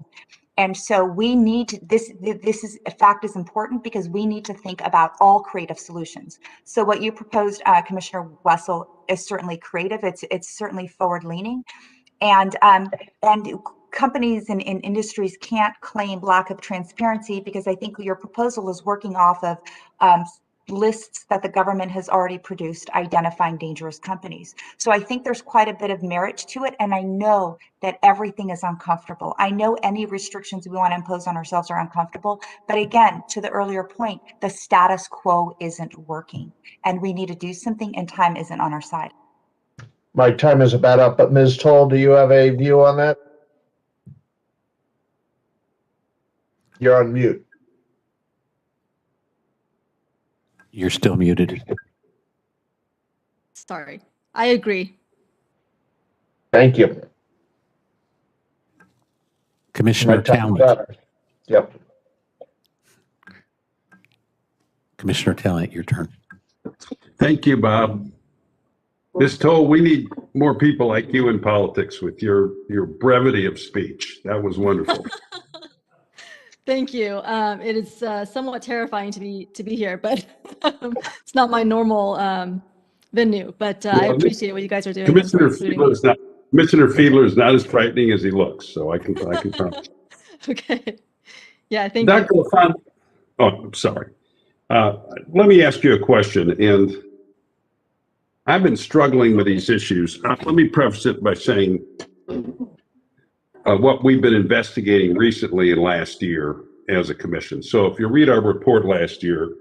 And so we need to, this fact is important because we need to think about all creative solutions. So what you proposed, Commissioner Wessel, is certainly creative. It's certainly forward leaning, and companies and industries can't claim lack of transparency, because I think your proposal is working off of lists that the government has already produced identifying dangerous companies. So I think there's quite a bit of merit to it. And I know that everything is uncomfortable. I know any restrictions we want to impose on ourselves are uncomfortable. But again, to the earlier point, the status quo isn't working and we need to do something, and time isn't on our side. My time is about up, but Ms. Toll, do you have a view on that? You're on mute. You're still muted. Sorry, I agree. Thank you. Commissioner Townley. Yep. Commissioner Talent, your turn. Thank you, Bob. Ms. Toll, we need more people like you in politics with your brevity of speech. That was wonderful. Thank you. It is somewhat terrifying to be here, but it's not my normal venue. But I appreciate what you guys are doing. Commissioner Fiedler is not as frightening as he looks, so I can promise. Okay. Yeah, thank Dr. you. LaFont, oh, I'm sorry. Let me ask you a question, and I've been struggling with these issues. Let me preface it by saying what we've been investigating recently and last year as a commission. So if you read our report last year,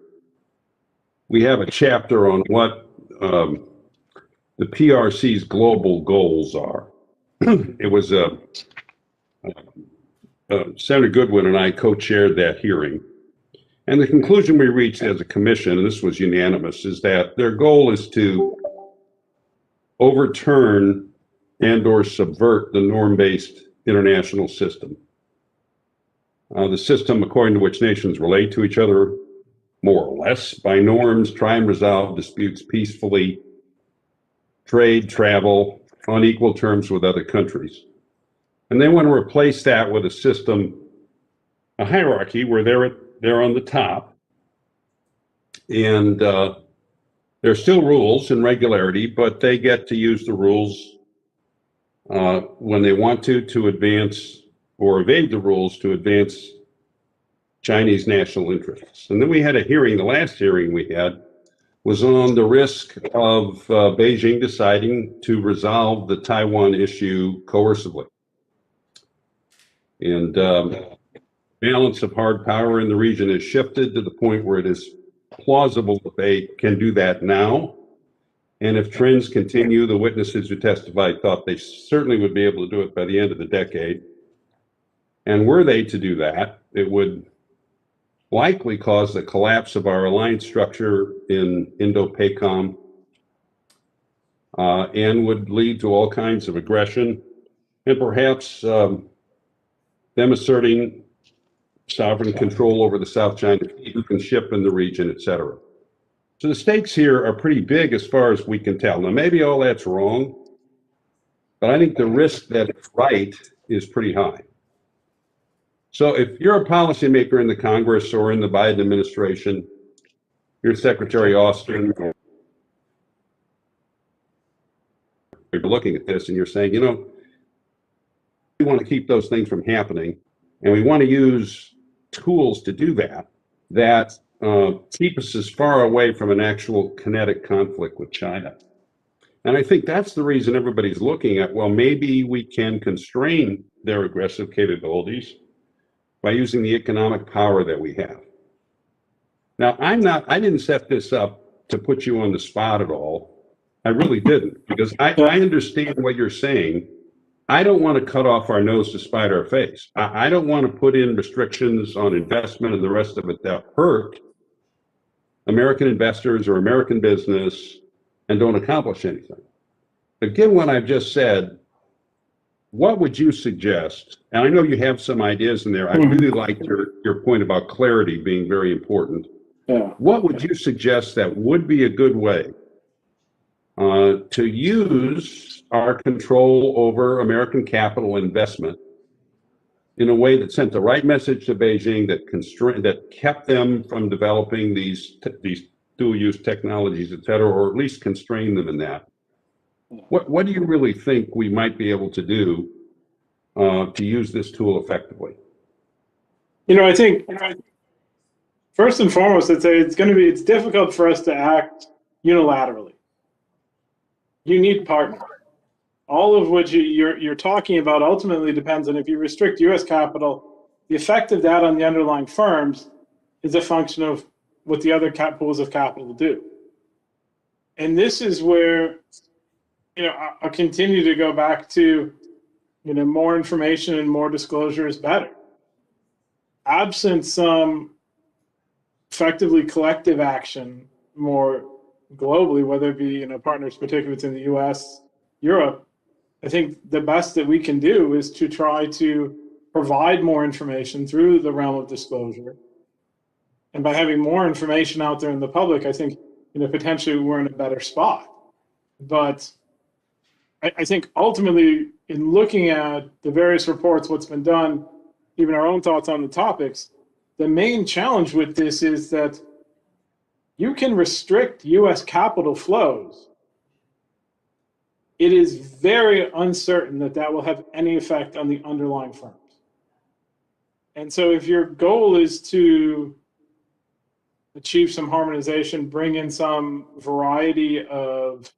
we have a chapter on what the PRC's global goals are. It was Senator Goodwin and I co-chaired that hearing. And the conclusion we reached as a commission, and this was unanimous, is that their goal is to overturn and/or subvert the norm-based international system. The system according to which nations relate to each other, more or less, by norms, try and resolve disputes peacefully, trade, travel, on equal terms with other countries. And they want to replace that with a system, a hierarchy where they're on the top, and there are still rules and regularity, but they get to use the rules when they want to advance or evade the rules to advance Chinese national interests. And then we had a hearing, the last hearing we had was on the risk of Beijing deciding to resolve the Taiwan issue coercively. And balance of hard power in the region has shifted to the point where it is plausible that they can do that now. And if trends continue, the witnesses who testified thought they certainly would be able to do it by the end of the decade. And were they to do that, it would likely cause the collapse of our alliance structure in Indo-PACOM and would lead to all kinds of aggression and perhaps them asserting sovereign control over the South China Sea, who can ship in the region, et cetera. So the stakes here are pretty big as far as we can tell. Now, maybe all that's wrong, but I think the risk that it's right is pretty high. So if you're a policymaker in the Congress or in the Biden administration, you're Secretary Austin, you're looking at this and you're saying, you know, we want to keep those things from happening, and we want to use tools to do that keep us as far away from an actual kinetic conflict with China. And I think that's the reason everybody's looking at, well, maybe we can constrain their aggressive capabilities by using the economic power that we have. Now, I didn't set this up to put you on the spot at all. I really didn't, because I understand what you're saying. I don't want to cut off our nose to spite our face. I don't want to put in restrictions on investment and the rest of it that hurt American investors or American business and don't accomplish anything. But given what I've just said, what would you suggest? And I know you have some ideas in there. I really like your point about clarity being very important. Yeah. What would you suggest that would be a good way to use our control over American capital investment in a way that sent the right message to Beijing, that kept them from developing these dual-use technologies, et cetera, or at least constrain them in that? What do you really think we might be able to do to use this tool effectively? You know, I think first and foremost, I'd say it's difficult for us to act unilaterally. You need partners. All of which you're talking about ultimately depends on, if you restrict U.S. capital, the effect of that on the underlying firms is a function of what the other pools of capital do. And this is where, you know, I'll continue to go back to, you know, more information and more disclosure is better. Absent some effectively collective action more globally, whether it be, you know, partners, particularly within the U.S., Europe, I think the best that we can do is to try to provide more information through the realm of disclosure. And by having more information out there in the public, I think, potentially we're in a better spot. But I think ultimately, in looking at the various reports, what's been done, even our own thoughts on the topics, the main challenge with this is that you can restrict US capital flows. It is very uncertain that that will have any effect on the underlying firms. And so if your goal is to achieve some harmonization, bring in some variety of,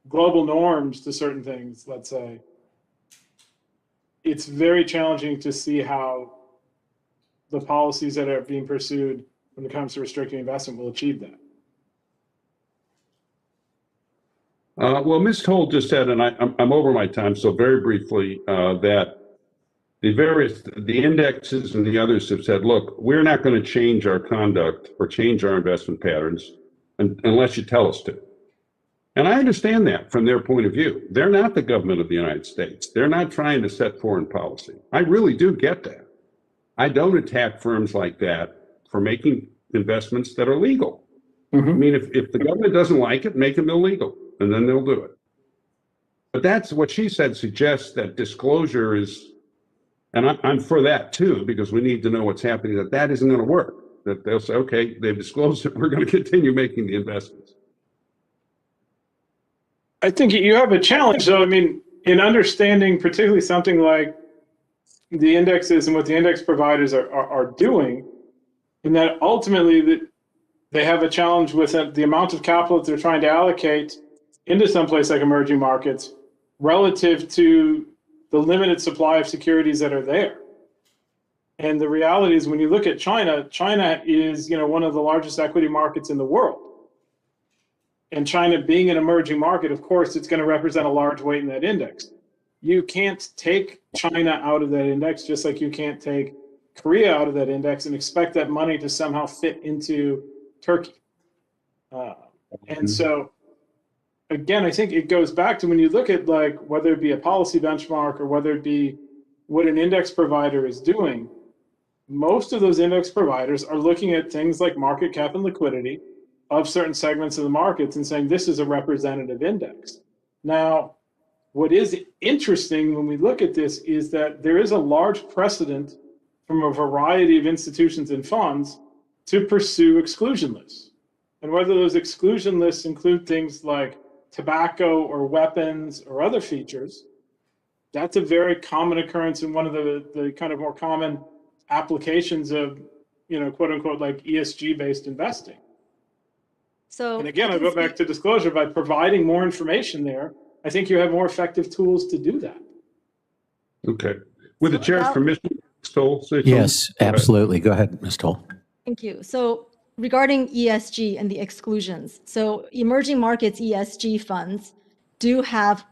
global norms to certain things, let's say, it's very challenging to see how the policies that are being pursued when it comes to restricting investment will achieve that. Well, Ms. Toll just said, and I'm over my time, so very briefly, that the indexes and the others have said, look, we're not going to change our conduct or change our investment patterns unless you tell us to. And I understand that from their point of view. They're not the government of the United States. They're not trying to set foreign policy. I really do get that. I don't attack firms like that for making investments that are legal. I mean, if the government doesn't like it, make them illegal, and then they'll do it. But that's what she said suggests that disclosure is, and I'm for that too, because we need to know what's happening, that isn't going to work. That they'll say, okay, they've disclosed it, we're going to continue making the investments. I think you have a challenge, though. I mean, in understanding particularly something like the indexes and what the index providers are doing, in that ultimately they have a challenge with the amount of capital that they're trying to allocate into someplace like emerging markets relative to the limited supply of securities that are there. And the reality is, when you look at China, China is, one of the largest equity markets in the world. And China being an emerging market, of course, it's going to represent a large weight in that index. You can't take China out of that index, just like you can't take Korea out of that index and expect that money to somehow fit into Turkey. And so, again, I think it goes back to when you look at, like, whether it be a policy benchmark or whether it be what an index provider is doing, most of those index providers are looking at things like market cap and liquidity of certain segments of the markets and saying this is a representative index. Now, what is interesting when we look at this is that there is a large precedent from a variety of institutions and funds to pursue exclusion lists. And whether those exclusion lists include things like tobacco or weapons or other features, that's a very common occurrence in one of the kind of more common applications of, quote unquote, like ESG-based investing. So, and again, I go back to disclosure. By providing more information there, I think you have more effective tools to do that. Okay. With the chair's permission, Ms. Toll? Yes, absolutely. Go ahead, Ms. Toll. Thank you. So regarding ESG and the exclusions, so emerging markets ESG funds do have,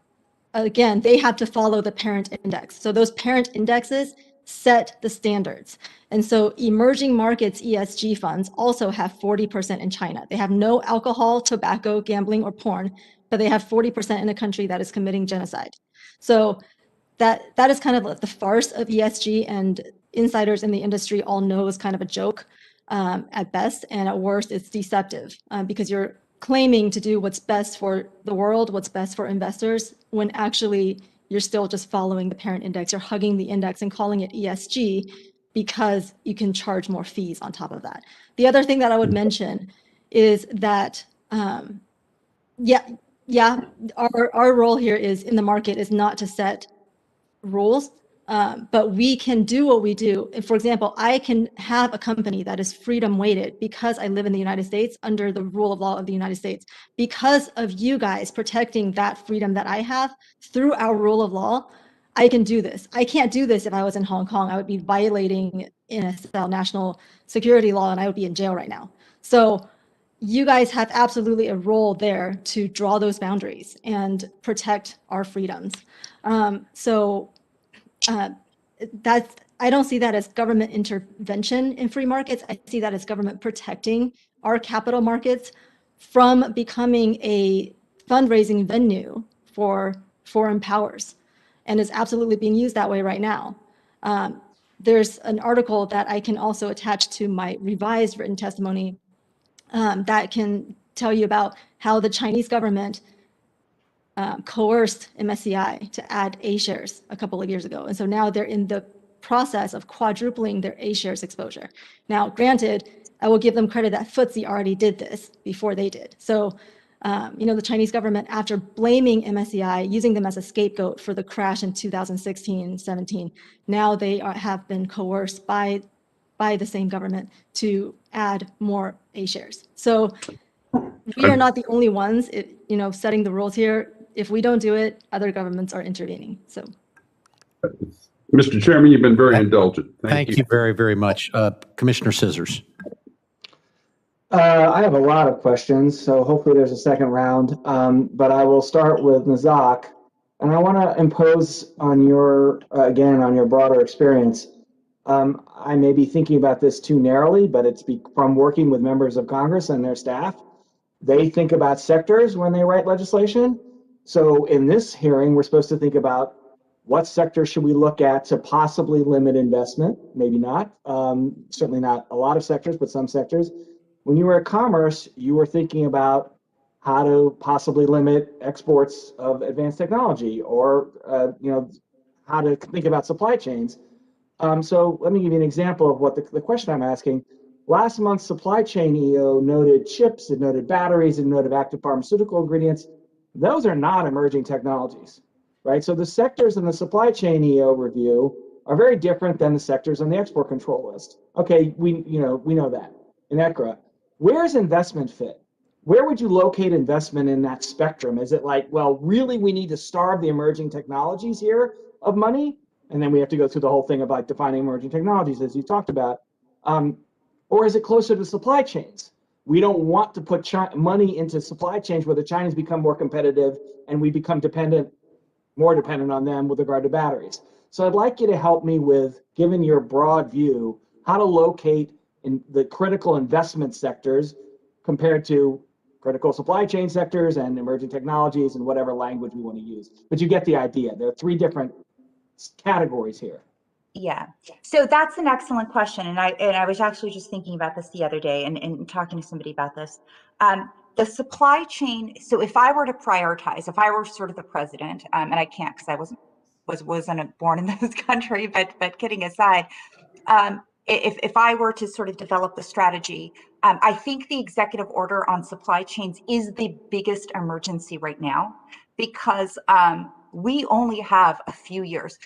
again, they have to follow the parent index. So those parent indexes set the standards. And so emerging markets ESG funds also have 40% in China. They have no alcohol, tobacco, gambling, or porn, but they have 40% in a country that is committing genocide. So that is kind of the farce of ESG, and insiders in the industry all know is kind of a joke at best, and at worst it's deceptive because you're claiming to do what's best for the world, what's best for investors, when actually you're still just following the parent index. You're hugging the index and calling it ESG because you can charge more fees on top of that. The other thing that I would mention is that, our role here is in the market is not to set rules, but we can do what we do. For example, I can have a company that is freedom weighted because I live in the United States under the rule of law of the United States. Because of you guys protecting that freedom that I have through our rule of law, I can do this. I can't do this if I was in Hong Kong. I would be violating NSL national security law and I would be in jail right now. So you guys have absolutely a role there to draw those boundaries and protect our freedoms. That's, I don't see that as government intervention in free markets. I see that as government protecting our capital markets from becoming a fundraising venue for foreign powers. and is absolutely being used that way right now. There's an article that I can also attach to my revised written testimony that can tell you about how the Chinese government coerced MSCI to add A shares a couple of years ago. And so now they're in the process of quadrupling their A shares exposure. Now, granted, I will give them credit that FTSE already did this before they did. So, the Chinese government, after blaming MSCI, using them as a scapegoat for the crash in 2016-17, now they have been coerced by the same government to add more A shares. So we are not the only ones, setting the rules here. If we don't do it, other governments are intervening. So, Mr. Chairman, you've been very indulgent. Thank you very, very much. Commissioner Scissors. I have a lot of questions, so hopefully there's a second round. But I will start with Nazak, and I want to impose on your broader experience. I may be thinking about this too narrowly, but it's from working with members of Congress and their staff. They think about sectors when they write legislation. So in this hearing, we're supposed to think about what sector should we look at to possibly limit investment? Maybe not. Certainly not a lot of sectors, but some sectors. When you were at Commerce, you were thinking about how to possibly limit exports of advanced technology, or how to think about supply chains. So let me give you an example of what the question I'm asking. Last month's supply chain EO noted chips, it noted batteries, it noted active pharmaceutical ingredients. Those are not emerging technologies, right? So the sectors in the supply chain EO review are very different than the sectors on the export control list. Okay, we know that. In ECRA, where's investment fit? Where would you locate investment in that spectrum? Is it like, well, really we need to starve the emerging technologies here of money? And then we have to go through the whole thing of like defining emerging technologies, as you talked about. Or is it closer to supply chains? We don't want to put money into supply chains where the Chinese become more competitive and we become more dependent on them with regard to batteries. So I'd like you to help me with, given your broad view, how to locate in the critical investment sectors compared to critical supply chain sectors and emerging technologies and whatever language we want to use. But you get the idea. There are three different categories here. Yeah, so that's an excellent question, and I was actually just thinking about this the other day and talking to somebody about this. The supply chain. So if I were to prioritize, if I were sort of the president, and I can't because I wasn't born in this country, but kidding aside, if I were to sort of develop the strategy, I think the executive order on supply chains is the biggest emergency right now, because we only have a few years.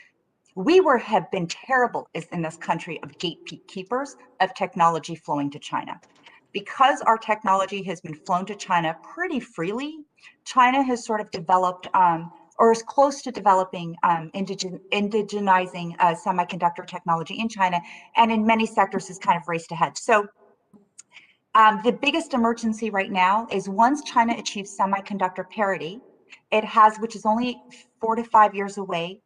We have been terrible in this country of gatekeepers of technology flowing to China. Because our technology has been flown to China pretty freely, China has sort of developed or is close to developing indigenizing semiconductor technology in China, and in many sectors has kind of raced ahead. So the biggest emergency right now is once China achieves semiconductor parity, which is only 4 to 5 years away,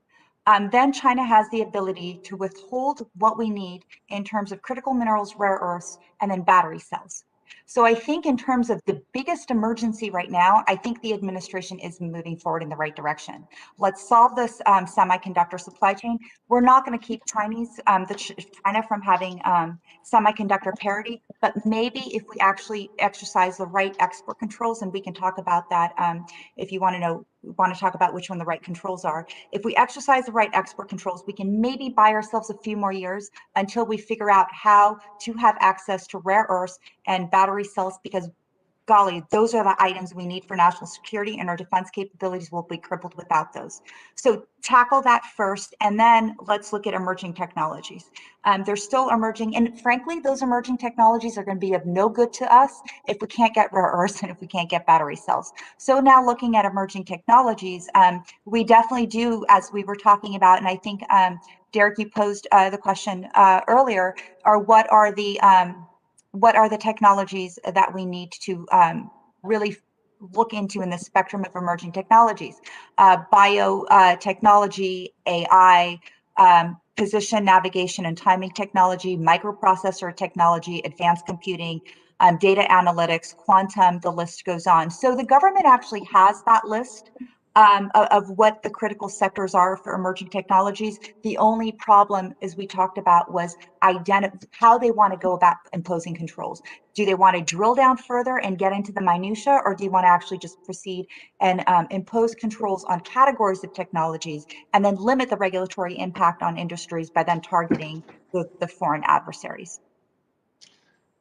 then China has the ability to withhold what we need in terms of critical minerals, rare earths, and then battery cells. So I think in terms of the biggest emergency right now, I think the administration is moving forward in the right direction. Let's solve this semiconductor supply chain. We're not going to keep China from having semiconductor parity, but maybe if we actually exercise the right export controls, and we can talk about that if you want to talk about which one the right controls are. If we exercise the right export controls, we can maybe buy ourselves a few more years until we figure out how to have access to rare earths and battery cells, because golly, those are the items we need for national security, and our defense capabilities will be crippled without those. So tackle that first, and then let's look at emerging technologies. They're still emerging, and frankly, those emerging technologies are going to be of no good to us if we can't get rare earths and if we can't get battery cells. So now looking at emerging technologies, we definitely do, as we were talking about, and I think Derek, you posed the question earlier, what are the technologies that we need to really look into in the spectrum of emerging technologies? Biotechnology, AI, position, navigation, and timing technology, microprocessor technology, advanced computing, data analytics, quantum, the list goes on. So the government actually has that list of what the critical sectors are for emerging technologies. The only problem, as we talked about, was how they want to go about imposing controls. Do they want to drill down further and get into the minutia, or do you want to actually just proceed and impose controls on categories of technologies and then limit the regulatory impact on industries by then targeting the foreign adversaries?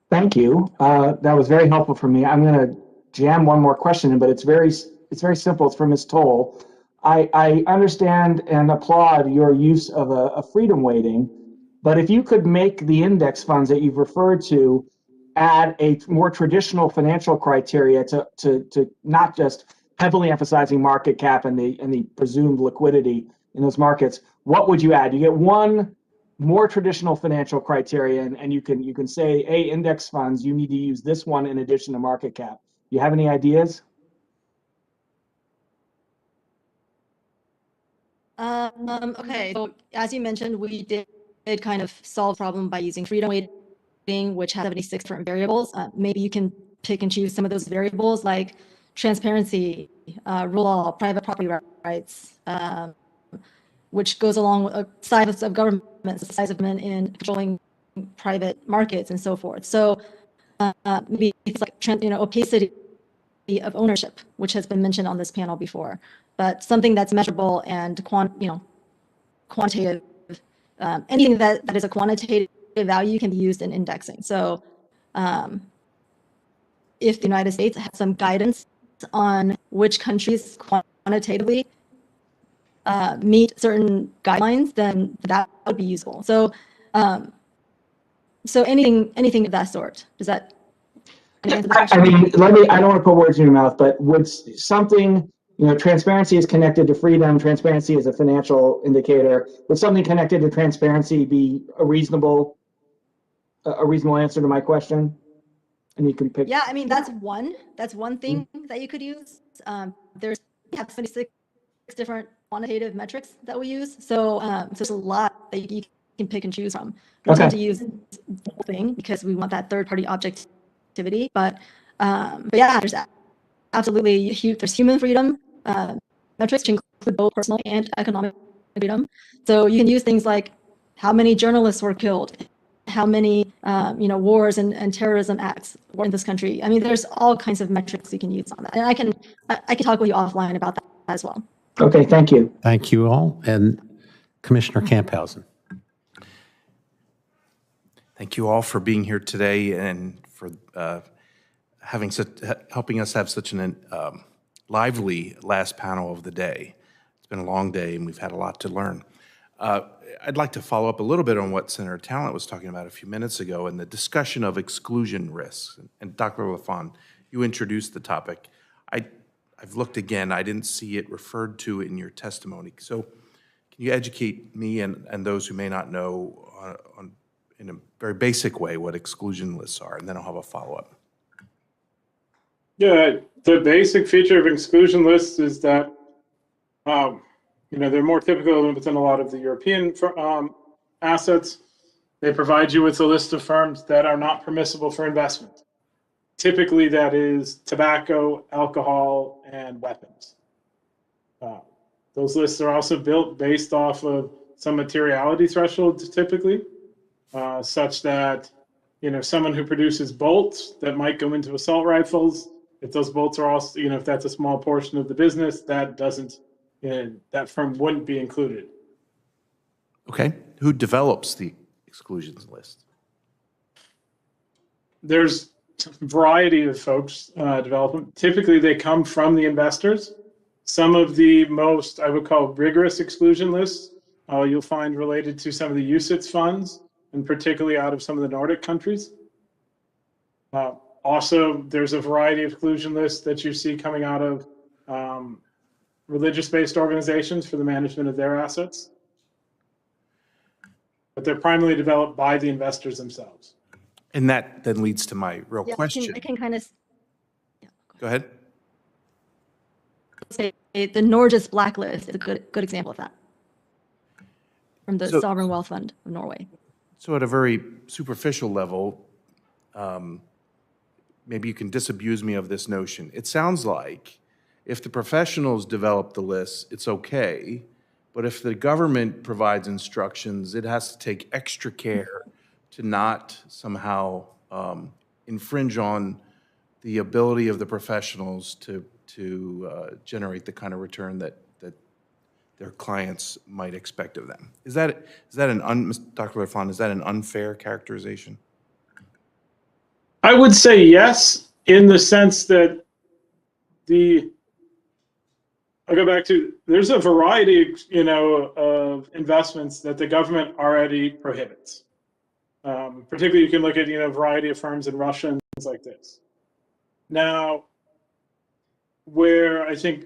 Thank you. That was very helpful for me. I'm going to jam one more question in, but it's very simple. It's from Ms. Toll. I understand and applaud your use of a freedom weighting, but if you could make the index funds that you've referred to add a more traditional financial criteria to not just heavily emphasizing market cap and the presumed liquidity in those markets, what would you add? You get one more traditional financial criteria, and you can say, hey, index funds, you need to use this one in addition to market cap. Do you have any ideas? Okay, so as you mentioned, we did kind of solve the problem by using freedom weighting, which has 76 different variables. Maybe you can pick and choose some of those variables like transparency, rule of law, private property rights, which goes along with a size of government, the size of men in controlling private markets and so forth. So maybe it's like opacity of ownership, which has been mentioned on this panel before, but something that's measurable and quantitative. Anything that is a quantitative value can be used in indexing. So if the United States has some guidance on which countries quantitatively meet certain guidelines, then that would be useful. So so anything of that sort. Does that answer the question? I mean, I don't want to put words in your mouth, but would something, transparency is connected to freedom, transparency is a financial indicator. Would something connected to transparency be a reasonable answer to my question? And you can pick. Yeah, I mean, that's one thing that you could use. We have 76 different quantitative metrics that we use. So, there's a lot that you can pick and choose from. We tend to use the whole thing because we want that third-party objectivity. But yeah, there's absolutely there's human freedom metrics, which include both personal and economic freedom. So you can use things like how many journalists were killed, how many wars and terrorism acts were in this country. I mean, there's all kinds of metrics you can use on that, and I can talk with you offline about that as well. Okay, thank you. Thank you all. And Commissioner Camphausen. Thank you all for being here today and for helping us have such an lively last panel of the day. It's been a long day and we've had a lot to learn. I'd like to follow up a little bit on what Senator Talent was talking about a few minutes ago and the discussion of exclusion risks. And Dr. LaFawn, you introduced the topic. I've looked again, I didn't see it referred to in your testimony. So can you educate me and those who may not know in a very basic way what exclusion lists are, and then I'll have a follow-up. Yeah, the basic feature of exclusion lists is that they're more typical within a lot of the European assets. They provide you with a list of firms that are not permissible for investment. Typically, that is tobacco, alcohol, and weapons. Those lists are also built based off of some materiality thresholds, typically, such that someone who produces bolts that might go into assault rifles, if those bolts are also, if that's a small portion of the business, that doesn't, that firm wouldn't be included. Okay, who develops the exclusions list? There's a variety of folks develop them. Typically, they come from the investors. Some of the most, I would call, rigorous exclusion lists you'll find related to some of the UCITS funds, and particularly out of some of the Nordic countries. Also, there's a variety of exclusion lists that you see coming out of religious-based organizations for the management of their assets. But they're primarily developed by the investors themselves. And that then leads to my real question. I can kind of. Yeah, go ahead. Say the Norges blacklist is a good example of that from the Sovereign Wealth Fund of Norway. So at a very superficial level, maybe you can disabuse me of this notion. It sounds like If the professionals develop the lists, it's okay. But if the government provides instructions, it has to take extra care to not somehow infringe on the ability of the professionals to generate the kind of return that their clients might expect of them. Is that Dr. Lafond, is that an unfair characterization? I would say yes, in the sense that I'll go back to, there's a variety, of investments that the government already prohibits. Particularly, you can look at, a variety of firms in Russia and things like this. Now, where I think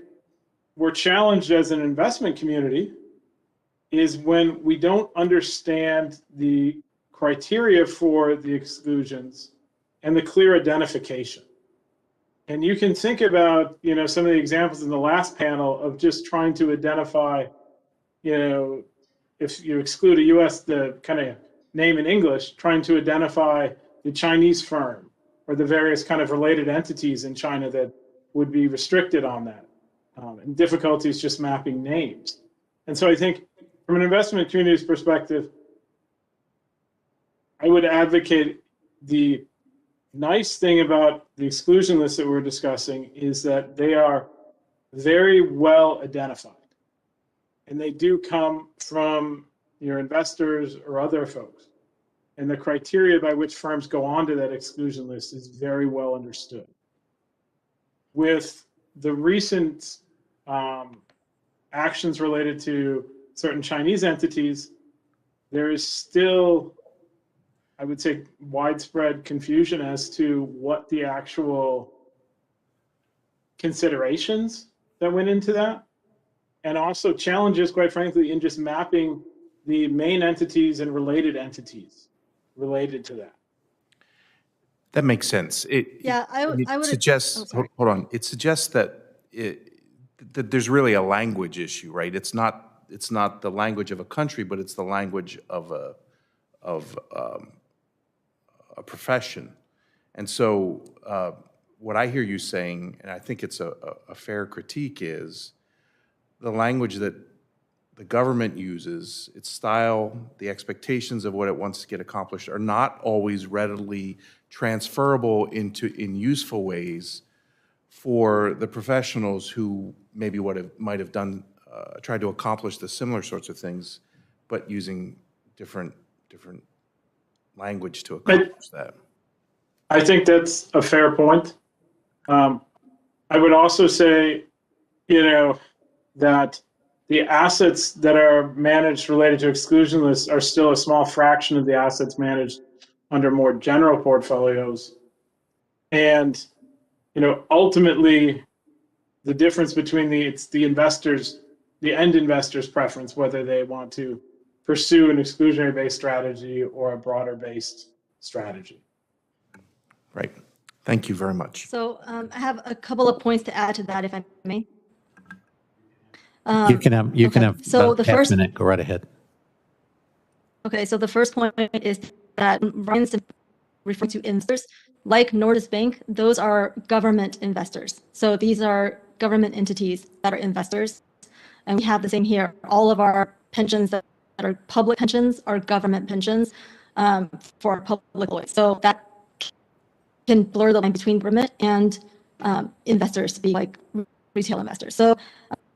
we're challenged as an investment community is when we don't understand the criteria for the exclusions and the clear identification. And you can think about, some of the examples in the last panel of just trying to identify, if you exclude a US, the kind of name in English, trying to identify the Chinese firm or the various kind of related entities in China that would be restricted on that. And difficulties just mapping names. And so I think from an investment community's perspective, I would advocate the nice thing about the exclusion list that we're discussing is that they are very well identified. And they do come from your investors or other folks. And the criteria by which firms go onto that exclusion list is very well understood. With the recent actions related to certain Chinese entities, there is still, I would say, widespread confusion as to what the actual considerations that went into that, and also challenges, quite frankly, in just mapping the main entities and related entities related to that. That makes sense. I would suggest. Hold on. It suggests that that there's really a language issue, right? It's not the language of a country, but it's the language of a profession. And so, what I hear you saying, and I think it's a fair critique, is the language that the government uses, its style, the expectations of what it wants to get accomplished are not always readily transferable in useful ways for the professionals who maybe might have done, tried to accomplish the similar sorts of things, but using different language to accomplish that. I think that's a fair point. I would also say, that the assets that are managed related to exclusion lists are still a small fraction of the assets managed under more general portfolios. And, ultimately, the difference between the end investor's preference, whether they want to pursue an exclusionary-based strategy or a broader-based strategy. Right. Thank you very much. So I have a couple of points to add to that, if I may. You can have so about the half first minute. Go right ahead. Okay, so the first point is that Ryan's referring to investors like Nordis Bank. Those are government investors. So these are government entities that are investors, and we have the same here. All of our pensions that are public pensions are government pensions for public employees. So that can blur the line between government and investors, be like retail investors. So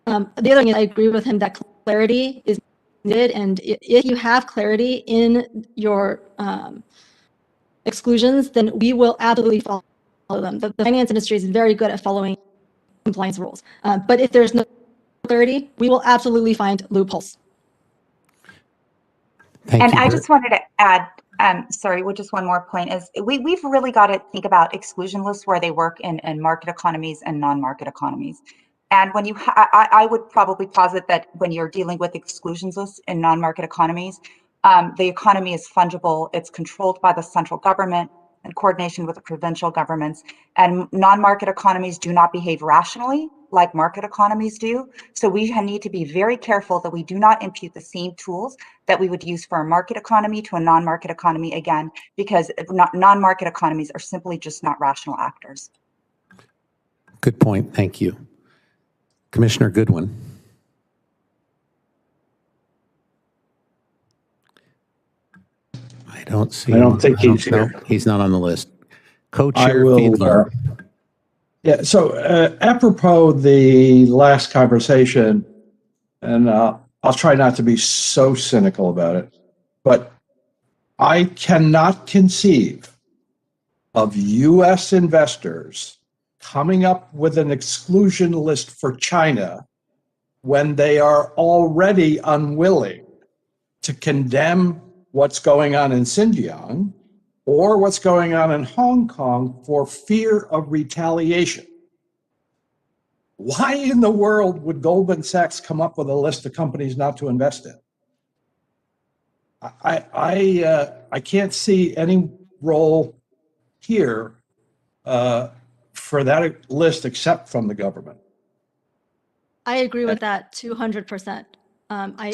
the other thing is, I agree with him that clarity is needed, and if you have clarity in your exclusions, then we will absolutely follow them. The finance industry is very good at following compliance rules, but if there's no clarity, we will absolutely find loopholes. I just wanted to add, sorry, with just one more point, is we've really got to think about exclusion lists where they work in market economies and non-market economies. And when you, I would probably posit that when you're dealing with exclusions lists in non-market economies, the economy is fungible. It's controlled by the central government in coordination with the provincial governments. And non-market economies do not behave rationally like market economies do. So we need to be very careful that we do not impute the same tools that we would use for a market economy to a non-market economy again, because non-market economies are simply just not rational actors. Good point. Thank you. Commissioner Goodwin. I don't see I him. don't think he's no, here. he's not on the list. I Co-Chair will. Fiedler. Yeah, so apropos the last conversation, and I'll try not to be so cynical about it, but I cannot conceive of U.S. investors coming up with an exclusion list for China when they are already unwilling to condemn what's going on in Xinjiang or what's going on in Hong Kong for fear of retaliation. Why in the world would Goldman Sachs come up with a list of companies not to invest in? I can't see any role here for that list except from the government. I agree with that 200%. I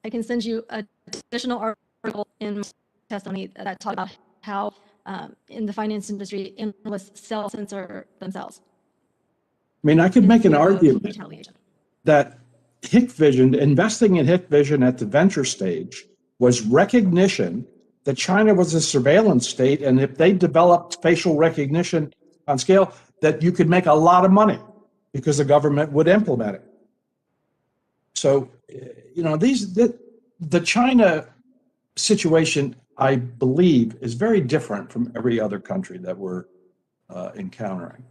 can send you an additional article in my testimony that talk about how in the finance industry, analysts self-censor themselves. I mean, I could make an argument Retaliation. that Hikvision, investing in Hikvision at the venture stage was recognition that China was a surveillance state, and if they developed facial recognition on scale, that you could make a lot of money because the government would implement it. So, you know, the China situation, I believe, is very different from every other country that we're encountering.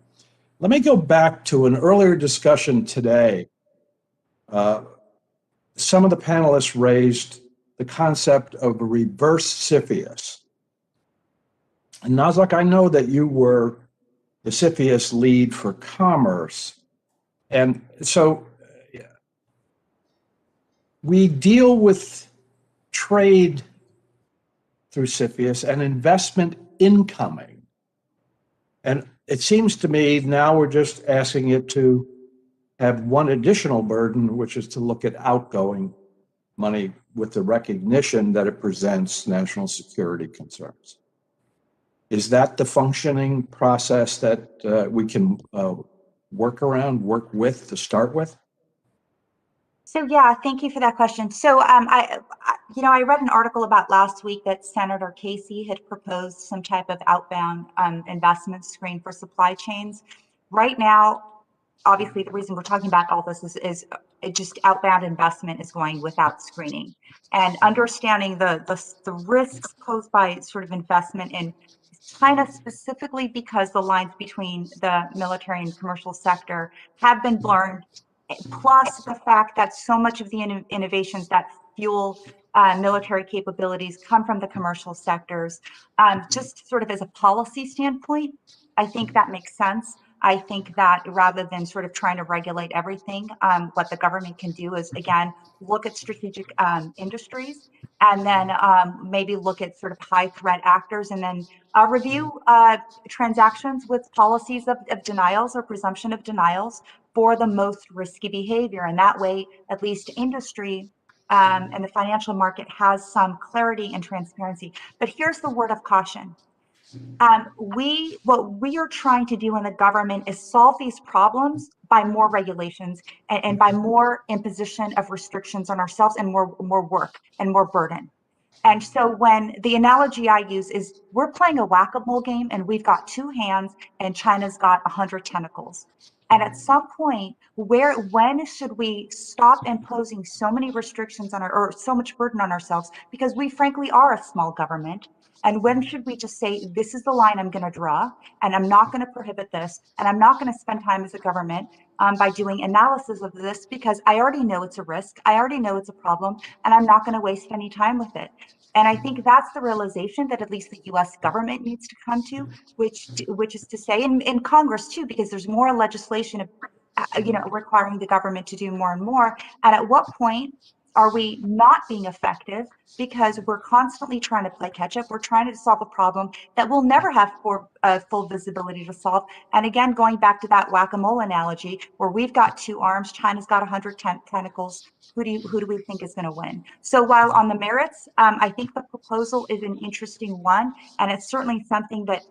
Let me go back to an earlier discussion today. Some of the panelists raised the concept of a reverse CFIUS. And Nazak, I know that you were the CFIUS lead for commerce. And so we deal with trade through CFIUS and investment incoming. And it seems to me now we're just asking it to have one additional burden, which is to look at outgoing money with the recognition that it presents national security concerns. Is that the functioning process that we can work with to start with? So yeah, thank you for that question. So I read an article about last week that Senator Casey had proposed some type of outbound investment screen for supply chains. Right now, obviously, the reason we're talking about all this is it just outbound investment is going without screening, and understanding the risks posed by sort of investment in China specifically, because the lines between the military and commercial sector have been blurred. Plus the fact that so much of the innovations that fuel military capabilities come from the commercial sectors. Just sort of as a policy standpoint, I think that makes sense. I think that rather than sort of trying to regulate everything, what the government can do is, again, look at strategic industries, and then maybe look at sort of high threat actors, and then review transactions with policies of denials or presumption of denials for the most risky behavior. And that way, at least industry and the financial market has some clarity and transparency. But here's the word of caution. What we are trying to do in the government is solve these problems by more regulations and by more imposition of restrictions on ourselves and more work and more burden. And so when the analogy I use is we're playing a whack-a-mole game and we've got 2 hands and China's got 100 tentacles. And at some point, when should we stop imposing so many restrictions on or so much burden on ourselves, because we frankly are a small government? And when should we just say, this is the line I'm going to draw, and I'm not going to prohibit this, and I'm not going to spend time as a government by doing analysis of this, because I already know it's a risk, I already know it's a problem, and I'm not going to waste any time with it. And I think that's the realization that at least the U.S. government needs to come to, which is to say, in Congress too, because there's more legislation, requiring the government to do more and more. And at what point are we not being effective because we're constantly trying to play catch up? We're trying to solve a problem that we'll never have full visibility to solve. And again, going back to that whack-a-mole analogy, where we've got 2 arms, China's got 100 tentacles. Who do we think is going to win? So while on the merits, I think the proposal is an interesting one, and it's certainly something that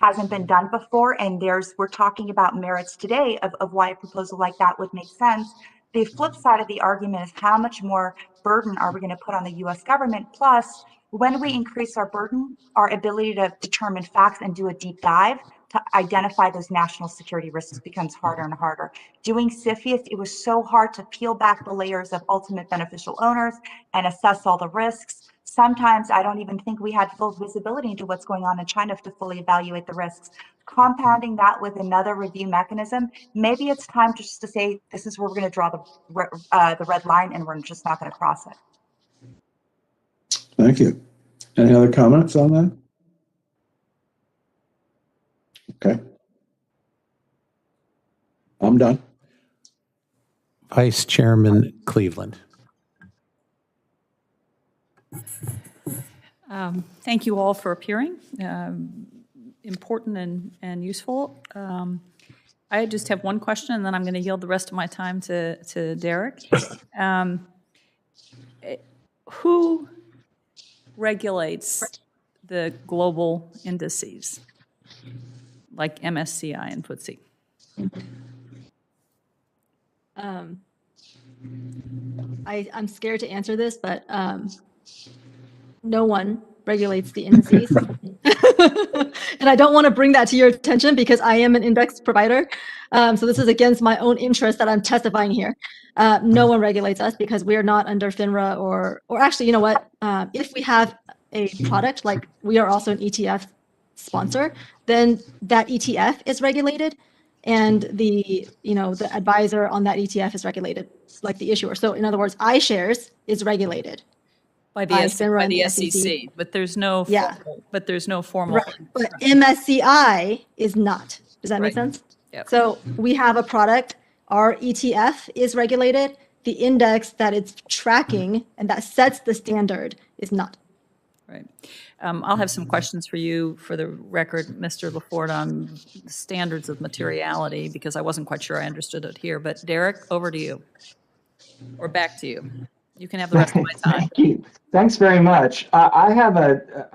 hasn't been done before. And we're talking about merits today of why a proposal like that would make sense. The flip side of the argument is how much more burden are we going to put on the US government? Plus, when we increase our burden, our ability to determine facts and do a deep dive to identify those national security risks becomes harder and harder. Doing CFIUS, it was so hard to peel back the layers of ultimate beneficial owners and assess all the risks. Sometimes I don't even think we had full visibility into what's going on in China to fully evaluate the risks. Compounding that with another review mechanism, maybe it's time just to say, this is where we're going to draw the red line and we're just not going to cross it. Thank you. Any other comments on that? Okay. I'm done. Vice Chairman Cleveland. Thank you all for appearing. Important and useful. I just have one question, and then I'm going to yield the rest of my time to Derek. Who regulates the global indices, like MSCI and FTSE? I'm scared to answer this, but no one regulates the indices. And I don't want to bring that to your attention because I am an index provider. So this is against my own interest that I'm testifying here. No one regulates us because we are not under FINRA or actually, you know what? If we have a product, like we are also an ETF sponsor, then that ETF is regulated and the advisor on that ETF is regulated, like the issuer. So in other words, iShares is regulated by the SEC, but there's no formal. Right. But MSCI is not. Does that make sense? Yep. So we have a product. Our ETF is regulated. The index that it's tracking and that sets the standard is not. Right. I'll have some questions for you, for the record, Mr. LaForte, on standards of materiality, because I wasn't quite sure I understood it here. But Derek, over to you, or back to you. You can have the rest of my time. Thank you. Thanks very much. I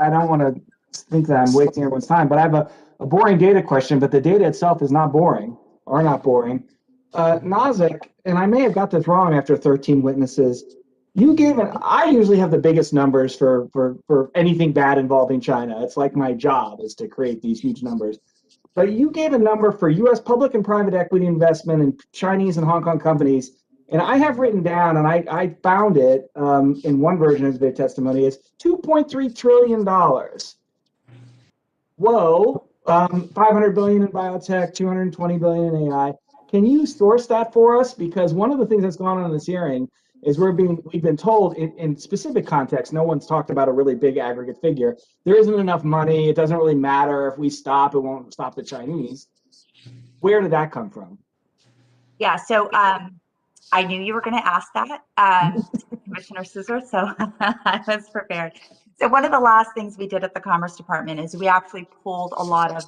don't want to think that I'm wasting everyone's time, but I have a boring data question, but the data itself is not boring, or not boring. Nazik, and I may have got this wrong after 13 witnesses, you gave I usually have the biggest numbers for anything bad involving China. It's like my job is to create these huge numbers. But you gave a number for U.S. public and private equity investment in Chinese and Hong Kong companies. And I have written down, and I found it in one version of the testimony, is $2.3 trillion. Whoa, 500 billion in biotech, 220 billion in AI. Can you source that for us? Because one of the things that's gone on in this hearing is we've been told in specific context, no one's talked about a really big aggregate figure. There isn't enough money. It doesn't really matter if we stop, it won't stop the Chinese. Where did that come from? Yeah, so I knew you were going to ask that, Commissioner Souza, so I was prepared. So one of the last things we did at the Commerce Department is we actually pulled a lot of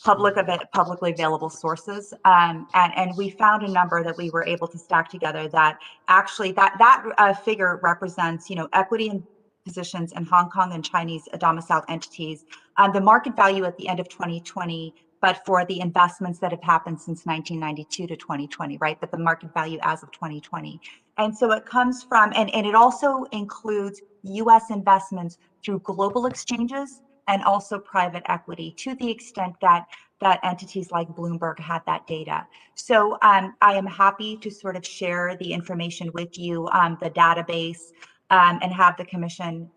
publicly available sources, and we found a number that we were able to stack together that actually that figure represents, equity and positions in Hong Kong and Chinese domiciled entities, the market value at the end of 2020, but for the investments that have happened since 1992 to 2020, right? But the market value as of 2020. And so it comes from, and it also includes US investments through global exchanges and also private equity, to the extent that entities like Bloomberg had that data. So I am happy to sort of share the information with you, the database, and have the commission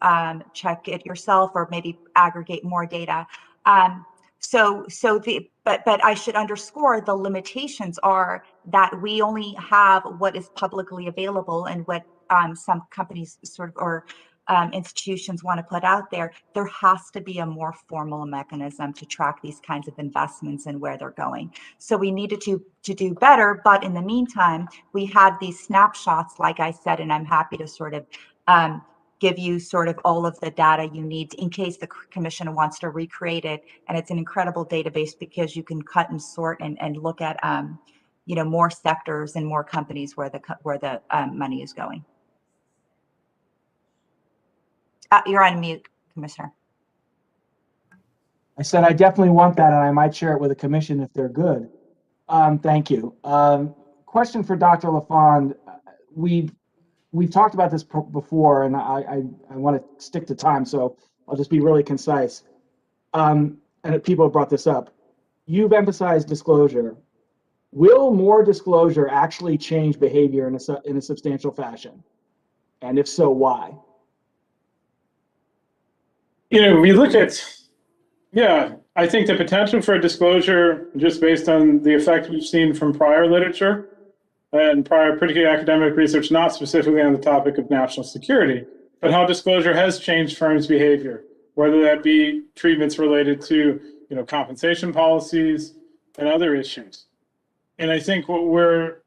check it yourself or maybe aggregate more data. But I should underscore the limitations are that we only have what is publicly available and what some companies or institutions want to put out there. There has to be a more formal mechanism to track these kinds of investments and where they're going. So we needed to do better, but in the meantime, we had these snapshots, like I said, and I'm happy to sort of give you sort of all of the data you need in case the commission wants to recreate it. And it's an incredible database because you can cut and sort and look at more sectors and more companies where the money is going. You're on mute, Commissioner. I said I definitely want that, and I might share it with the commission if they're good. Thank you. Question for Dr. LaFond. We've talked about this before, and I want to stick to time, so I'll just be really concise. And people have brought this up. You've emphasized disclosure. Will more disclosure actually change behavior in a substantial fashion? And if so, why? We look at, I think the potential for disclosure, just based on the effect we've seen from prior literature and prior, particularly academic research, not specifically on the topic of national security, but how disclosure has changed firms' behavior, whether that be treatments related to, compensation policies and other issues. And I think what we're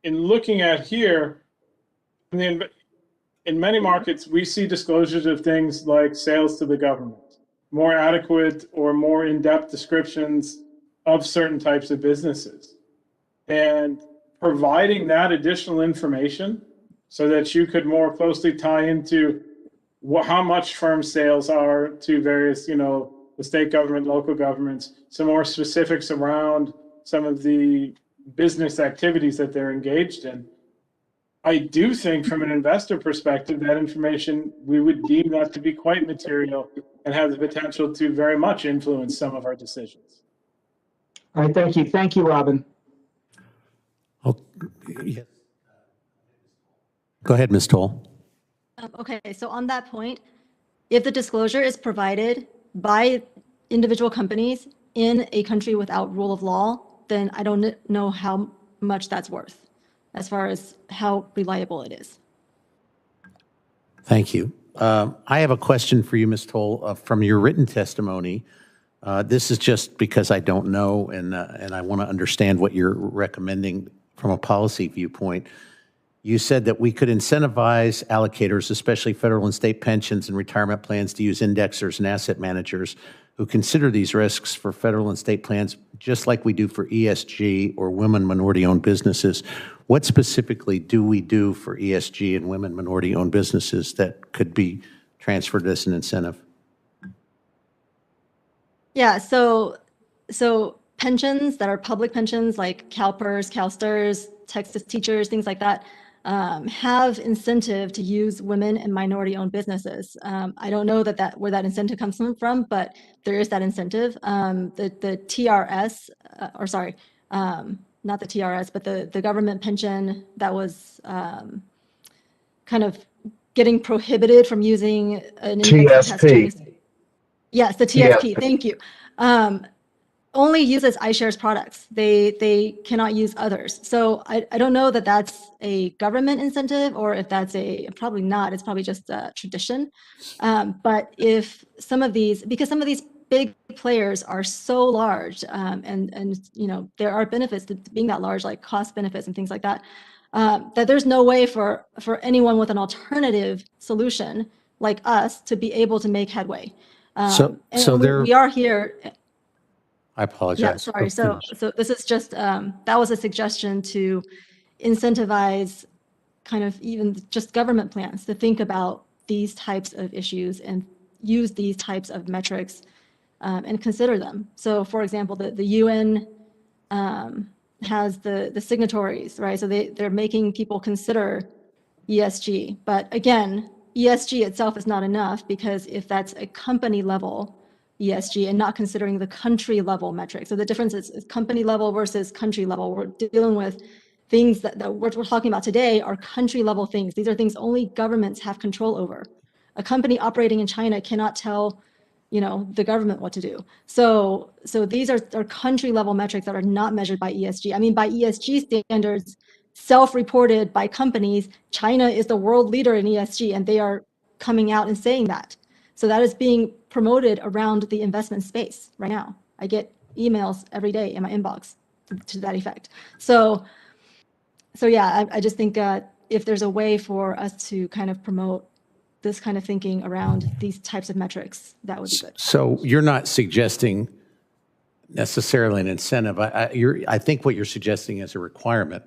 looking at here, in many markets, we see disclosures of things like sales to the government, more adequate or more in-depth descriptions of certain types of businesses. And providing that additional information so that you could more closely tie into how much firm sales are to various, the state government, local governments, some more specifics around some of the business activities that they're engaged in. I do think from an investor perspective, that information, we would deem that to be quite material and have the potential to very much influence some of our decisions. All right, thank you. Thank you, Robin. Oh, yeah. Go ahead, Ms. Toll. Okay, so on that point, if the disclosure is provided by individual companies in a country without rule of law, then I don't know how much that's worth as far as how reliable it is. Thank you. I have a question for you, Ms. Toll, from your written testimony. This is just because I don't know, and I want to understand what you're recommending from a policy viewpoint. You said that we could incentivize allocators, especially federal and state pensions and retirement plans, to use indexers and asset managers who consider these risks for federal and state plans, just like we do for ESG or women minority-owned businesses. What specifically do we do for ESG and women minority-owned businesses that could be transferred as an incentive? Yeah, so pensions that are public pensions like CalPERS, CalSTRS, Texas teachers, things like that, have incentive to use women and minority-owned businesses. I don't know where that incentive comes from, but there is that incentive. The TRS, not the TRS, but the government pension that was kind of getting prohibited from using an index that has Chinese. Yes, the TSP. Thank you. Only uses iShares products. They cannot use others. So I don't know that that's a government incentive or if that's probably not, it's probably just a tradition. But if some of these, because some of these big players are so large and there are benefits to being that large, like cost benefits and things like that, that there's no way for anyone with an alternative solution like us to be able to make headway. We are here. I apologize. Yeah, sorry. So this is just, that was a suggestion to incentivize kind of even just government plans to think about these types of issues and use these types of metrics and consider them. So for example, the UN has the signatories, right? So they're making people consider ESG. But again, ESG itself is not enough because if that's a company level ESG and not considering the country level metrics. So the difference is company level versus country level. We're dealing with things that we're talking about today are country level things. These are things only governments have control over. A company operating in China cannot tell, the government what to do. So these are country level metrics that are not measured by ESG. I mean, by ESG standards, self-reported by companies, China is the world leader in ESG, and they are coming out and saying that. So that is being promoted around the investment space right now. I get emails every day in my inbox to that effect. So yeah, I just think if there's a way for us to kind of promote this kind of thinking around these types of metrics, that would be good. So you're not suggesting necessarily an incentive. I think what you're suggesting is a requirement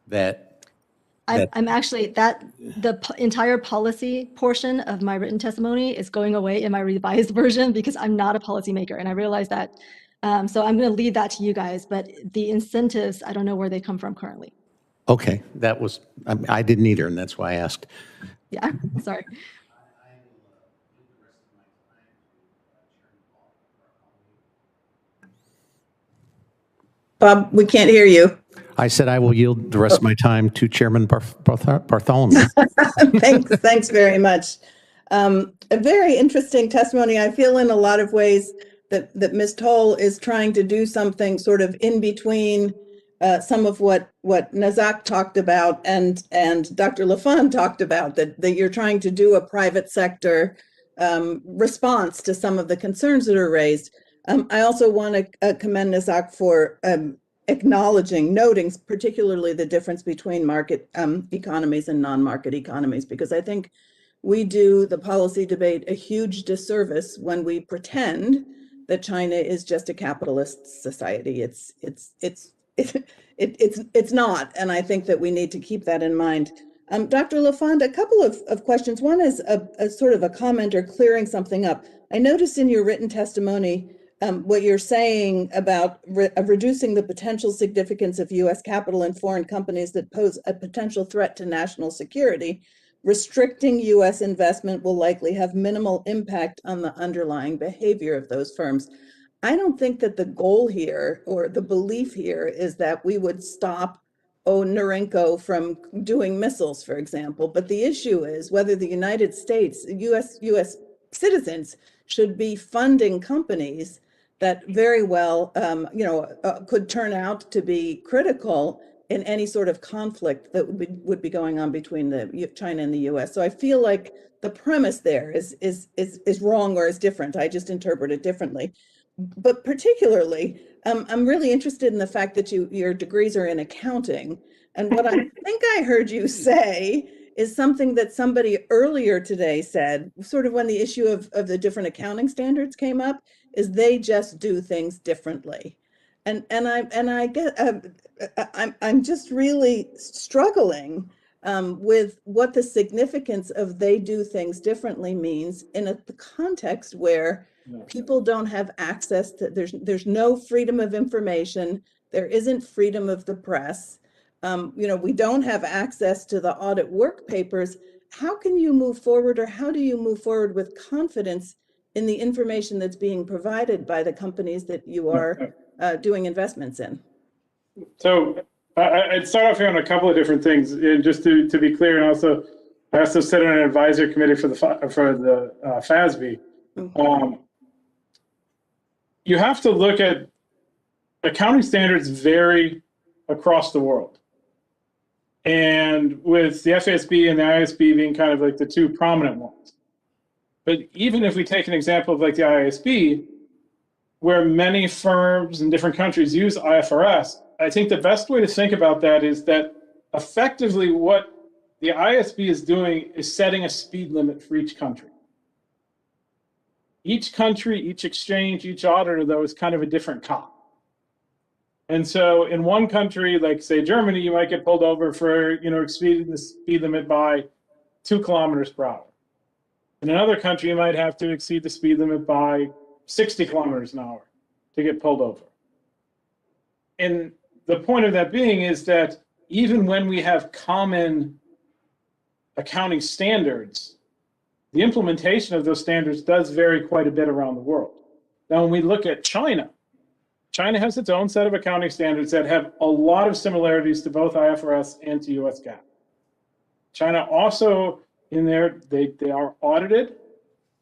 that I'm actually, entire policy portion of my written testimony is going away in my revised version because I'm not a policymaker, and I realize that. So I'm going to leave that to you guys, but the incentives, I don't know where they come from currently. Okay, that was, I didn't either, and that's why I asked. Yeah, sorry. Bob, we can't hear you. I said I will yield the rest of my time to Chairman Bartholomew. Thanks very much. A very interesting testimony. I feel in a lot of ways that Ms. Toll is trying to do something sort of in between some of what Nazak talked about and Dr. LaFond talked about, that you're trying to do a private sector response to some of the concerns that are raised. I also want to commend Nazak for noting particularly the difference between market economies and non-market economies, because I think we do the policy debate a huge disservice when we pretend that China is just a capitalist society. It's not, and I think that we need to keep that in mind. Dr. LaFond, a couple of questions. One is a sort of a comment or clearing something up. I noticed in your written testimony what you're saying about reducing the potential significance of U.S. capital in foreign companies that pose a potential threat to national security. Restricting U.S. investment will likely have minimal impact on the underlying behavior of those firms. I don't think that the goal here or the belief here is that we would stop Norinco from doing missiles, for example. But the issue is whether the United States, U.S. citizens should be funding companies that very well, could turn out to be critical in any sort of conflict that would be going on between China and the U.S. So I feel like the premise there is wrong or is different. I just interpret it differently. But particularly, I'm really interested in the fact that your degrees are in accounting. And what I think I heard you say is something that somebody earlier today said, sort of when the issue of the different accounting standards came up, is they just do things differently. And I get, I'm just really struggling with what the significance of they do things differently means in the context where people don't have access to, there's no freedom of information, there isn't freedom of the press. We don't have access to the audit work papers. How can you move forward, or how do you move forward with confidence in the information that's being provided by the companies that you are doing investments in? So I'd start off here on a couple of different things, and just to be clear, and also I also sit on an advisory committee for the FASB. You have to look at accounting standards vary across the world. And with the FASB and the IASB being kind of like the two prominent ones. But even if we take an example of like the IASB, where many firms in different countries use IFRS, I think the best way to think about that is that effectively what the IASB is doing is setting a speed limit for each country. Each country, each exchange, each auditor, though, is kind of a different cop. And so in one country, like say Germany, you might get pulled over for, exceeding the speed limit by 2 kilometers per hour. In another country, you might have to exceed the speed limit by 60 kilometers an hour to get pulled over. And the point of that being is that even when we have common accounting standards, the implementation of those standards does vary quite a bit around the world. Now, when we look at China, China has its own set of accounting standards that have a lot of similarities to both IFRS and to US GAAP. China also, in there, they are audited.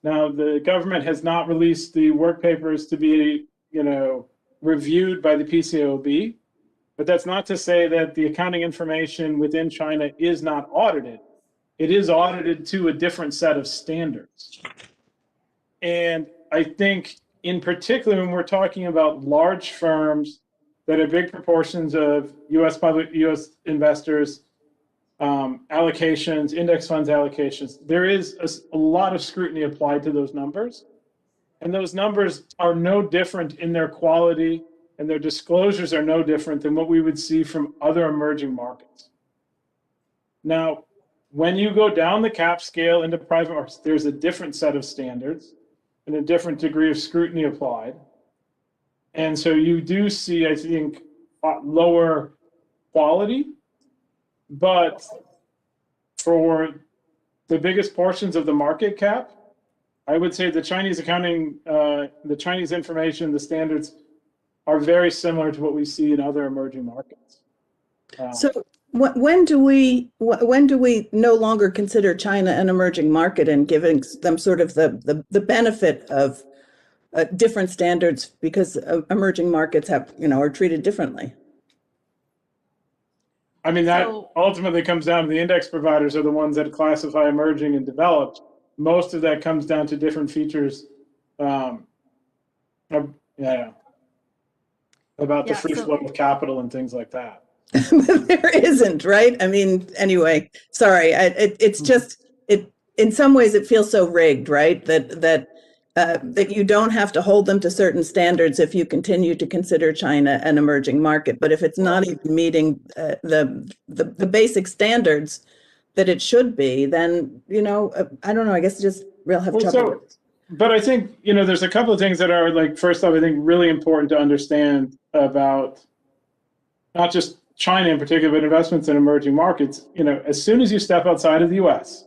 Now, the government has not released the work papers to be, reviewed by the PCAOB, but that's not to say that the accounting information within China is not audited. It is audited to a different set of standards. And I think in particular, when we're talking about large firms that have big proportions of U.S. investors, allocations, index funds allocations, there is a lot of scrutiny applied to those numbers. And those numbers are no different in their quality, and their disclosures are no different than what we would see from other emerging markets. Now, when you go down the cap scale into private markets, there's a different set of standards and a different degree of scrutiny applied. And so you do see, I think, lower quality, but for the biggest portions of the market cap, I would say the Chinese accounting, the Chinese information, the standards are very similar to what we see in other emerging markets. So when do we no longer consider China an emerging market and giving them sort of the benefit of different standards because emerging markets have, are treated differently? I mean, that ultimately comes down to the index providers are the ones that classify emerging and developed. Most of that comes down to different features about the free flow of capital and things like that. There isn't, right? I mean, anyway, sorry. It's just, in some ways it feels so rigged, right? That you don't have to hold them to certain standards if you continue to consider China an emerging market. But if it's not even meeting the basic standards that it should be, then, I don't know, I guess just we'll have trouble. But I think, there's a couple of things that are, like, first off, I think really important to understand about not just China in particular, but investments in emerging markets. As soon as you step outside of the US,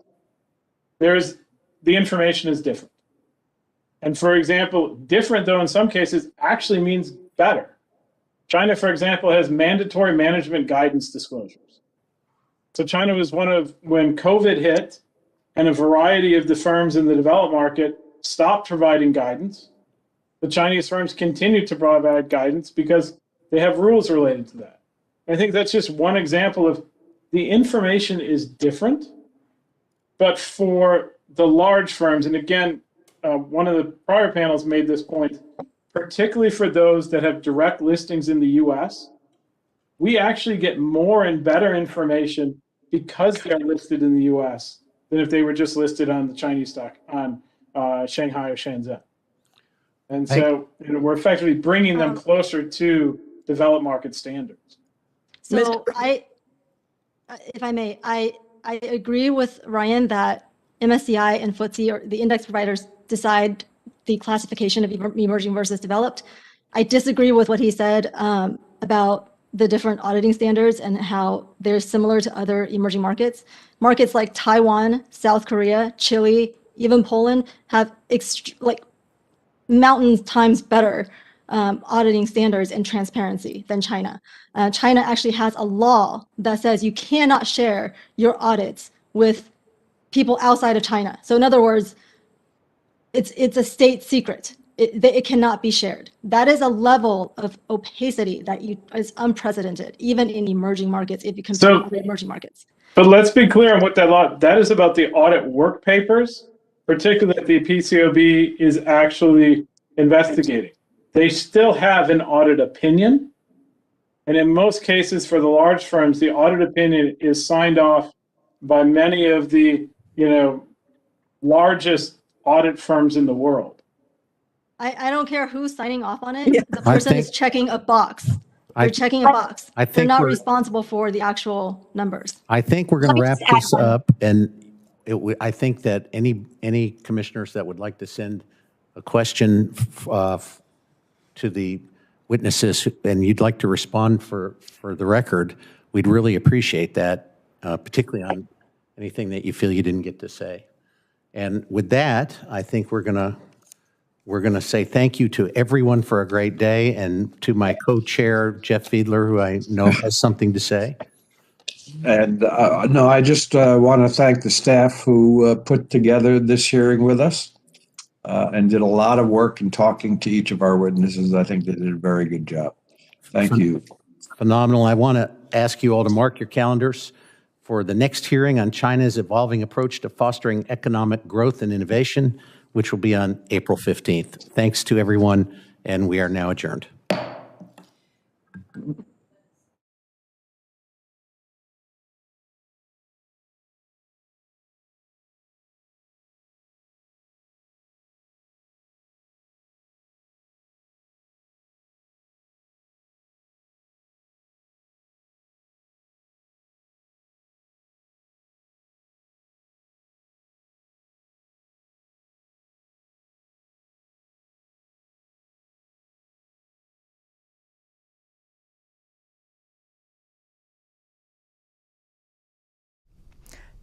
the information is different. And for example, different though in some cases actually means better. China, for example, has mandatory management guidance disclosures. So China was when COVID hit and a variety of the firms in the developed market stopped providing guidance, the Chinese firms continued to provide guidance because they have rules related to that. I think that's just one example of the information is different, but for the large firms, and again, one of the prior panels made this point, particularly for those that have direct listings in the US, we actually get more and better information because they're listed in the US than if they were just listed on the Chinese stock, on Shanghai or Shenzhen. And so we're effectively bringing them closer to developed market standards. So if I may, I agree with Ryan that MSCI and FTSE, or the index providers, decide the classification of emerging versus developed. I disagree with what he said about the different auditing standards and how they're similar to other emerging markets. Markets like Taiwan, South Korea, Chile, even Poland have mountain times better auditing standards and transparency than China. China actually has a law that says you cannot share your audits with people outside of China. So in other words, it's a state secret. It cannot be shared. That is a level of opacity that is unprecedented, even in emerging markets, if you compare other emerging markets. But let's be clear on what that law, that is about the audit work papers, particularly that the PCAOB is actually investigating. They still have an audit opinion. And in most cases for the large firms, the audit opinion is signed off by many of the, largest audit firms in the world. I don't care who's signing off on it. The person is checking a box. They're checking a box. They're not responsible for the actual numbers. I think we're going to wrap this up, and I think that any commissioners that would like to send a question to the witnesses and you'd like to respond for the record, we'd really appreciate that, particularly on anything that you feel you didn't get to say. And with that, I think we're going to say thank you to everyone for a great day, and to my co-chair, Jeff Fiedler, who I know has something to say. And no, I just want to thank the staff who put together this hearing with us and did a lot of work in talking to each of our witnesses. I think they did a very good job. Thank you. Phenomenal. I want to ask you all to mark your calendars for the next hearing on China's evolving approach to fostering economic growth and innovation, which will be on April 15th. Thanks to everyone, and we are now adjourned.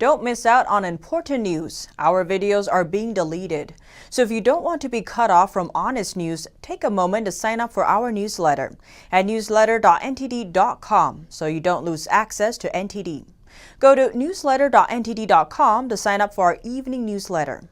Don't miss out on important news. Our videos are being deleted. So if you don't want to be cut off from honest news, take a moment to sign up for our newsletter at newsletter.ntd.com so you don't lose access to NTD. Go to newsletter.ntd.com to sign up for our evening newsletter.